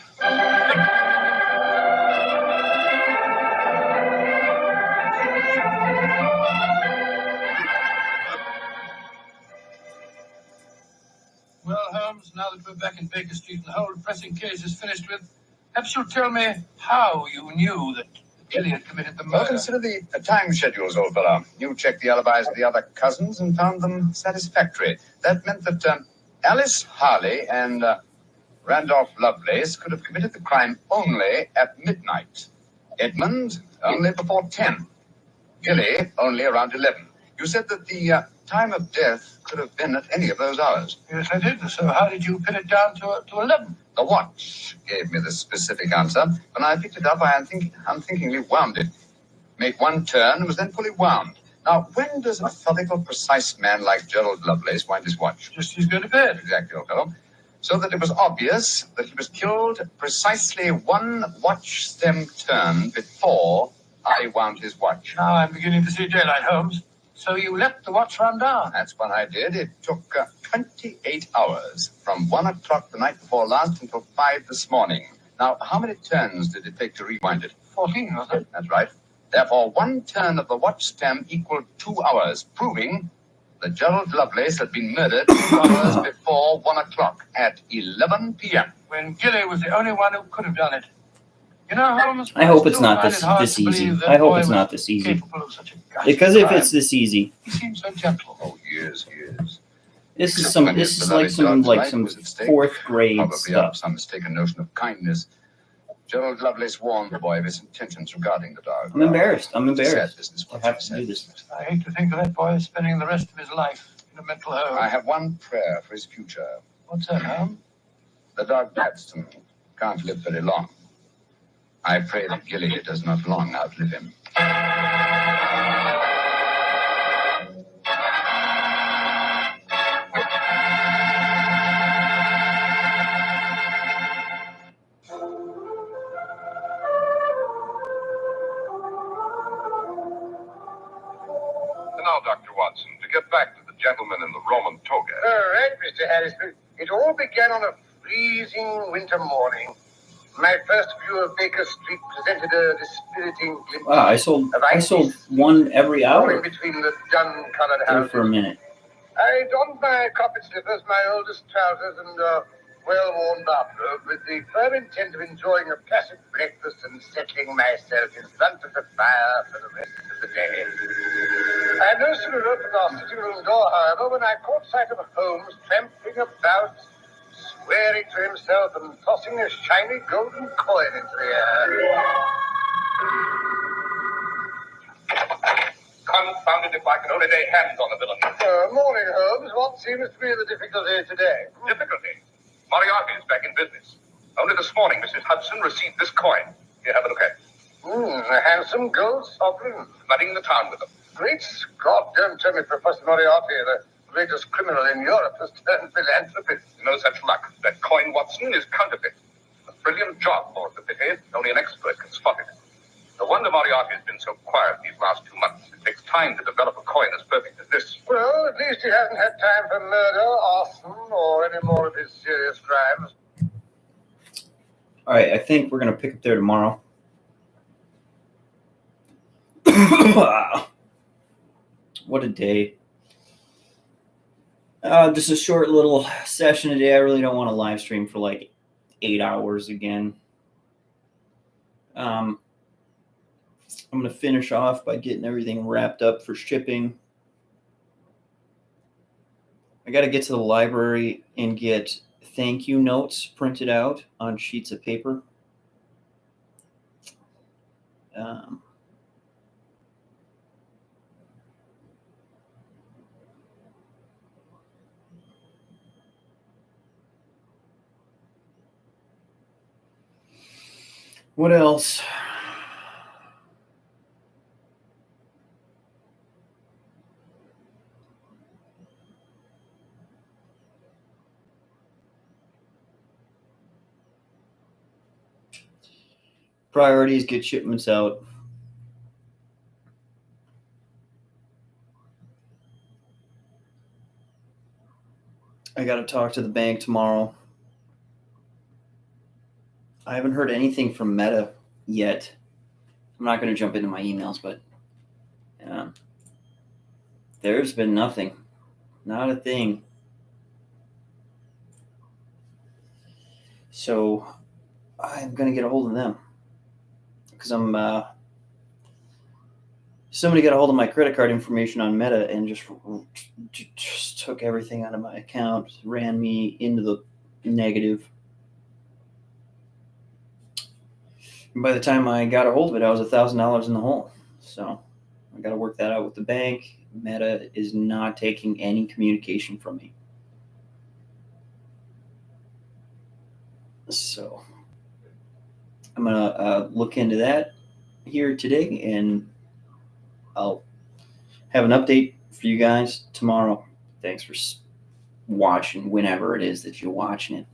[SPEAKER 3] Well, Holmes, now that we're back in Baker Street and the whole pressing case is finished with, perhaps you'll tell me how you knew that Gilly had committed the
[SPEAKER 5] Well,
[SPEAKER 3] murder.
[SPEAKER 5] consider the time schedules, old fellow. You checked the alibis of the other cousins and found them satisfactory. That meant that Alice Harley and Randolph Lovelace could have committed the crime only at midnight. Edmund, only before 10. Gilly, only around 11. You said that the time of death could have been at any of those hours.
[SPEAKER 3] Yes, I did. So how did you pin it down to 11?
[SPEAKER 5] The watch gave me the specific answer. When I picked it up, I unthinkingly wound it. Made one turn and was then fully wound. Now, when does a methodical, precise man like Gerald Lovelace wind his watch?
[SPEAKER 3] Just as he's going to bed.
[SPEAKER 5] Exactly, old fellow. So that it was obvious that he was killed precisely one watch stem turn before I wound his watch.
[SPEAKER 3] Now I'm beginning to see daylight, Holmes.
[SPEAKER 8] So you let the watch run down?
[SPEAKER 5] That's what I did. It took 28 hours from 1 o'clock the night before last until 5 this morning. Now, how many turns did it take to rewind it?
[SPEAKER 8] 14, wasn't it?
[SPEAKER 5] That's right. Therefore, 1 turn of the watch stem equaled 2 hours, proving that Gerald Lovelace had been murdered 2 hours before 1 o'clock at 11 p.m.
[SPEAKER 8] When Gilly was the only one who could have done it. You know, Holmes,
[SPEAKER 1] I hope it's
[SPEAKER 8] still
[SPEAKER 1] not
[SPEAKER 8] find
[SPEAKER 1] this
[SPEAKER 8] it hard
[SPEAKER 1] this
[SPEAKER 8] to
[SPEAKER 1] easy.
[SPEAKER 8] believe that
[SPEAKER 1] I hope
[SPEAKER 8] boy
[SPEAKER 1] it's
[SPEAKER 8] was
[SPEAKER 1] not this easy.
[SPEAKER 8] capable of such a ghastly
[SPEAKER 1] Because if
[SPEAKER 8] crime.
[SPEAKER 1] it's this easy,
[SPEAKER 8] He seems so gentle.
[SPEAKER 5] Oh, years.
[SPEAKER 1] this is
[SPEAKER 5] Except when
[SPEAKER 1] this
[SPEAKER 5] his
[SPEAKER 1] is like
[SPEAKER 5] beloved
[SPEAKER 1] some
[SPEAKER 5] dog's
[SPEAKER 1] like
[SPEAKER 5] life
[SPEAKER 1] some
[SPEAKER 5] was at stake,
[SPEAKER 1] 4th grade
[SPEAKER 5] probably out of
[SPEAKER 1] stuff.
[SPEAKER 5] some mistaken notion of kindness. Gerald Lovelace warned the boy of his intentions regarding the dog.
[SPEAKER 1] I'm embarrassed. I'm
[SPEAKER 5] It's a sad
[SPEAKER 1] embarrassed.
[SPEAKER 5] business,
[SPEAKER 1] I
[SPEAKER 5] what
[SPEAKER 1] have
[SPEAKER 5] you
[SPEAKER 1] to do
[SPEAKER 5] said.
[SPEAKER 1] this.
[SPEAKER 8] I hate to think of that boy spending the rest of his life in a mental home.
[SPEAKER 5] I have one prayer for his future.
[SPEAKER 8] What's that, Holmes?
[SPEAKER 5] The dog Paxton can't live very long. I pray that Gilly does not long outlive him.
[SPEAKER 10] Now, Dr. Watson, to get back to the gentleman in the Roman toga.
[SPEAKER 3] All right, Mr. Harrison. It all began on a freezing winter morning. My first view of Baker Street presented a dispiriting glimpse
[SPEAKER 1] Wow, I sold one every
[SPEAKER 3] rolling
[SPEAKER 1] hour
[SPEAKER 3] between the dun-colored
[SPEAKER 1] there
[SPEAKER 3] houses.
[SPEAKER 1] for a minute.
[SPEAKER 3] I donned my carpet slippers, my oldest trousers, and a well-worn bathrobe with the firm intent of enjoying a placid breakfast and settling myself in front of the fire for the rest of the day. I no sooner opened our sitting room door, however, when I caught sight of Holmes tramping about, swearing to himself and tossing a shiny golden coin into the air.
[SPEAKER 10] Confounded if I can only lay hands on the villain.
[SPEAKER 3] Morning, Holmes. What seems to be the difficulty today?
[SPEAKER 10] Difficulty? Moriarty is back in business. Only this morning, Mrs. Hudson received this coin. Here, have a look at it.
[SPEAKER 3] A handsome gold sovereign.
[SPEAKER 10] Flooding the town with them.
[SPEAKER 3] Great Scott, don't tell me Professor Moriarty, the greatest criminal in Europe, has turned philanthropist.
[SPEAKER 10] No such luck. That coin, Watson, is counterfeit. A brilliant job, more the pity. Only an expert can spot it. No wonder Moriarty has been so quiet these last 2 months. It takes time to develop a coin as perfect as this.
[SPEAKER 3] Well, at least he hasn't had time for murder, arson, or any more of his serious crimes.
[SPEAKER 1] All right, I think we're gonna pick up there tomorrow. What a day. Just a short little session today. I really don't want to live stream for like 8 hours again. I'm going to finish off by getting everything wrapped up for shipping. I got to get to the library and get thank you notes printed out on sheets of paper. What else? Priorities, get shipments out. I got to talk to the bank tomorrow. I haven't heard anything from Meta yet. I'm not going to jump into my emails, but there's been nothing. Not a thing. So I'm going to get a hold of them because somebody got a hold of my credit card information on Meta and just took everything out of my account, ran me into the negative. And by the time I got a hold of it, I was $1,000 in the hole. So I got to work that out with the bank. Meta is not taking any communication from me. So I'm going to look into that here today, and I'll have an update for you guys tomorrow. Thanks for watching whenever it is that you're watching it.